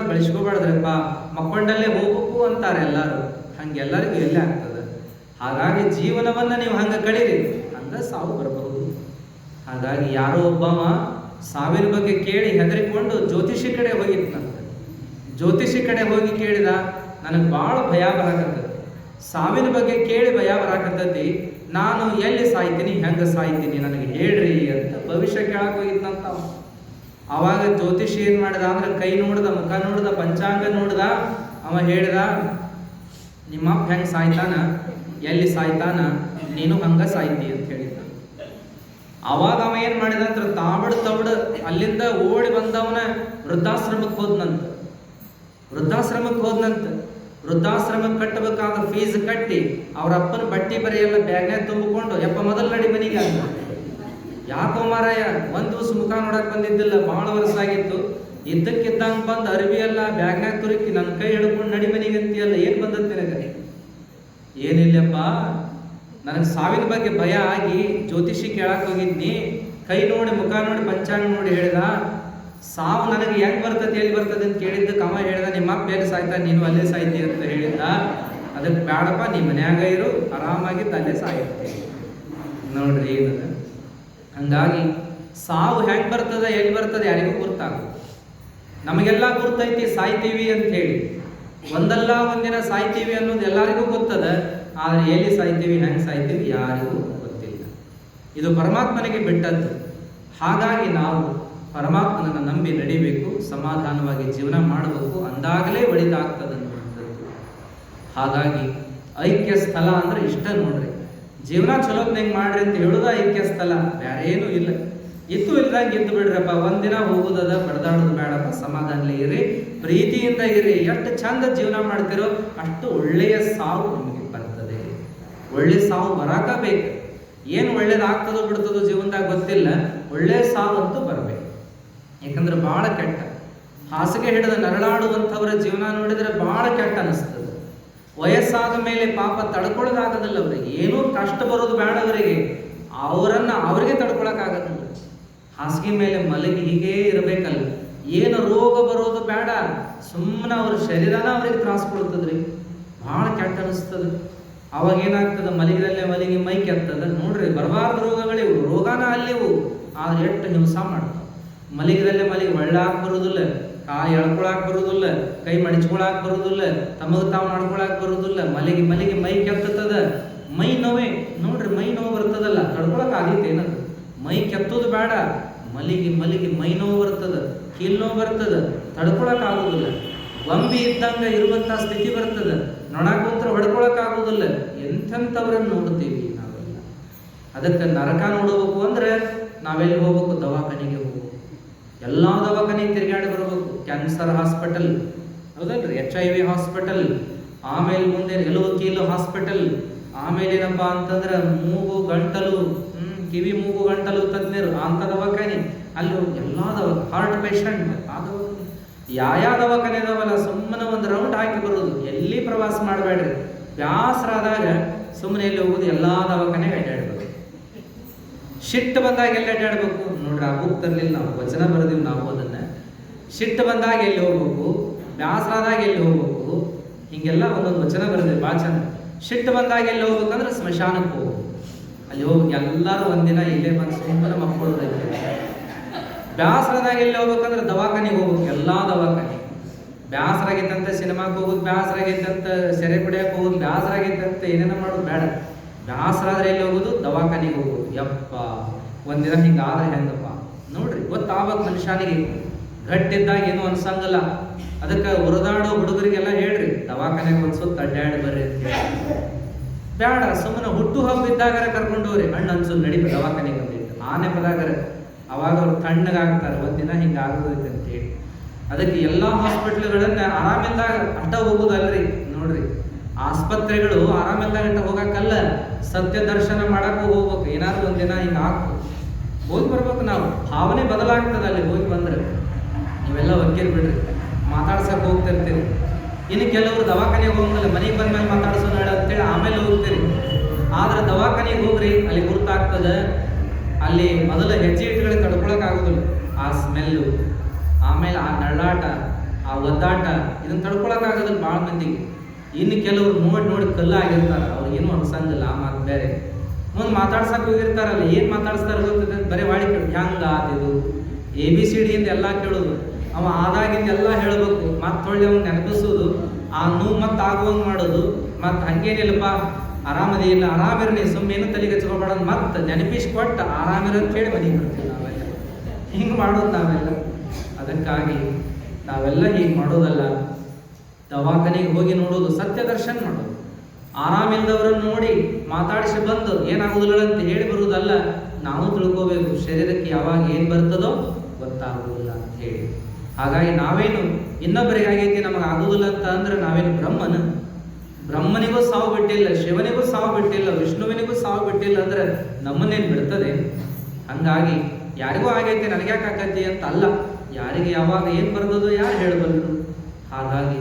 ಬಳಸ್ಕೋಬಾರ್ದ್ರಪ್ಪ, ಮಕ್ಕೊಂಡಲ್ಲೇ ಹೋಗ್ಬೇಕು ಅಂತಾರೆ ಎಲ್ಲರೂ. ಹಂಗೆಲ್ಲರಿಗೂ ಎಲ್ಲೇ ಆಗ್ತದೆ. ಹಾಗಾಗಿ ಜೀವನವನ್ನ ನೀವು ಹಂಗ ಕಳೀರಿ, ಹಂಗ ಸಾವು ಬರಬಹುದು. ಹಾಗಾಗಿ ಯಾರೋ ಒಬ್ಬವ ಸಾವಿನ ಬಗ್ಗೆ ಕೇಳಿ ಹೆದರಿಕೊಂಡು ಜ್ಯೋತಿಷಿ ಕಡೆ ಹೋಗಿತ್ತಂತೆ. ಜ್ಯೋತಿಷಿ ಕಡೆ ಹೋಗಿ ಕೇಳಿದ, ನನಗೆ ಭಾಳ ಭಯ ಬರಾಕತ್ತೈತಿ, ಸಾವಿನ ಬಗ್ಗೆ ಕೇಳಿ ಭಯ ಬರಾಕತ್ತೈತಿ, ನಾನು ಎಲ್ಲಿ ಸಾಯ್ತೀನಿ, ಹೆಂಗೆ ಸಾಯ್ತೀನಿ, ನನಗೆ ಹೇಳ್ರಿ ಅಂತ ಭವಿಷ್ಯ ಕೇಳಕ್ಕೆ ಹೋಗಿತ್ತಂತ. ಅವಾಗ ಜ್ಯೋತಿಷಿ ಏನು ಮಾಡಿದ ಅಂದ್ರೆ ಕೈ ನೋಡ್ದ, ಮುಖ ನೋಡ್ದ, ಪಂಚಾಂಗ ನೋಡ್ದ. ಅವ ಹೇಳಿದ, ನಿಮ್ಮಪ್ಪ ಹೆಂಗೆ ಸಾಯ್ತಾನ, ಎಲ್ಲಿ ಸಾಯ್ತಾನ, ನೀನು ಹಂಗ ಸಾಯ್ತಿ ಅಂತ ಹೇಳಿದ. ಅವಾಗ ಅವ ಏನು ಮಾಡಿದ ಅಂದ್ರೆ ತವಡು ಅಲ್ಲಿಂದ ಓಡಿ ಬಂದವನ ವೃದ್ಧಾಶ್ರಮಕ್ಕೆ ಹೋದ್ನಂತ. ವೃದ್ಧಾಶ್ರಮಕ್ಕೆ ಕಟ್ಟಬೇಕಾದ ಫೀಸ್ ಕಟ್ಟಿ ಅವ್ರ ಅಪ್ಪನ ಬಟ್ಟಿ ಬರೀ ಎಲ್ಲ ಬ್ಯಾಗ್ನಾಗ ತುಂಬಿಕೊಂಡು, ಯಪ್ಪ ಮೊದಲು ನಡಿ ಮನೆಗೆ ಅಂತ. ಯಾಕೋ ಮಾರಾಯ, 1 ದಿವಸ ಮುಖ ನೋಡಕ್ ಬಂದಿದ್ದಿಲ್ಲ, ಭಾಳ ವರ್ಷ ಆಗಿತ್ತು. ಇದ್ದಕ್ಕಿದ್ದಂಗೆ ಬಂದು ಅರಿವಿ ಎಲ್ಲ ಬ್ಯಾಗ್ನಾಗ ತುರುಕಿ ನನ್ನ ಕೈ ಹಿಡ್ಕೊಂಡು ನಡಿ ಮನೆಗೆ ಅಂತೀಯಲ್ಲ, ಏನು ಬಂದದ್ದು ನಿನಗೆ? ಏನಿಲ್ಲಪ್ಪ, ನನಗೆ ಸಾವಿನ ಬಗ್ಗೆ ಭಯ ಆಗಿ ಜ್ಯೋತಿಷಿ ಕೇಳಕ್ಕೆ ಹೋಗಿದ್ನಿ. ಕೈ ನೋಡಿ, ಮುಖ ನೋಡಿ, ಪಂಚಾಂಗ ನೋಡಿ ಹೇಳಿದ, ಸಾವು ನನಗೆ ಹೆಂಗೆ ಬರ್ತದೆ, ಎಲ್ಲಿ ಬರ್ತದೆ ಅಂತ ಕೇಳಿದ್ದಕ್ಕೆ ಅವ ಹೇಳಿದ, ನಿಮ್ಮಪ್ಪ ಎಲ್ಲಿ ಸಾಯ್ತಾ, ನೀನು ಅಲ್ಲೇ ಸಾಯ್ತಿ ಅಂತ ಹೇಳಿದ್ದ. ಅದಕ್ಕೆ ಬೇಡಪ್ಪ, ನೀ ಮನ್ಯಾಗ ಇರು, ಆರಾಮಾಗಿದ್ದು ಅಲ್ಲೇ ಸಾಯುತ್ತೆ. ನೋಡ್ರಿ ಏನದ. ಹಂಗಾಗಿ ಸಾವು ಹೆಂಗೆ ಬರ್ತದೆ, ಎಲ್ಲಿ ಬರ್ತದೆ ಯಾರಿಗೂ ಗೊತ್ತಾಗುತ್ತೆ. ನಮಗೆಲ್ಲ ಗುರ್ತೈತಿ ಸಾಯ್ತೀವಿ ಅಂತ ಹೇಳಿ, ಒಂದಲ್ಲ ಒಂದಿನ ಸಾಯ್ತೀವಿ ಅನ್ನೋದು ಎಲ್ಲರಿಗೂ ಗೊತ್ತದ. ಆದರೆ ಎಲ್ಲಿ ಸಾಯ್ತೀವಿ, ಹೆಂಗೆ ಸಾಯ್ತೀವಿ ಯಾರಿಗೂ ಗೊತ್ತಿಲ್ಲ. ಇದು ಪರಮಾತ್ಮನಿಗೆ ಬಿಟ್ಟದ್ದು. ಹಾಗಾಗಿ ನಾವು ಪರಮಾತ್ಮನನ್ನು ನಂಬಿ ನಡಿಬೇಕು, ಸಮಾಧಾನವಾಗಿ ಜೀವನ ಮಾಡಬೇಕು, ಅಂದಾಗಲೇ ಒಳಿತ ಆಗ್ತದೆ ಅನ್ನುವಂಥದ್ದು. ಹಾಗಾಗಿ ಐಕ್ಯ ಸ್ಥಳ ಅಂದ್ರೆ ಇಷ್ಟ ನೋಡ್ರಿ. ಜೀವನ ಚಲೋತ್ನಂಗೆ ಮಾಡ್ರಿ ಅಂತ ಹೇಳೋದ ಐಕ್ಯ ಸ್ಥಳ, ಬೇರೆ ಏನೂ ಇಲ್ಲ. ಇತ್ತು ಇಲ್ದಂಗೆ ಇದ್ದು ಬಿಡ್ರಪ್ಪ, ಒಂದಿನ ಹೋಗುದದ, ಬಡದಾಡೋದು ಬೇಡಪ್ಪ, ಸಮಾಧಾನಲೇ ಇರಿ, ಪ್ರೀತಿಯಿಂದ ಇರಿ. ಎಷ್ಟು ಚಂದ ಜೀವನ ಮಾಡ್ತಿರೋ ಅಷ್ಟು ಒಳ್ಳೆಯ ಸಾವು ನಿಮಗೆ ಬರ್ತದೆ. ಒಳ್ಳೆ ಸಾವು ಬರಾಕಬೇಕು. ಏನು ಒಳ್ಳೇದಾಗ್ತದೋ ಬಿಡ್ತದೋ ಜೀವನದಾಗ ಗೊತ್ತಿಲ್ಲ, ಒಳ್ಳೆ ಸಾವಂತೂ ಬರಬೇಕು. ಯಾಕಂದ್ರೆ ಬಹಳ ಕೆಟ್ಟ, ಹಾಸಿಗೆ ಹಿಡಿದ ನರಳಾಡುವಂಥವರ ಜೀವನ ನೋಡಿದ್ರೆ ಬಹಳ ಕೆಟ್ಟ ಅನಿಸ್ತದೆ. ವಯಸ್ಸಾದ ಮೇಲೆ ಪಾಪ ತಡ್ಕೊಳ್ಳೋದಾಗದಿಲ್ಲ ಅವರಿಗೆ, ಏನೂ ಕಷ್ಟ ಬರೋದು ಬೇಡ ಅವರಿಗೆ, ಅವರಿಗೆ ತಡ್ಕೊಳಕ್ಕಾಗದಿಲ್ಲ. ಹಾಸಿಗೆ ಮೇಲೆ ಮಲಗಿ ಹೀಗೇ ಇರಬೇಕಲ್ಲ, ಏನು ರೋಗ ಬರೋದು ಬೇಡ, ಸುಮ್ಮನೆ ಅವ್ರ ಶರೀರನ ಅವ್ರಿಗೆ ತ್ರಾಸ ಕೊಡ್ತದ್ರಿ, ಬಹಳ ಕೆಟ್ಟ ಅನಿಸ್ತದೆ. ಅವಾಗ ಏನಾಗ್ತದೆ, ಮಲಗಿದಲ್ಲೇ ಮಲಗಿ ಮೈ ಕೆತ್ತದ ನೋಡ್ರಿ. ಬರಬಾರ್ದು ರೋಗಗಳಿವು, ರೋಗನ ಅಲ್ಲಿವು, ಆದ್ರೆ ಎಷ್ಟು ಹಿಂಸ ಮಾಡ್ತಾವ. ಮಲಗಿದಲ್ಲೇ ಮಲಗಿ ಒಳ್ಳಾಕ್ ಬರುದಿಲ್ಲ, ಕಾಲು ಎಳ್ಕೊಳಕ್ ಬರುದಿಲ್ಲ, ಕೈ ಮಡಿಚ್ಕೊಳಕ್ ಬರುದಿಲ್ಲ, ತಮಗ್ ತಾವು ಮಾಡ್ಕೊಳಕ್ ಬರುದಿಲ್ಲ. ಮಲಗಿ ಮಲಗಿ ಮೈ ಕೆತ್ತದ, ಮೈ ನೋವೇ ನೋಡ್ರಿ, ಮೈ ನೋವು ಬರ್ತದಲ್ಲ, ತಡ್ಕೊಳಕ್ ಆಗೈತೆ ಏನದು. ಮೈ ಕೆತ್ತೋದು ಬೇಡ, ಮಲಗಿ ಮಲಗಿ ಮೈ ನೋವು ಬರ್ತದ, ಕೀಲ್ ನೋವು ಬರ್ತದ, ತಡ್ಕೊಳಕ್ ಆಗುದಿಲ್ಲ. ಗೊಂಬಿ ಇದ್ದಂಗ ಇರುವಂತ ಸ್ಥಿತಿ ಬರ್ತದ, ನೊಣಾಕುಂತ್ರ ಹೊಡ್ಕೊಳಕ್ ಆಗುದಿಲ್ಲ. ಎಂಥವ್ರನ್ನ ನೋಡ್ತೀವಿ ನಾವೆಲ್ಲ. ಅದಕ್ಕೆ ನರಕ ನೋಡಬೇಕು ಅಂದ್ರೆ ನಾವೆಲ್ಲಿ ಹೋಗ್ಬೇಕು? ದವಾಖಾನೆಗೆ ಹೋಗ್ಬೇಕು. ಎಲ್ಲಾ ದವಾಖಾನೆಗೆ ತಿರುಗಾಡಿ ಬರಬೇಕು. ಕ್ಯಾನ್ಸರ್ ಹಾಸ್ಪಿಟಲ್ ಹೌದಲ್ರಿ, HIV ಹಾಸ್ಪಿಟಲ್, ಆಮೇಲೆ ಮುಂದೆ ಎಲುವು ಕೀಲು ಹಾಸ್ಪಿಟಲ್, ಆಮೇಲೆ ಏನಪ್ಪಾ ಅಂತಂದ್ರೆ ಮೂಗು ಗಂಟಲು, ಕಿವಿ ಮೂಗು ಗಂಟಲು ತಜ್ಞರು ಅಂತ ದವಾಖಾನೆ, ಅಲ್ಲಿ ಎಲ್ಲಾ ಹಾರ್ಟ್ ಪೇಷಂಟ್ ಆ ದವಾಖಾನೆ, ಯಾವ ದವಾಖಾನೆ ಇದಾವಲ್ಲ, ಸುಮ್ಮನೆ ಒಂದು ರೌಂಡ್ ಹಾಕಿ ಬರೋದು. ಎಲ್ಲಿ ಪ್ರವಾಸ ಮಾಡಬೇಡ್ರಿ, ಬ್ಯಾಸರಾದಾಗ ಸುಮ್ಮನೆ ಎಲ್ಲಿ ಹೋಗುದು, ಎಲ್ಲಾ ದವಾಖಾನೆಗೆ ಅಡ್ಡಾಡ್ಬೇಕು. ಶಿಟ್ಟು ಬಂದಾಗ ಎಲ್ಲಿ ಅಡ್ಡಾಡ್ಬೇಕು ನೋಡ್ರಿ. ಆ ಬುಕ್ ತರಲಿಲ್ಲ ನಾವು, ವಚನ ಬರೆದಿವಿ ನಾವು ಅದನ್ನ. ಶಿಟ್ಟು ಬಂದಾಗ ಎಲ್ಲಿ ಹೋಗ್ಬೇಕು, ಬ್ಯಾಸರಾದಾಗ ಎಲ್ಲಿ ಹೋಗ್ಬೇಕು, ಹಿಂಗೆಲ್ಲ ಒಂದೊಂದು ವಚನ ಬರೆದಿವಿ ಭಾಳ ಚಂದ. ಶಿಟ್ಟು ಬಂದಾಗ ಎಲ್ಲಿ ಹೋಗ್ಬೇಕಂದ್ರೆ ಸ್ಮಶಾನಕ್ಕೆ ಹೋಗ್ಬೇಕು. ಅಲ್ಲಿ ಹೋಗಿ ಎಲ್ಲರೂ ಒಂದಿನ ಇಲ್ಲೇ ಬಂದು ಸುಮ್ಮನೆ ಮಕ್ಕಳೋದೈತೆ. ಬ್ಯಾಸರದಾಗ ಎಲ್ಲಿ ಹೋಗ್ಬೇಕಂದ್ರೆ ದವಾಖಾನೆಗೆ ಹೋಗ್ಬೇಕು, ಎಲ್ಲಾ ದವಾಖಾನೆ. ಬ್ಯಾಸರಾಗಿತ್ತಂತ ಸಿನಿಮಾಕ್ಕೆ ಹೋಗುದು, ಬ್ಯಾಸರಾಗಿತ್ತಂತ ಸೆರೆ ಕುಡಿಯಕ್ಕೆ ಹೋಗುದು, ಬ್ಯಾಸರಾಗಿತ್ತಂತ ಏನೇನೋ ಮಾಡೋದು ಬೇಡ. ಬ್ಯಾಸರಾದ್ರೆ ಎಲ್ಲಿ ಹೋಗುದು? ದವಾಖಾನೆಗೆ ಹೋಗುದು. ಯಪ್ಪ ಒಂದಿನ ಹಿಂಗಾದ್ರೆ ಹೆಂಗಪ್ಪ ನೋಡ್ರಿ, ಗೊತ್ತಾಗಬೇಕು ಮನುಷ್ಯನಿಗೆ. ಗಟ್ಟಿದ್ದಾಗ ಏನು ಅನ್ಸಂಗಲ್ಲ. ಅದಕ್ಕೆ ಹೊರದಾಡೋ ಹುಡುಗರಿಗೆಲ್ಲ ಹೇಳ್ರಿ, ದವಾಖಾನೆಗೆ ಒಂದು ಸುತ್ತ ಅಡ್ಡಾಡಿ ಬರ್ರಿ ಅಂತ ಹೇಳಿ. ಬೇಡ, ಸುಮ್ಮನೆ ಹುಟ್ಟು ಹಬ್ಬ ಇದ್ದಾಗಾರ ಕರ್ಕೊಂಡು ಹೋಗ್ರಿ, ಹಣ್ಣು ಅನ್ಸೋದು ನಡಿ ದವಾಖಾನೆಗೆ ಬಂದಿಟ್ಟು ಆನೆ ಪದಾಗರ, ಅವಾಗ ಅವ್ರು ತಣ್ಣಗಾಗ್ತಾರೆ. ಒಂದಿನ ಹಿಂಗಾಗೋದೈತೆ ಅಂತ ಹೇಳಿ. ಅದಕ್ಕೆ ಎಲ್ಲಾ ಹಾಸ್ಪಿಟ್ಲ್ಗಳನ್ನ ಆರಾಮಿಲ್ದಾಗ ಅಡ್ಡ ಹೋಗುದಲ್ರಿ ನೋಡ್ರಿ. ಆಸ್ಪತ್ರೆಗಳು ಆರಾಮಿಲ್ದಾಗ ಅಡ್ಡ ಹೋಗಕ್ಕಲ್ಲ, ಸತ್ಯ ದರ್ಶನ ಮಾಡಕ್ಕೂ ಹೋಗ್ಬೇಕು. ಏನಾದ್ರು ಒಂದಿನ ಹಿಂಗ ಹೋಗಿ ಬರ್ಬೇಕು. ನಾವು ಭಾವನೆ ಬದಲಾಗ್ತದೆ ಅಲ್ಲಿ ಹೋಗಿ ಬಂದ್ರೆ. ನೀವೆಲ್ಲ ಒಕ್ಕಿರ್ ಬಿಡ್ರಿ, ಮಾತಾಡ್ಸಕ್ ಹೋಗ್ತಿರ್ತೀರಿ. ಇನ್ನು ಕೆಲವರು ದವಾಖಾನೆಗೆ ಹೋಗಂಗಿಲ್ಲ, ಮನೆಗೆ ಬಂದ್ಮೇಲೆ ಮಾತಾಡ್ಸೋಣ ಅಂತೇಳಿ ಆಮೇಲೆ ಹೋಗ್ತೀರಿ. ಆದ್ರೆ ದವಾಖಾನೆಗೆ ಹೋಗ್ರಿ, ಅಲ್ಲಿ ಗುರ್ತಾಗ್ತದೆ. ಅಲ್ಲಿ ಮೊದಲ ಹೆಜ್ಜೆ ಇಟ್ಟುಗಳಿಗೆ ತಡ್ಕೊಳಕ್ ಆಗುದಿಲ್ಲ, ಆ ಸ್ಮೆಲ್ಲು, ಆಮೇಲೆ ಆ ನಳ್ಳಾಟ, ಆ ಒದ್ದಾಟ, ಇದನ್ನ ತಡ್ಕೊಳಕ್ ಆಗೋದಿಲ್ಲ ಭಾಳ ಮಂದಿಗೆ. ಇನ್ನು ಕೆಲವರು ನೋಡಿ ಕಲ್ಲಾಗಿರ್ತಾರೆ, ಅವ್ರಿಗೇನು ಅನ್ಸಂಗಿಲ್ಲ. ಆ ಮಾತು ಬೇರೆ. ಮುಂದೆ ಮಾತಾಡ್ಸಕ್ ಹೋಗಿರ್ತಾರಲ್ಲ, ಏನ್ ಮಾತಾಡ್ಸ್ತಾರ ಗೊತ್ತಿದೆ, ಬರೀ ವಾಡಿ ಹ್ಯಾಂಗ ಆತಿದು ABCD ಇಂದ ಎಲ್ಲ ಕೇಳೋದು. ಅವ ಆದಾಗಿಂದ ಎಲ್ಲ ಹೇಳ್ಬೇಕು, ಮತ್ತೆ ಹೊಳ್ಳಿ ಅವ್ನು ನೆನಪಿಸೋದು, ಆ ನೋವು ಮತ್ತೆ ಆಗುವಂಗೆ ಮಾಡೋದು. ಮತ್ತೆ ಹಂಗೇನಿಲ್ಲಪ್ಪ ಆರಾಮದೇನಿಲ್ಲ, ಆರಾಮಿರ್ನಿ, ಸುಮ್ಮನೇನು ತಲೆಗೆ ಹಚ್ಕೊಬೇಡ, ಮತ್ತೆ ನೆನಪಿಸ್ಕೊಟ್ಟು ಆರಾಮಿರಂತ ಹೇಳಿ ಮನೆಗೆ ಬರ್ತೀವಿ ನಾವೆಲ್ಲ. ಹಿಂಗೆ ಮಾಡೋದು ನಾವೆಲ್ಲ. ಅದಕ್ಕಾಗಿ ನಾವೆಲ್ಲ ಹೀಗೆ ಮಾಡೋದಲ್ಲ. ದವಾಖಾನೆಗೆ ಹೋಗಿ ನೋಡೋದು, ಸತ್ಯ ದರ್ಶನ ಮಾಡೋದು. ಆರಾಮಿಲ್ದವ್ರನ್ನ ನೋಡಿ ಮಾತಾಡಿಸಿ ಬಂದು ಏನಾಗುದಿಲ್ಲ ಅಂತ ಹೇಳಿ ಬರುವುದಲ್ಲ. ನಾವು ತಿಳ್ಕೋಬೇಕು, ಶರೀರಕ್ಕೆ ಯಾವಾಗ ಏನು ಬರ್ತದೋ ಗೊತ್ತಾಗುವುದಿಲ್ಲ ಅಂತ ಹೇಳಿ. ಹಾಗಾಗಿ ನಾವೇನು ಇನ್ನೊಬ್ಬರಿಗೆ ಆಗೈತಿ ನಮಗೆ ಆಗುವುದಿಲ್ಲ ಅಂತ ಅಂದ್ರೆ ನಾವೇನು ಬ್ರಹ್ಮನಿಗೂ ಸಾವು ಬಿಟ್ಟಿಲ್ಲ, ಶಿವನಿಗೂ ಸಾವು ಬಿಟ್ಟಿಲ್ಲ, ವಿಷ್ಣುವಿನಿಗೂ ಸಾವು ಬಿಟ್ಟಿಲ್ಲ ಅಂದ್ರೆ ನಮ್ಮನ್ನೇನು ಬಿಡ್ತದೆ? ಹಂಗಾಗಿ ಯಾರಿಗೂ ಆಗೈತಿ ನನಗ್ಯಾಕೆ ಆಕತಿ ಅಂತ ಅಲ್ಲ, ಯಾರಿಗೆ ಯಾವಾಗ ಏನು ಬರ್ತದೋ ಯಾರು ಹೇಳಬಲ್ಲರು. ಹಾಗಾಗಿ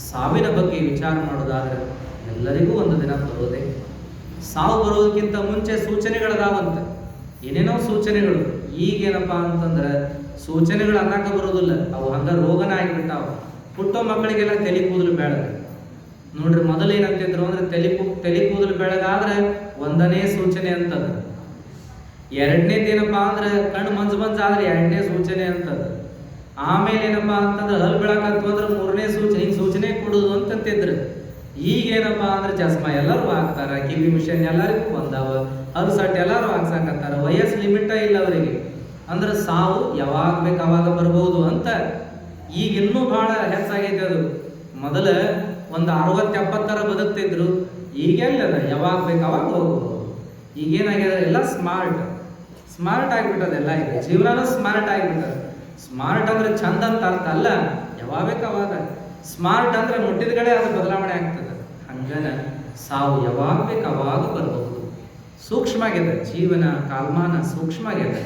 ಸಾವಿನ ಬಗ್ಗೆ ವಿಚಾರ ಮಾಡೋದಾದ್ರೆ ಎಲ್ಲರಿಗೂ ಒಂದು ದಿನ ಬರೋದೆ. ಸಾವು ಬರೋದಕ್ಕಿಂತ ಮುಂಚೆ ಸೂಚನೆಗಳದಾವಂತ, ಏನೇನೋ ಸೂಚನೆಗಳು. ಈಗೇನಪ್ಪ ಅಂತಂದ್ರೆ ಸೂಚನೆಗಳು ಅನ್ನಕ ಬರೋದಿಲ್ಲ, ಅವು ಹಂಗ ರೋಗನ ಆಗಿಬಿಟ್ಟಾವ. ಹುಟ್ಟೋ ಮಕ್ಕಳಿಗೆಲ್ಲ ತಲೆ ಕೂದಲು ಬೆಳಗ ನೋಡ್ರಿ. ಮೊದಲು ಏನಂತಿದ್ರು ಅಂದ್ರೆ ತಲೆ ಕೂದಲು ಬೆಳಗಾದ್ರೆ ಒಂದನೇ ಸೂಚನೆ ಅಂತದ. ಎರಡನೇದೇನಪ್ಪಾ ಅಂದ್ರೆ ಕಣ್ಣು ಮಂಜಾದ್ರೆ ಎರಡನೇ ಸೂಚನೆ ಅಂತದ. ಆಮೇಲೆ ಏನಪ್ಪಾ ಅಂತಂದ್ರೆ ಹಲ್ ಬೆಳಕಂತ ಅಂದ್ರೆ ಮೂರನೇ ಸೂಚನೆ. ಹಿಂಗೆ ಸೂಚನೆ ಕೊಡುದು ಅಂತಂತಿದ್ರು. ಈಗೇನಪ್ಪಾ ಅಂದ್ರೆ ಚಸ್ಮಾ ಎಲ್ಲರೂ ಹಾಕ್ತಾರ, ಕಿವಿ ಮಿಷನ್ ಎಲ್ಲರಿಗೂ ಬಂದಾವ, ಹಲ್ ಸಟ್ ಎಲ್ಲರೂ ಹಾಕ್ಸಾಕತ್ತಾರ. ವಯಸ್ಸು ಲಿಮಿಟ ಇಲ್ಲ ಅವರಿಗೆ. ಅಂದ್ರೆ ಸಾವು ಯಾವಾಗ ಬೇಕು ಅವಾಗ ಬರ್ಬೋದು ಅಂತ. ಈಗ ಇನ್ನೂ ಬಹಳ ಹೆಚ್ಚಾಗೈತೆ ಅದು. ಮೊದಲ ಒಂದು 60-70 ಬದುಕ್ತಿದ್ರು, ಈಗೆಲ್ಲದ ಯಾವಾಗ ಬೇಕು ಅವಾಗ ಹೋಗ್ಬೋದು. ಈಗೇನಾಗ್ಯದ, ಎಲ್ಲ ಸ್ಮಾರ್ಟ್ ಆಗಿಬಿಟ್ಟದೆಲ್ಲ. ಈಗ ಜೀವನನೂ ಸ್ಮಾರ್ಟ್ ಆಗಿಬಿಟ್ಟದ. ಸ್ಮಾರ್ಟ್ ಅಂದ್ರೆ ಚಂದ ಅಂತ ಅರ್ಥ ಅಲ್ಲ, ಯಾವಾಗ ಬೇಕು ಅವಾಗ. ಸ್ಮಾರ್ಟ್ ಅಂದ್ರೆ ಮುಟ್ಟಿದ ಕಡೆ ಅದು ಬದಲಾವಣೆ ಆಗ್ತದೆ. ಹಂಗನ ಸಾವು ಯಾವಾಗ ಬೇಕು ಅವಾಗ ಬರಬಹುದು. ಸೂಕ್ಷ್ಮ ಆಗ್ಯದ ಜೀವನ, ಕಾಲಮಾನ ಸೂಕ್ಷ್ಮ ಆಗ್ಯದ.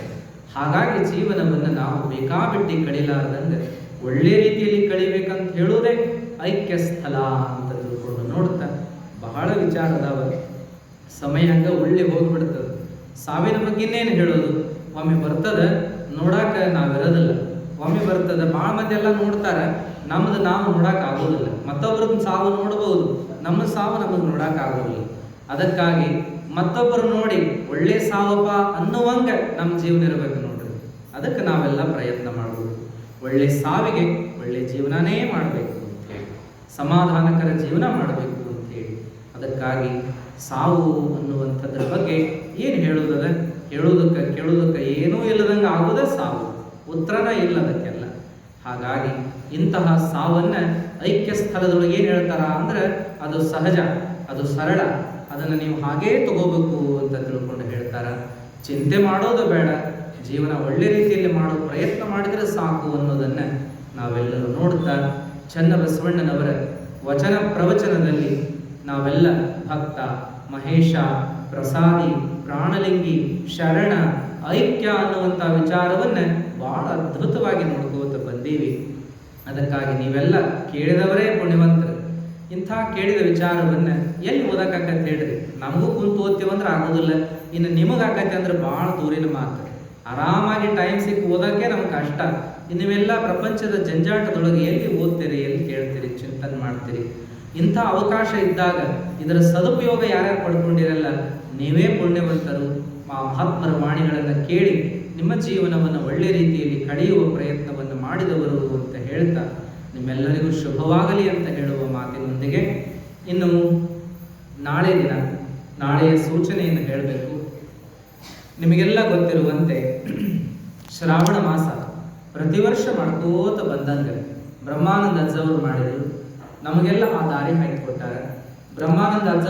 ಹಾಗಾಗಿ ಜೀವನವನ್ನು ನಾವು ಬೇಕಾಬಿಟ್ಟಿ ಕಳಿಲಾರ್ದಂಗೆ ಒಳ್ಳೆ ರೀತಿಯಲ್ಲಿ ಕಳಿಬೇಕಂತ ಹೇಳೋದೇ ಐಕ್ಯ ಸ್ಥಳ ಅಂತ ತಿಳ್ಕೊಂಡು ನೋಡ್ತಾ ಬಹಳ ವಿಚಾರ ಅದಾವ. ಸಮಯ ಹಂಗ ಒಳ್ಳೆ ಹೋಗ್ಬಿಡ್ತದೆ. ಸಾವಿನ ಬಗ್ಗೆ ಇನ್ನೇನು ಹೇಳೋದು, ಒಮ್ಮೆ ಬರ್ತದ ನೋಡಾಕ ನಾವಿರೋದಿಲ್ಲ. ಒಮ್ಮೆ ಬರ್ತದ, ಭಾಳ ಮಂದಿ ಎಲ್ಲ ನೋಡ್ತಾರೆ, ನಮ್ದು ನಾವು ನೋಡಕ್ ಆಗೋದಿಲ್ಲ. ಮತ್ತೊಬ್ಬರದ್ದು ಸಾವು ನೋಡ್ಬೋದು, ನಮ್ಮ ಸಾವು ನಮಗೆ ನೋಡಕ್ ಆಗೋದಿಲ್ಲ. ಅದಕ್ಕಾಗಿ ಮತ್ತೊಬ್ಬರು ನೋಡಿ ಒಳ್ಳೆ ಸಾವಪ್ಪ ಅನ್ನುವಂಗ ನಮ್ಮ ಜೀವನ ಇರಬೇಕು ನೋಡ್ರಿ. ಅದಕ್ಕೆ ನಾವೆಲ್ಲ ಪ್ರಯತ್ನ ಮಾಡ್ಬೋದು. ಒಳ್ಳೆ ಸಾವಿಗೆ ಒಳ್ಳೆ ಜೀವನನೇ ಮಾಡಬೇಕು ಅಂತೇಳಿ, ಸಮಾಧಾನಕರ ಜೀವನ ಮಾಡಬೇಕು ಅಂತೇಳಿ. ಅದಕ್ಕಾಗಿ ಸಾವು ಅನ್ನುವಂಥದ್ರ ಬಗ್ಗೆ ಏನು ಹೇಳೋದದ, ಕೇಳೋದಕ್ಕೆ ಏನೂ ಇಲ್ಲದಂಗೆ ಆಗೋದ ಸಾವು, ಉತ್ತರನ ಇಲ್ಲ ಅದಕ್ಕೆಲ್ಲ. ಹಾಗಾಗಿ ಇಂತಹ ಸಾವನ್ನ ಐಕ್ಯ ಸ್ಥಳದೊಳಗೆ ಏನು ಹೇಳ್ತಾರ ಅಂದ್ರೆ, ಅದು ಸಹಜ, ಅದು ಸರಳ, ಅದನ್ನು ನೀವು ಹಾಗೇ ತಗೋಬೇಕು ಅಂತ ತಿಳ್ಕೊಂಡು ಹೇಳ್ತಾರ. ಚಿಂತೆ ಮಾಡೋದು ಬೇಡ, ಜೀವನ ಒಳ್ಳೆ ರೀತಿಯಲ್ಲಿ ಮಾಡೋ ಪ್ರಯತ್ನ ಮಾಡಿದರೆ ಸಾಕು ಅನ್ನೋದನ್ನ ನಾವೆಲ್ಲರೂ ನೋಡ್ತಾ, ಚನ್ನಬಸವಣ್ಣನವರ ವಚನ ಪ್ರವಚನದಲ್ಲಿ ನಾವೆಲ್ಲ ಭಕ್ತ, ಮಹೇಶ, ಪ್ರಸಾದಿ, ಪ್ರಾಣಲಿಂಗಿ, ಶರಣ, ಐಕ್ಯ ಅನ್ನುವಂಥ ವಿಚಾರವನ್ನ ಬಹಳ ಅದ್ಭುತವಾಗಿ ನೋಡ್ಕೋತ ಬಂದೀವಿ. ಅದಕ್ಕಾಗಿ ನೀವೆಲ್ಲ ಕೇಳಿದವರೇ ಪುಣ್ಯವಂತರು. ಇಂಥ ಕೇಳಿದ ವಿಚಾರವನ್ನ ಎಲ್ಲಿ ಓದಕ್ಕಾಕತ್ತೆ ಹೇಳ್ರಿ. ನಮಗೂ ಕುಂತು ಓದ್ತೀವಂದ್ರೆ ಆಗೋದಿಲ್ಲ, ಇನ್ನು ನಿಮಗಾಕತ್ತೆ ಅಂದ್ರೆ ಭಾಳ ದೂರಿನ ಮಾತು. ಆರಾಮಾಗಿ ಟೈಮ್ ಸಿಕ್ಕಿ ಓದಕ್ಕೆ ನಮ್ಗೆ ಕಷ್ಟ. ನೀವೆಲ್ಲ ಪ್ರಪಂಚದ ಜಂಜಾಟದೊಳಗೆ ಎಲ್ಲಿ ಓದ್ತೀರಿ, ಎಲ್ಲಿ ಕೇಳ್ತೀರಿ, ಚಿಂತನೆ ಮಾಡ್ತೀರಿ. ಇಂಥ ಅವಕಾಶ ಇದ್ದಾಗ ಇದರ ಸದುಪಯೋಗ ಯಾರ್ಯಾರು ಪಡ್ಕೊಂಡಿರಲ್ಲ, ನೀವೇ ಪುಣ್ಯವಂತರು. ಮಹಾತ್ಮರ ವಾಣಿಗಳನ್ನು ಕೇಳಿ ನಿಮ್ಮ ಜೀವನವನ್ನು ಒಳ್ಳೆ ರೀತಿಯಲ್ಲಿ ಕಳೆಯುವ ಪ್ರಯತ್ನವನ್ನು ಮಾಡಿದವರು ಅಂತ ಹೇಳ್ತಾ, ನಿಮ್ಮೆಲ್ಲರಿಗೂ ಶುಭವಾಗಲಿ ಅಂತ ಹೇಳುವ ಮಾತಿನೊಂದಿಗೆ ಇನ್ನು ನಾಳೆ ದಿನ, ನಾಳೆಯ ಸೂಚನೆಯನ್ನು ಹೇಳಬೇಕು. ನಿಮಗೆಲ್ಲ ಗೊತ್ತಿರುವಂತೆ ಶ್ರಾವಣ ಮಾಸ ಪ್ರತಿ ವರ್ಷ ಮಾಡ್ಕೋತ ಬಂದಂಗೆ ಬ್ರಹ್ಮಾನಂದ ಅಜ್ಜವರು ಮಾಡಿದರು. ನಮಗೆಲ್ಲ ಆ ದಾರಿ ಹಾಕಿಕೊಟ್ಟಾರೆ. ಬ್ರಹ್ಮಾನಂದ ಅಜ್ಜ